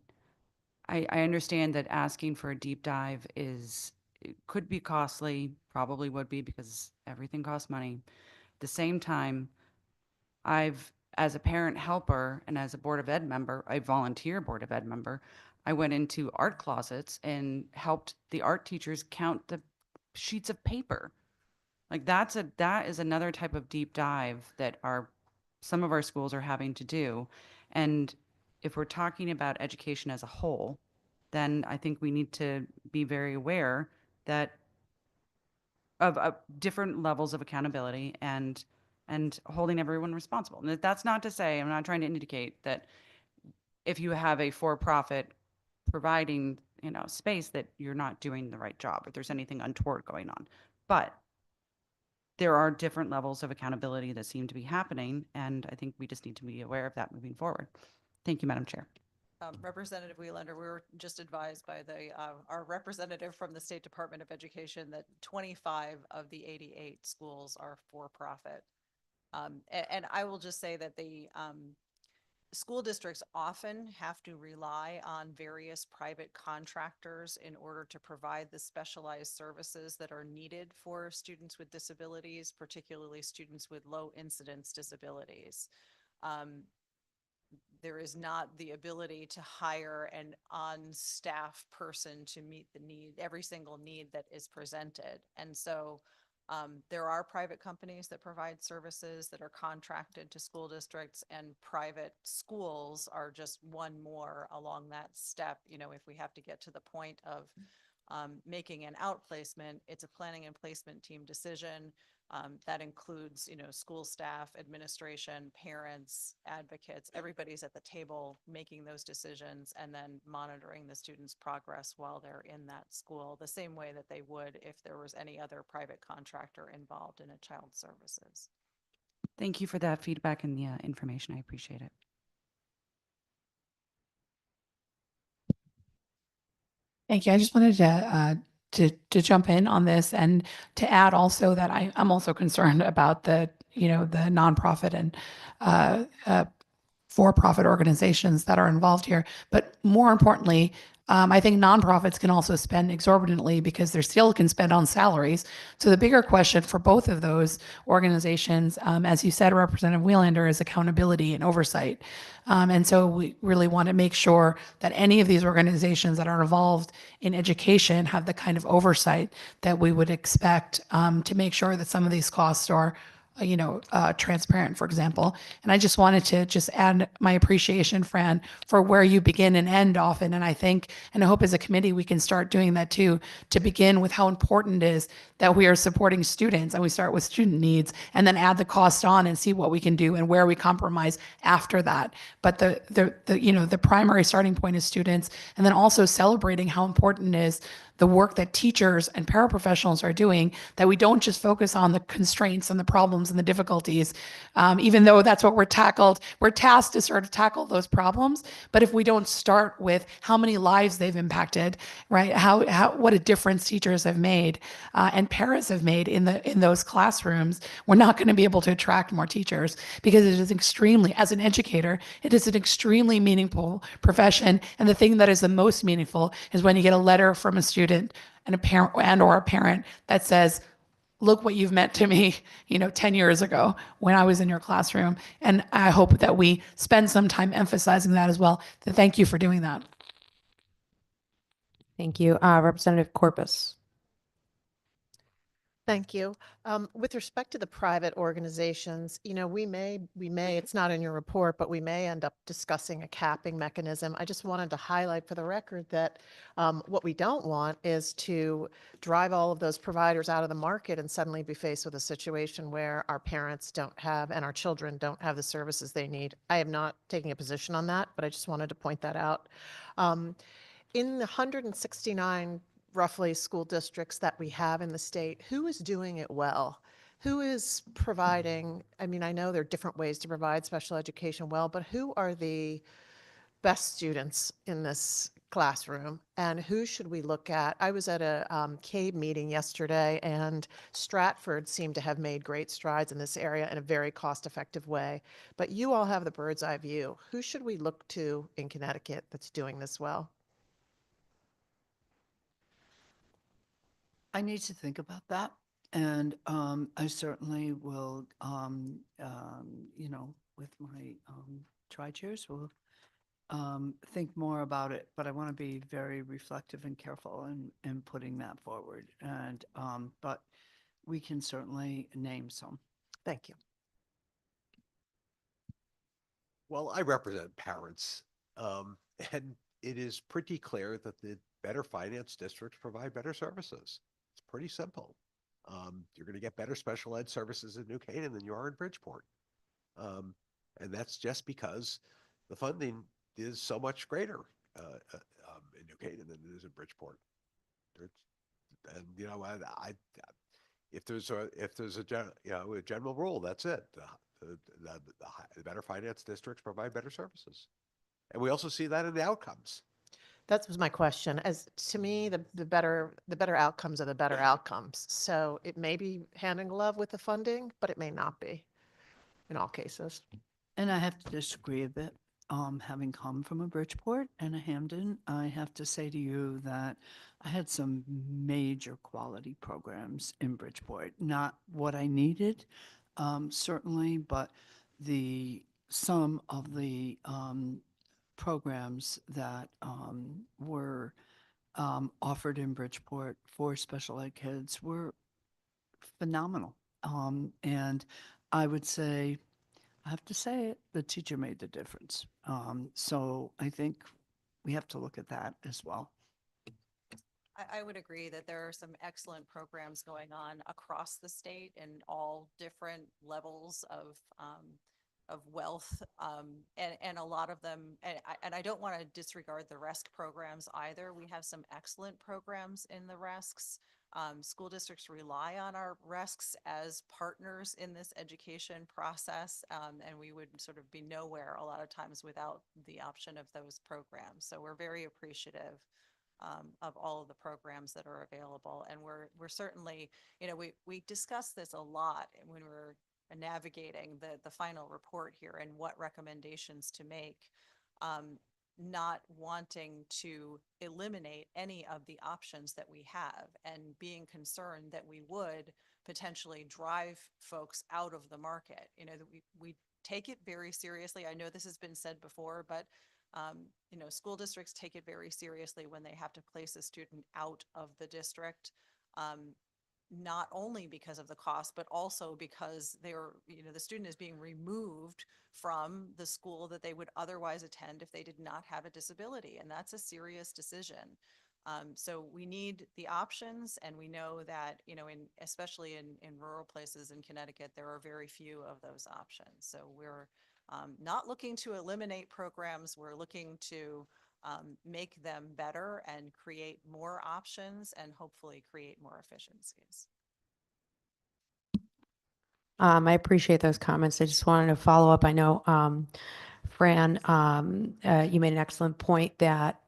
I understand that asking for a deep dive it could be costly, probably would be because everything costs money. At the same time, as a parent helper and as a Board of Ed member, a volunteer Board of Ed member, I went into art closets and helped the art teachers count the sheets of paper. Like that is another type of deep dive that some of our schools are having to do. And if we're talking about education as a whole, then I think we need to be very aware that of different levels of accountability and holding everyone responsible. And that's not to say, I'm not trying to indicate that if you have a for-profit providing, space, that you're not doing the right job or there's anything untoward going on. But there are different levels of accountability that seem to be happening, and I think we just need to be aware of that moving forward. Thank you, Madam Chair. Representative Wieland, we were just advised by our representative from the State Department of Education that 25 of the 88 schools are for-profit. And I will just say that the school districts often have to rely on various private contractors in order to provide the specialized services that are needed for students with disabilities, particularly students with low incidence disabilities. There is not the ability to hire an on-staff person to meet the need, every single need that is presented. And so there are private companies that provide services that are contracted to school districts, and private schools are just one more along that step. If we have to get to the point of making an outplacement, it's a planning and placement team decision. That includes, school staff, administration, parents, advocates, everybody's at the table making those decisions and then monitoring the students' progress while they're in that school, the same way that they would if there was any other private contractor involved in a child services. Thank you for that feedback and the information. I appreciate it. Thank you. I just wanted to jump in on this and to add also that I'm also concerned about the nonprofit and for-profit organizations that are involved here. But more importantly, I think nonprofits can also spend exorbitantly because they still can spend on salaries. So the bigger question for both of those organizations, as you said, Representative Wheelander, is accountability and oversight. And so we really want to make sure that any of these organizations that are involved in education have the kind of oversight that we would expect to make sure that some of these costs are transparent, for example. And I just wanted to just add my appreciation, Fran, for where you begin and end often. And I think, and I hope as a committee, we can start doing that too, to begin with how important it is that we are supporting students and we start with student needs and then add the cost on and see what we can do and where we compromise after that. But the primary starting point is students, and then also celebrating how important it is the work that teachers and paraprofessionals are doing, that we don't just focus on the constraints and the problems and the difficulties, even though that's what we're tasked to sort of tackle those problems. But if we don't start with how many lives they've impacted, right? What a difference teachers have made and parents have made in those classrooms, we're not going to be able to attract more teachers, because it is extremely, as an educator, it is an extremely meaningful profession. And the thing that is the most meaningful is when you get a letter from a student and a parent that says, look what you've meant to me, 10 years ago when I was in your classroom. And I hope that we spend some time emphasizing that as well. So thank you for doing that. Thank you. Representative Corpus. Thank you. With respect to the private organizations, we may, it's not in your report, but we may end up discussing a capping mechanism. I just wanted to highlight for the record that what we don't want is to drive all of those providers out of the market and suddenly be faced with a situation where our parents don't have and our children don't have the services they need. I am not taking a position on that, but I just wanted to point that out. In the 169 roughly school districts that we have in the state, who is doing it well? Who is providing, I know there are different ways to provide special education well, but who are the best students in this classroom and who should we look at? I was at a CABE meeting yesterday, and Stratford seemed to have made great strides in this area in a very cost-effective way, but you all have the bird's eye view. Who should we look to in Connecticut that's doing this well? I need to think about that. And I certainly will, with my tri-chairs, will think more about it. But I want to be very reflective and careful in putting that forward. And but we can certainly name some. Thank you. Well, I represent parents, and it is pretty clear that the better financed districts provide better services. It's pretty simple. You're going to get better special ed services in New Canaan than you are in Bridgeport. And that's just because the funding is so much greater in New Canaan than it is in Bridgeport. And if there's a general rule, that's it. The better financed districts provide better services, and we also see that in the outcomes. That was my question. As to me, the better outcomes are the better outcomes. So it may be hand in glove with the funding, but it may not be in all cases. And I have to disagree a bit. Having come from a Bridgeport and a Hamden, I have to say to you that I had some major quality programs in Bridgeport. Not what I needed, certainly, but some of the programs that were offered in Bridgeport for special ed kids were phenomenal. And I would say, I have to say it, the teacher made the difference. So I think we have to look at that as well. I would agree that there are some excellent programs going on across the state in all different levels of wealth. And a lot of them, and I don't want to disregard the RESC programs either. We have some excellent programs in the RESCs. School districts rely on our RESCs as partners in this education process, and we would sort of be nowhere a lot of times without the option of those programs. So we're very appreciative of all of the programs that are available, and we're certainly, we discussed this a lot when we're navigating the final report here and what recommendations to make. Not wanting to eliminate any of the options that we have and being concerned that we would potentially drive folks out of the market. That we take it very seriously. I know this has been said before, but school districts take it very seriously when they have to place a student out of the district. Not only because of the cost, but also because the student is being removed from the school that they would otherwise attend if they did not have a disability. And that's a serious decision. So we need the options, and we know that, especially in rural places in Connecticut, there are very few of those options. So we're not looking to eliminate programs. We're looking to make them better and create more options and hopefully create more efficiencies. I appreciate those comments. I just wanted to follow up. I know, Fran, you made an excellent point that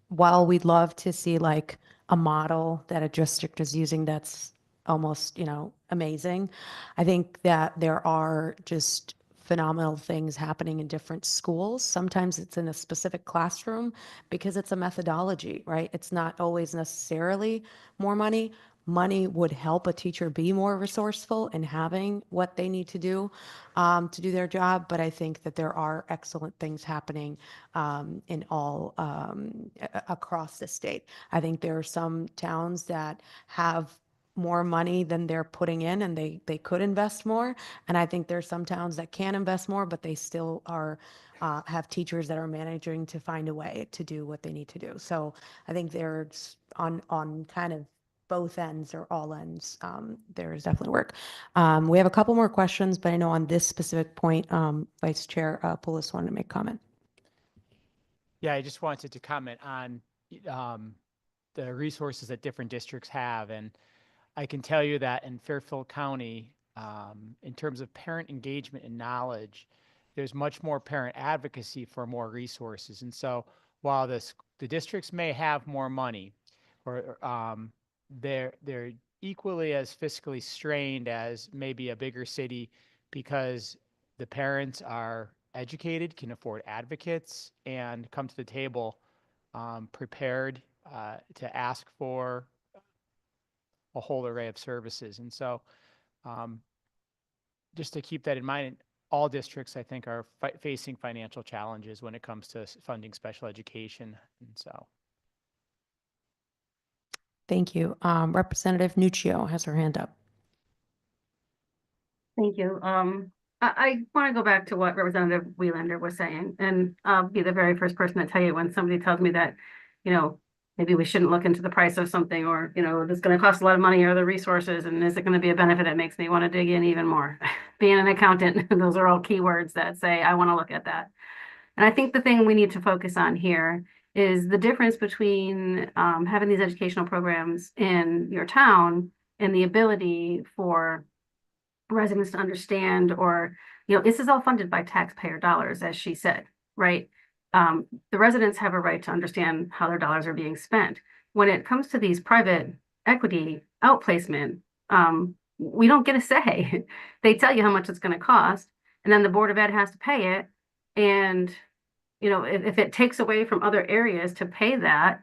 while we'd love to see like a model that a district is using that's almost, amazing, I think that there are just phenomenal things happening in different schools. Sometimes it's in a specific classroom because it's a methodology, right? It's not always necessarily more money. Money would help a teacher be more resourceful in having what they need to do their job. But I think that there are excellent things happening in all across the state. I think there are some towns that have more money than they're putting in, and they could invest more. And I think there's some towns that can invest more, but they still are have teachers that are managing to find a way to do what they need to do. So I think there's on kind of both ends or all ends, there is definitely work. We have a couple more questions, but I know on this specific point, Vice Chair Poulos wanted to make comment. Yeah, I just wanted to comment on the resources that different districts have. And I can tell you that in Fairfield County, in terms of parent engagement and knowledge, there's much more parent advocacy for more resources. And so while the districts may have more money, or they're equally as fiscally strained as maybe a bigger city, because the parents are educated, can afford advocates, and come to the table prepared to ask for a whole array of services. And so just to keep that in mind, all districts, I think, are facing financial challenges when it comes to funding special education. And so. Thank you. Representative Nuccio has her hand up. Thank you. I want to go back to what Representative Wiehlander was saying, and I'll be the very first person to tell you when somebody tells me that, maybe we shouldn't look into the price of something, or, this is going to cost a lot of money, or the resources, and is it going to be a benefit? It makes me want to dig in even more. Being an accountant, those are all keywords that say, I want to look at that. And I think the thing we need to focus on here is the difference between having these educational programs in your town and the ability for residents to understand, or, this is all funded by taxpayer dollars, as she said, right? The residents have a right to understand how their dollars are being spent. When it comes to these private equity outplacement, we don't get a say. They tell you how much it's going to cost, and then the Board of Ed has to pay it. And if it takes away from other areas to pay that,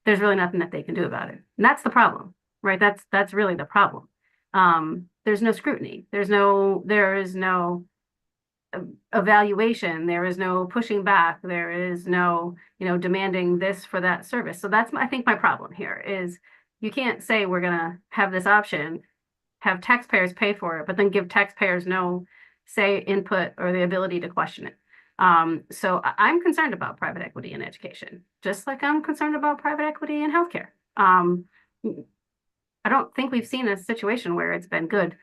there's really nothing that they can do about it. And that's the problem, right? That's really the problem. There's no scrutiny. There is no evaluation. There is no pushing back. There is no, demanding this for that service. So that's, I think, my problem here is you can't say we're going to have this option, have taxpayers pay for it, but then give taxpayers no say, input, or the ability to question it. So I'm concerned about private equity in education, just like I'm concerned about private equity in healthcare. Um, I don't think we've seen a situation where it's been good,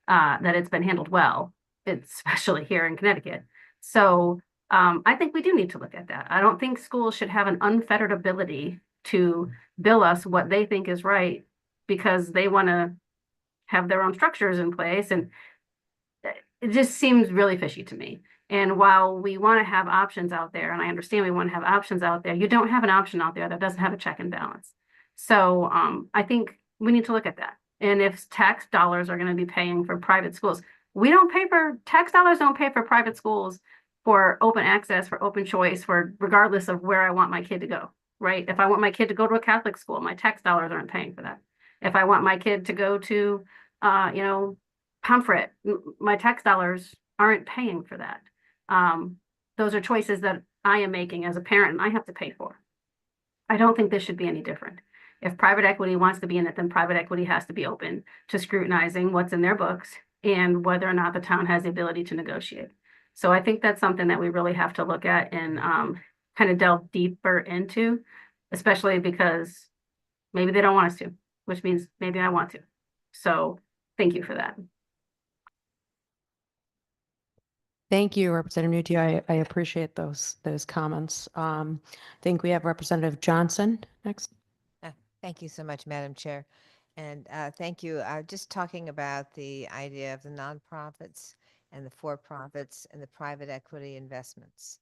that it's been handled well, especially here in Connecticut. So I think we do need to look at that. I don't think schools should have an unfettered ability to bill us what they think is right because they want to have their own structures in place. And it just seems really fishy to me. And while we want to have options out there, and I understand we want to have options out there, you don't have an option out there that doesn't have a check and balance. So I think we need to look at that. And if tax dollars are going to be paying for private schools, tax dollars don't pay for private schools for open access, for open choice, for regardless of where I want my kid to go, right? If I want my kid to go to a Catholic school, my tax dollars aren't paying for that. If I want my kid to go to, Pomfret, my tax dollars aren't paying for that. Those are choices that I am making as a parent and I have to pay for. I don't think this should be any different. If private equity wants to be in it, then private equity has to be open to scrutinizing what's in their books and whether or not the town has the ability to negotiate. So I think that's something that we really have to look at and kind of delve deeper into, especially because maybe they don't want us to, which means maybe I want to. So thank you for that. Thank you, Representative Muti. I appreciate those comments. I think we have Representative Johnson next. Thank you so much, Madam Chair. And thank you. Just talking about the idea of the nonprofits and the for-profits and the private equity investments.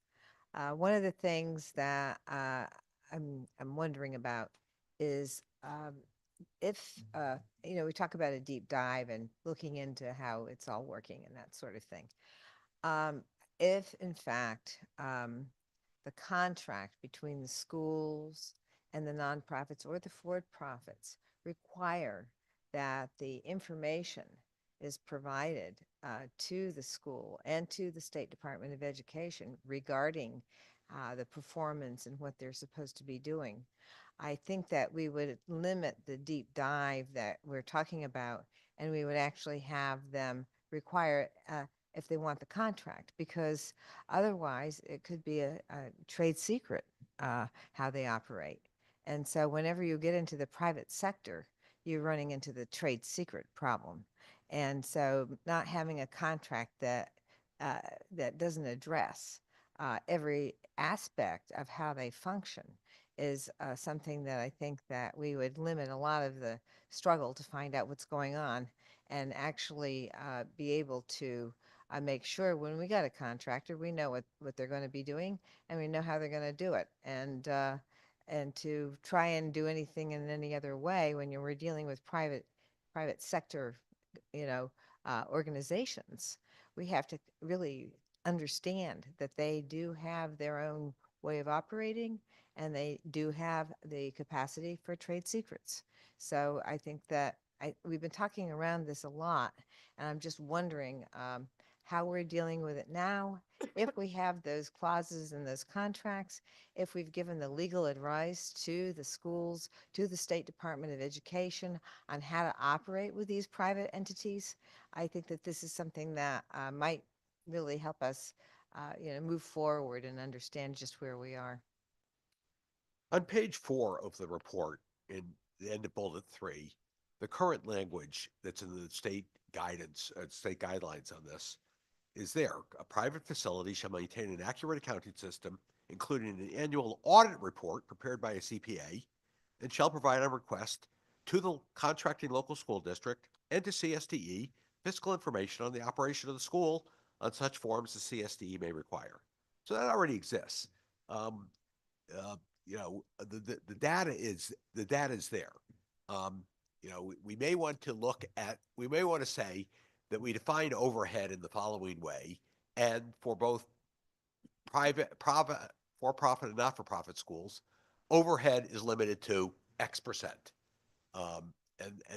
One of the things that I'm wondering about is if, we talk about a deep dive and looking into how it's all working and that sort of thing. If in fact the contract between the schools and the nonprofits or the for-profits require that the information is provided to the school and to the State Department of Education regarding the performance and what they're supposed to be doing, I think that we would limit the deep dive that we're talking about, and we would actually have them require if they want the contract, because otherwise it could be a trade secret how they operate. And so whenever you get into the private sector, you're running into the trade secret problem. And so not having a contract that doesn't address every aspect of how they function is something that I think that we would limit a lot of the struggle to find out what's going on and actually be able to make sure when we got a contractor, we know what they're going to be doing and we know how they're going to do it. And to try and do anything in any other way when we're dealing with private sector, organizations, we have to really understand that they do have their own way of operating and they do have the capacity for trade secrets. So I think that we've been talking around this a lot, and I'm just wondering how we're dealing with it now, if we have those clauses in those contracts, if we've given the legal advice to the schools, to the State Department of Education on how to operate with these private entities. I think that this is something that might really help us move forward and understand just where we are. On page 4 of the report, in the end of bullet 3, the current language that's in the state guidance, state guidelines on this is there. A private facility shall maintain an accurate accounting system, including an annual audit report prepared by a CPA, and shall provide on request to the contracting local school district and to CSDE fiscal information on the operation of the school on such forms as CSDE may require. So that already exists. The data is there. We may want to say that we define overhead in the following way, and for both for-profit and not-for-profit schools, overhead is limited to X percent, and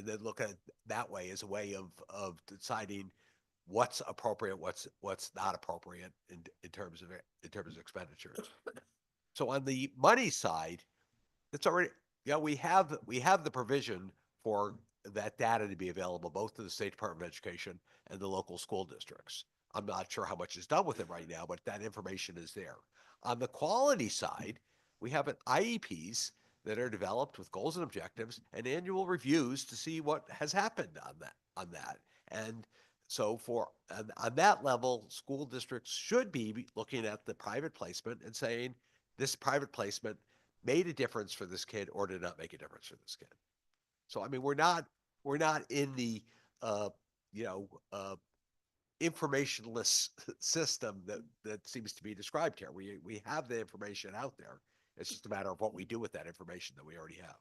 then look at it that way as a way of deciding what's appropriate, what's not appropriate in terms of expenditures. So on the money side, it's already we have the provision for that data to be available both to the State Department of Education and the local school districts. I'm not sure how much is done with it right now, but that information is there. On the quality side, we have IEPs that are developed with goals and objectives and annual reviews to see what has happened on that. And so on that level, school districts should be looking at the private placement and saying, this private placement made a difference for this kid or did not make a difference for this kid. So, I mean, we're not in the, informationless system that seems to be described here. We have the information out there. It's just a matter of what we do with that information that we already have.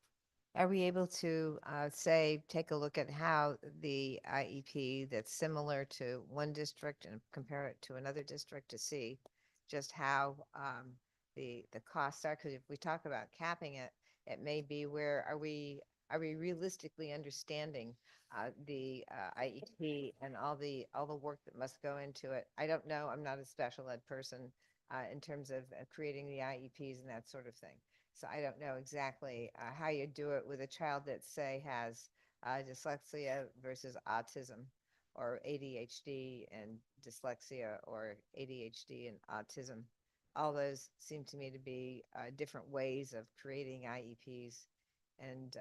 Are we able to say, take a look at how the IEP that's similar to one district and compare it to another district to see just how the costs are? Because if we talk about capping it, it may be where are we realistically understanding the IEP and all the work that must go into it? I don't know. I'm not a special ed person in terms of creating the IEPs and that sort of thing. So I don't know exactly how you do it with a child that, say, has dyslexia versus autism, or ADHD and dyslexia, or ADHD and autism. All those seem to me to be different ways of creating IEPs. And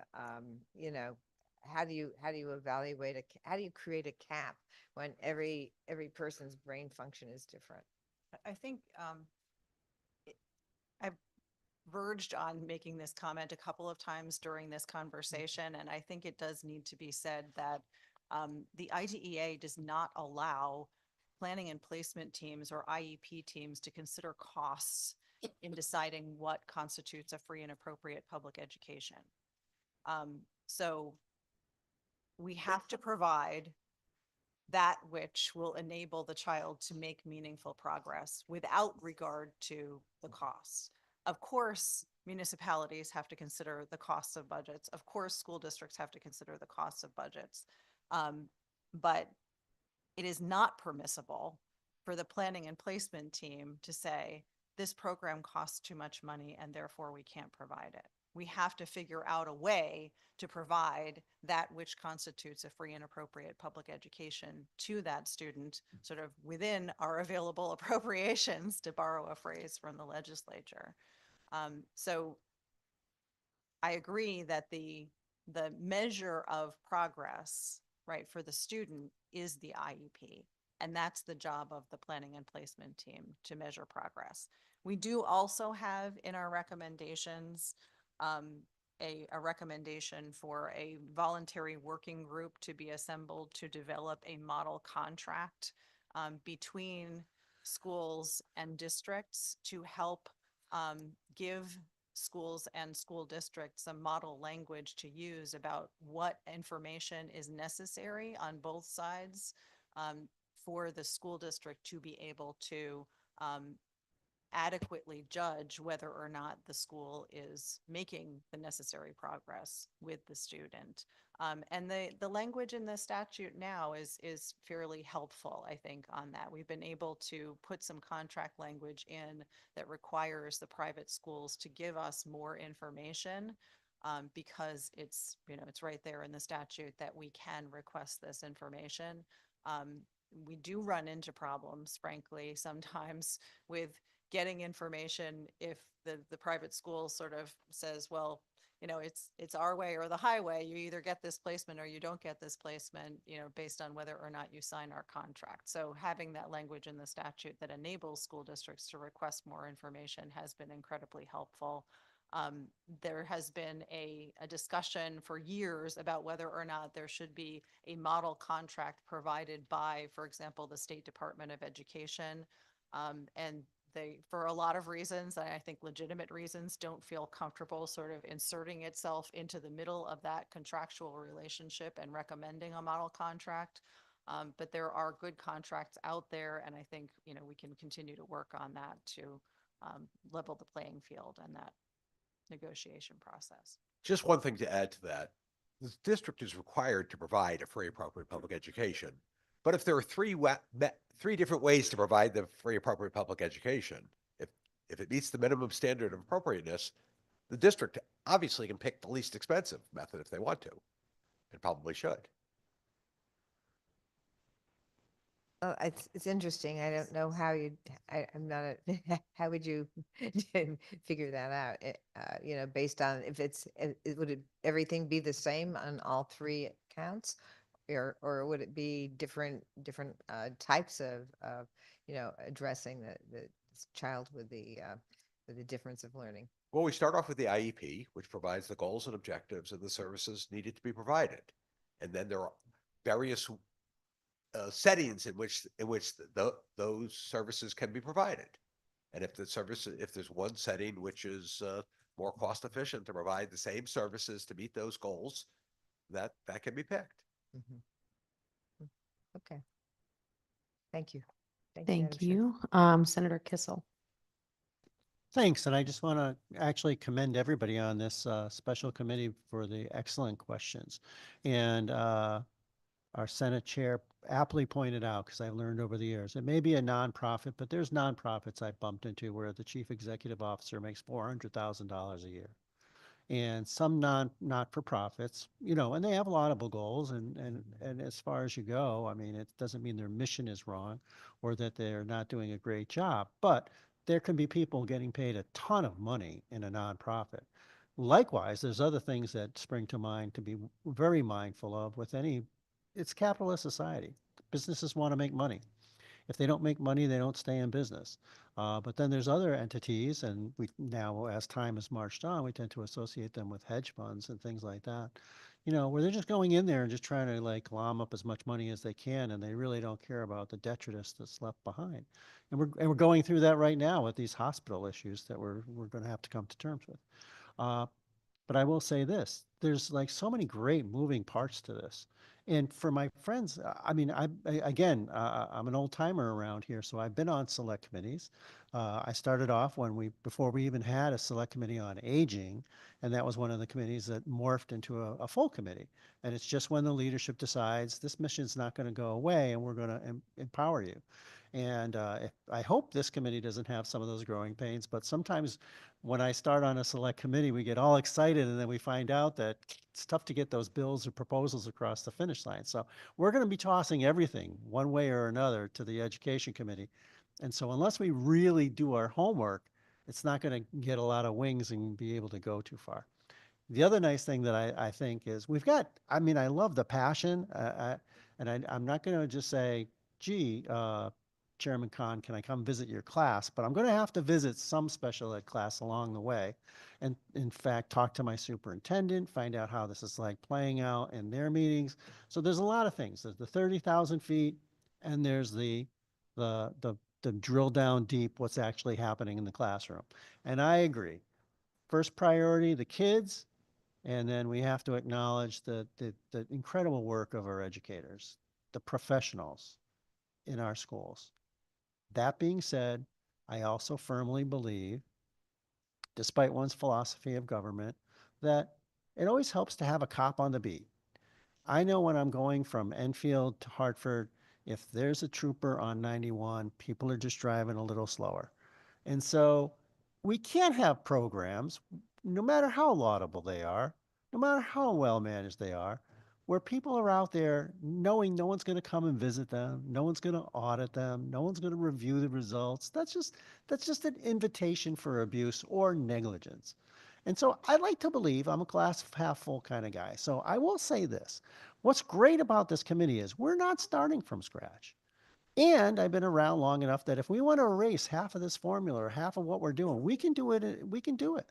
how do you evaluate how do you create a cap when every person's brain function is different? I think I've verged on making this comment a couple of times during this conversation, and I think it does need to be said that the IDEA does not allow planning and placement teams or IEP teams to consider costs in deciding what constitutes a free and appropriate public education. So we have to provide that which will enable the child to make meaningful progress without regard to the costs. Of course, municipalities have to consider the costs of budgets. Of course, school districts have to consider the costs of budgets. But it is not permissible for the planning and placement team to say, this program costs too much money and therefore we can't provide it. We have to figure out a way to provide that which constitutes a free and appropriate public education to that student, sort of within our available appropriations, to borrow a phrase from the legislature. So I agree that the measure of progress, right, for the student is the IEP. And that's the job of the planning and placement team, to measure progress. We do also have in our recommendations a recommendation for a voluntary working group to be assembled to develop a model contract between schools and districts to help give schools and school districts some model language to use about what information is necessary on both sides for the school district to be able to adequately judge whether or not the school is making the necessary progress with the student. And the language in the statute now is fairly helpful, I think, on that. We've been able to put some contract language in that requires the private schools to give us more information because it's right there in the statute that we can request this information. We do run into problems, frankly, sometimes with getting information if the private school sort of says, well, it's our way or the highway. You either get this placement or you don't get this placement, based on whether or not you sign our contract. So having that language in the statute that enables school districts to request more information has been incredibly helpful. There has been a discussion for years about whether or not there should be a model contract provided by, for example, the State Department of Education. And they, for a lot of reasons, I think legitimate reasons, don't feel comfortable sort of inserting itself into the middle of that contractual relationship and recommending a model contract. But there are good contracts out there, and I think we can continue to work on that to level the playing field and that negotiation process. Just one thing to add to that. The district is required to provide a free appropriate public education. But if there are three different ways to provide the free appropriate public education, if it meets the minimum standard of appropriateness, the district obviously can pick the least expensive method if they want to, and probably should. It's interesting. I don't know how I'm not how would you figure that out? Based on if everything be the same on all three accounts? Or would it be different types of addressing the child with the difference of learning? Well, we start off with the IEP, which provides the goals and objectives and the services needed to be provided. And then there are various settings in which those services can be provided. And if there's one setting which is more cost efficient to provide the same services to meet those goals, that can be picked. Okay. Thank you. Madam Thank Chair. you. Senator Kissel. Thanks, and I just want to actually commend everybody on this special committee for the excellent questions. And our Senate chair aptly pointed out, because I've learned over the years, it may be a nonprofit, but there's nonprofits I've bumped into where the chief executive officer makes $400,000 a year. And some not-for-profits, and they have laudable goals, and as far as you go, I mean, it doesn't mean their mission is wrong or that they're not doing a great job, but there can be people getting paid a ton of money in a nonprofit. Likewise, there's other things that spring to mind to be very mindful of with it's capitalist society. Businesses want to make money. If they don't make money, they don't stay in business. But then there's other entities, and we now, as time has marched on, we tend to associate them with hedge funds and things like that, where they're just going in there and just trying to like glom up as much money as they can, and they really don't care about the detritus that's left behind. And we're going through that right now with these hospital issues that we're going to have to come to terms with. But I will say this, there's like so many great moving parts to this. And for my friends, I mean, again, I'm an old timer around here, so I've been on select committees. I started off before we even had a select committee on aging, and that was one of the committees that morphed into a full committee. And it's just when the leadership decides this mission's not going to go away and we're going to empower you. And I hope this committee doesn't have some of those growing pains, but sometimes when I start on a select committee, we get all excited and then we find out that it's tough to get those bills or proposals across the finish line. So we're going to be tossing everything one way or another to the education committee. And so unless we really do our homework, it's not going to get a lot of wings and be able to go too far. The other nice thing that I think is I love the passion, and I'm not going to just say, gee, Chairman Khan, can I come visit your class? But I'm going to have to visit some special ed class along the way. And in fact, talk to my superintendent, find out how this is like playing out in their meetings. So there's a lot of things. There's the 30,000 feet and there's the drill down deep, what's actually happening in the classroom. And I agree. First priority, the kids. And then we have to acknowledge the incredible work of our educators, the professionals in our schools. That being said, I also firmly believe, despite one's philosophy of government, that it always helps to have a cop on the beat. I know when I'm going from Enfield to Hartford, if there's a trooper on 91, people are just driving a little slower. And so we can't have programs, no matter how laudable they are, no matter how well managed they are, where people are out there knowing no one's going to come and visit them, no one's going to audit them, no one's going to review the results. That's just an invitation for abuse or negligence. And so I like to believe I'm a glass half full kind of guy. So I will say this. What's great about this committee is we're not starting from scratch. And I've been around long enough that if we want to erase half of this formula or half of what we're doing, we can do it. We can do it.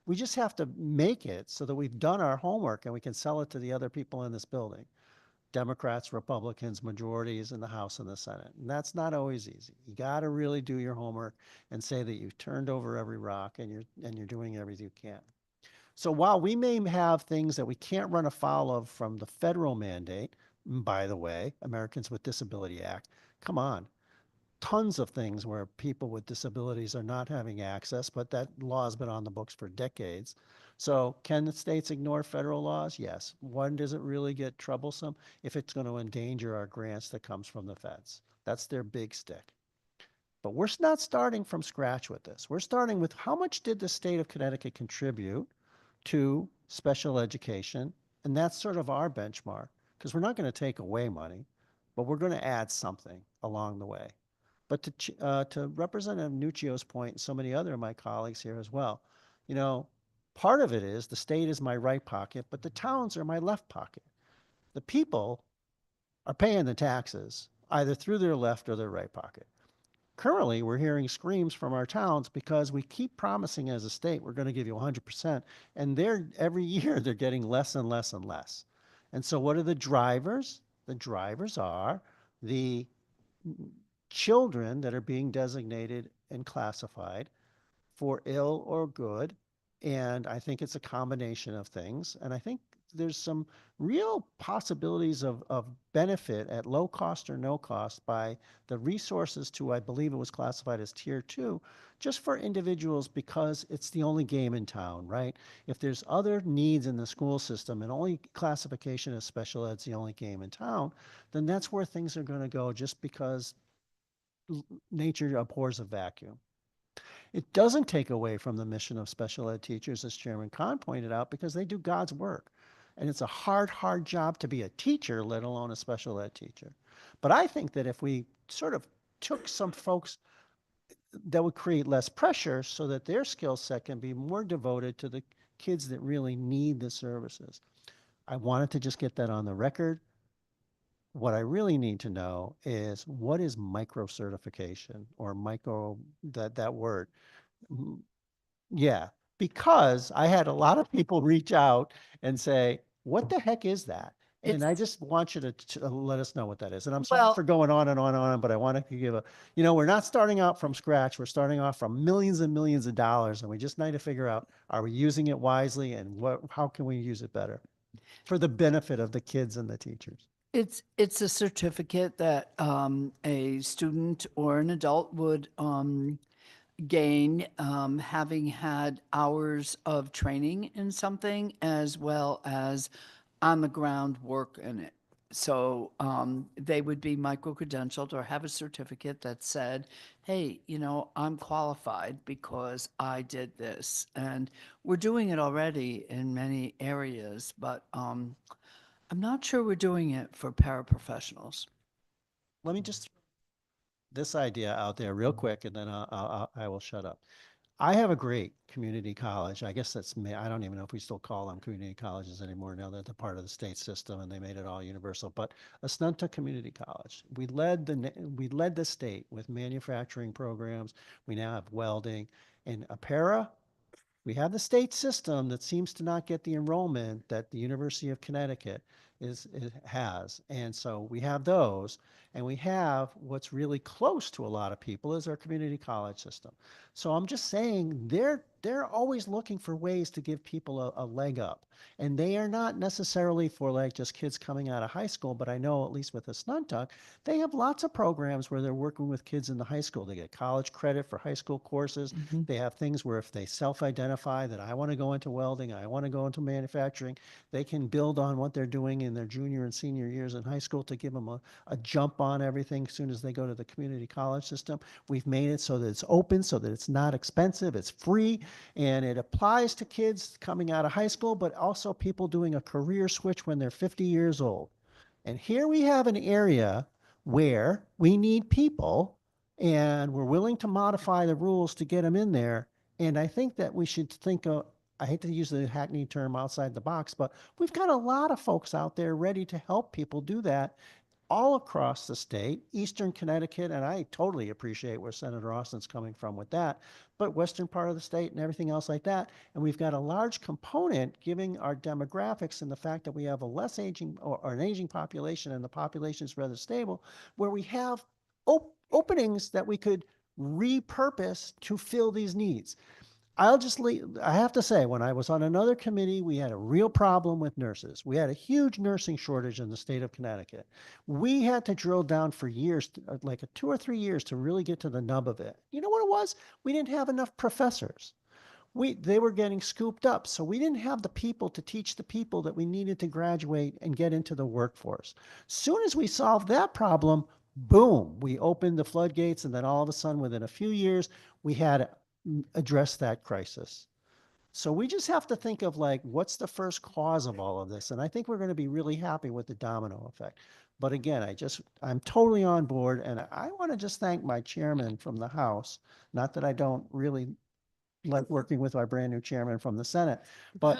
We just have to make it so that we've done our homework and we can sell it to the other people in this building. Democrats, Republicans, majorities in the House and the Senate. And that's not always easy. You got to really do your homework and say that you've turned over every rock and you're doing everything you can. So while we may have things that we can't run afoul of from the federal mandate, by the way, Americans with Disability Act, come on. Tons of things where people with disabilities are not having access, but that law has been on the books for decades. So can the states ignore federal laws? Yes. When does it really get troublesome? If it's going to endanger our grants that comes from the feds. That's their big stick. But we're not starting from scratch with this. We're starting with how much did the state of Connecticut contribute to special education? And that's sort of our benchmark, because we're not going to take away money. but we're going to add something along the way. But to Representative Nuccio's point, and so many other of my colleagues here as well, you know, part of it is the state is my right pocket, but the towns are my left pocket. The people are paying the taxes either through their left or their right pocket. Currently, we're hearing screams from our towns because we keep promising as a state, we're going to give you 100%. And every year they're getting less and less and less. And so what are the drivers? The drivers are the children that are being designated and classified for ill or good. And I think it's a combination of things. And I think there's some real possibilities of benefit at low cost or no cost by the resources to, I believe it was classified as tier 2, just for individuals because it's the only game in town, right? If there's other needs in the school system and only classification as special ed's the only game in town, then that's where things are going to go just because nature abhors a vacuum. It doesn't take away from the mission of special ed teachers, as Chairman Khan pointed out, because they do God's work. And it's a hard, hard job to be a teacher, let alone a special ed teacher. But I think that if we sort of took some folks, that would create less pressure so that their skill set can be more devoted to the kids that really need the services. I wanted to just get that on the record. What I really need to know is what is micro certification or micro, that word. Yeah, because I had a lot of people reach out and say, what the heck is that? And I just want you to let us know what that is. And I'm sorry for going on and on and on, but I want to give we're not starting out from scratch. We're starting off from millions and millions of dollars. And we just need to figure out, are we using it wisely and how can we use it better for the benefit of the kids and the teachers? It's a certificate that a student or an adult would gain having had hours of training in something as well as on the ground work in it. So they would be micro-credentialed or have a certificate that said, hey, I'm qualified because I did this. And we're doing it already in many areas, but I'm not sure we're doing it for paraprofessionals. Let me just throw this idea out there real quick, and then I will shut up. I have a great community college. I guess I don't even know if we still call them community colleges anymore now that they're part of the state system and they made it all universal, but Assunta Community College. We led the state with manufacturing programs. We now have welding. In Apera, we have the state system that seems to not get the enrollment that the University of Connecticut has. And so we have those, and we have what's really close to a lot of people is our community college system. So I'm just saying they're always looking for ways to give people a leg up. And they are not necessarily for like just kids coming out of high school, but I know at least with Assunta, they have lots of programs where they're working with kids in the high school. They get college credit for high school courses. They have things where if they self-identify that I want to go into welding, I want to go into manufacturing, they can build on what they're doing in their junior and senior years in high school to give them a jump on everything as soon as they go to the community college system. We've made it so that it's open, so that it's not expensive, it's free, and it applies to kids coming out of high school, but also people doing a career switch when they're 50 years old. And here we have an area where we need people and we're willing to modify the rules to get them in there. And I think that we should think of, I hate to use the hackneyed term outside the box, but we've got a lot of folks out there ready to help people do that all across the state, Eastern Connecticut, and I totally appreciate where Senator Austin's coming from with that, but western part of the state and everything else like that. And we've got a large component giving our demographics and the fact that we have a less aging or an aging population and the population is rather stable, where we have openings that we could repurpose to fill these needs. I have to say, when I was on another committee, we had a real problem with nurses. We had a huge nursing shortage in the state of Connecticut. We had to drill down for years, like 2 or 3 years, to really get to the nub of it. You know what it was? We didn't have enough professors. They were getting scooped up, so we didn't have the people to teach the people that we needed to graduate and get into the workforce. Soon as we solved that problem, boom, we opened the floodgates, and then all of a sudden, within a few years, we had address that crisis. So we just have to think of like, what's the first cause of all of this? And I think we're going to be really happy with the domino effect. But again, I'm totally on board, and I want to just thank my chairman from the House. Not that I don't really like working with our brand new chairman from the Senate, but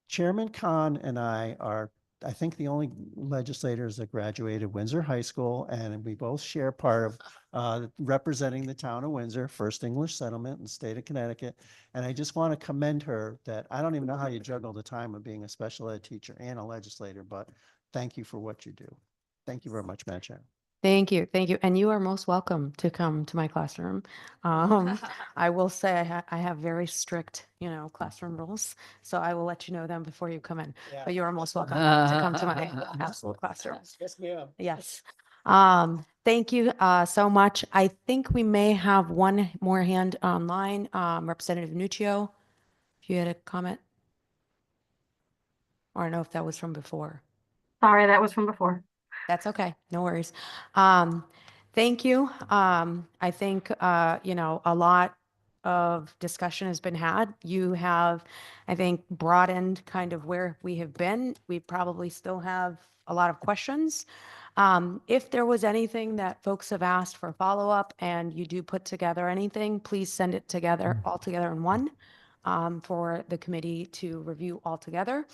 Chairman Khan and I are, I think, the only legislators that graduated Windsor High School, and we both share part of representing the town of Windsor, First English Settlement in the state of Connecticut. And I just want to commend her that I don't even know how you juggle the time of being a special ed teacher and a legislator, but thank you for what you do. Thank you very much, Madam Chair. Thank you. Thank you. And you are most welcome to come to my classroom. I will say I have very strict, classroom rules. So I will let you know them before you come in. But you are most welcome to come to my absolute classroom. Yes, ma'am. Yes. Thank you so much. I think we may have one more hand online. Representative Nuccio, if you had a comment. Or I don't know if that was from before. Sorry, that was from before. That's okay. No worries. Thank you. I think, a lot of discussion has been had. You have, I think, broadened kind of where we have been. We probably still have a lot of questions. If there was anything that folks have asked for follow-up and you do put together anything, please send it together, all together in one, for the committee to review all together.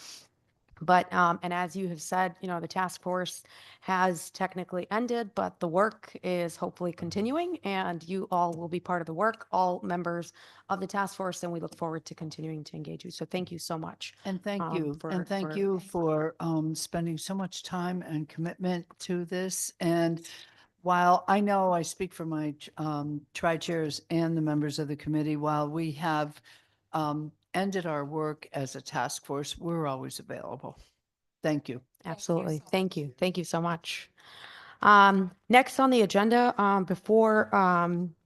But, and as you have said, the task force has technically ended, but the work is hopefully continuing, and you all will be part of the work, all members of the task force, and we look forward to continuing to engage you. So thank you so much. And thank you. And thank you for spending so much time and commitment to this. And while I know I speak for my tri-chairs and the members of the committee, while we have ended our work as a task force, we're always available. Thank you. Absolutely. Thank you. Thank you so much. Next on the agenda, before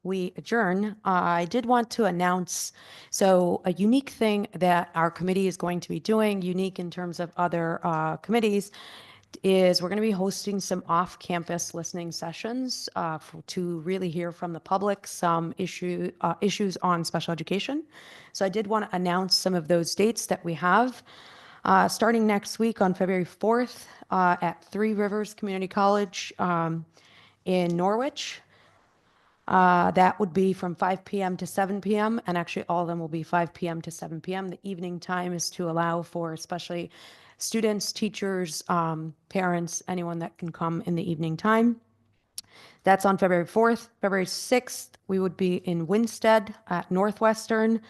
we adjourn, I did want to announce, so a unique thing that our committee is going to be doing, unique in terms of other committees, is we're going to be hosting some off-campus listening sessions to really hear from the public some issues on special education. So I did want to announce some of those dates that we have. Starting next week on February 4th at Three Rivers Community College in Norwich. That would be from 5 p.m. to 7 p.m. And actually all of them will be 5 p.m. to 7 p.m. The evening time is to allow for especially students, teachers, parents, anyone that can come in the evening time. That's on February 4th. February 6th, we would be in Winstead at Northwestern,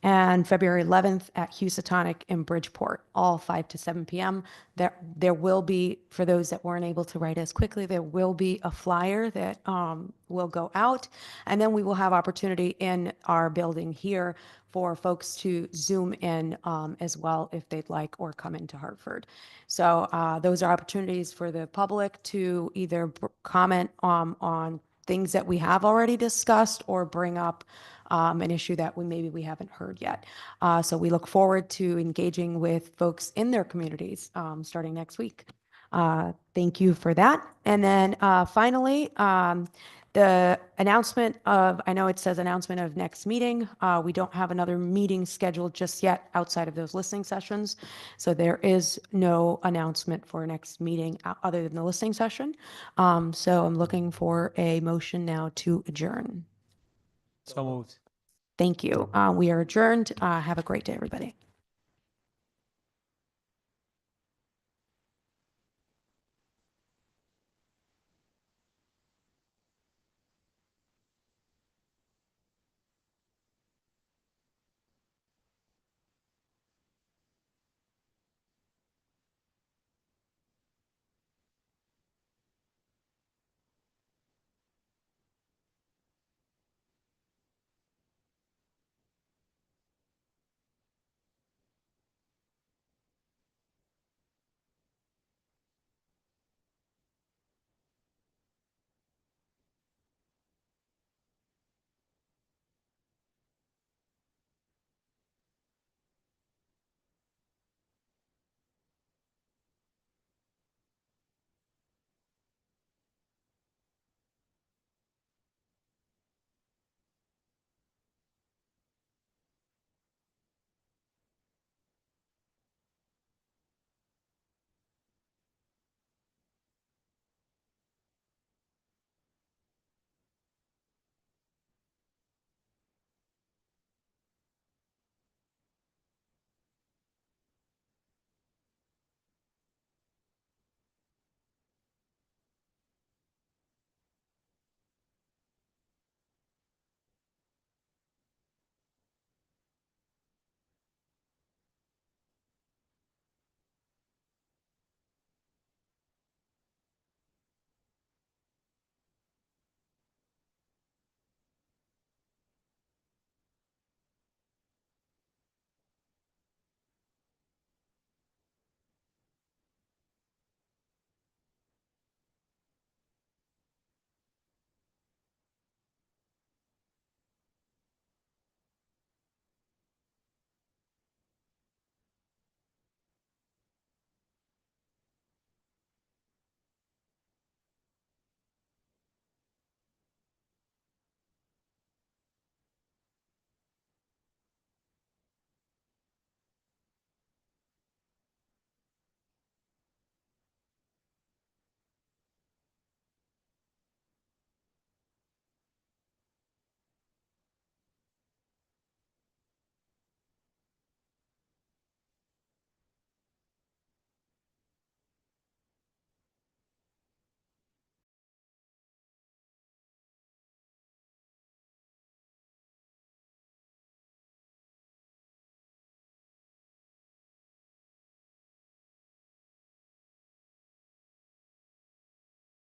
and February 11th at Housatonic in Bridgeport, all 5 to 7 p.m. There will be, for those that weren't able to write as quickly, there will be a flyer that will go out, and then we will have opportunity in our building here for folks to Zoom in as well if they'd like, or come into Hartford. So those are opportunities for the public to either comment on things that we have already discussed or bring up an issue that maybe we haven't heard yet. So we look forward to engaging with folks in their communities starting next week. Thank you for that. And then finally, the announcement of, I know it says announcement of next meeting. We don't have another meeting scheduled just yet outside of those listening sessions. So there is no announcement for next meeting other than the listening session. So I'm looking for a motion now to adjourn. So moved. Thank you. We are adjourned. Have a great day, everybody.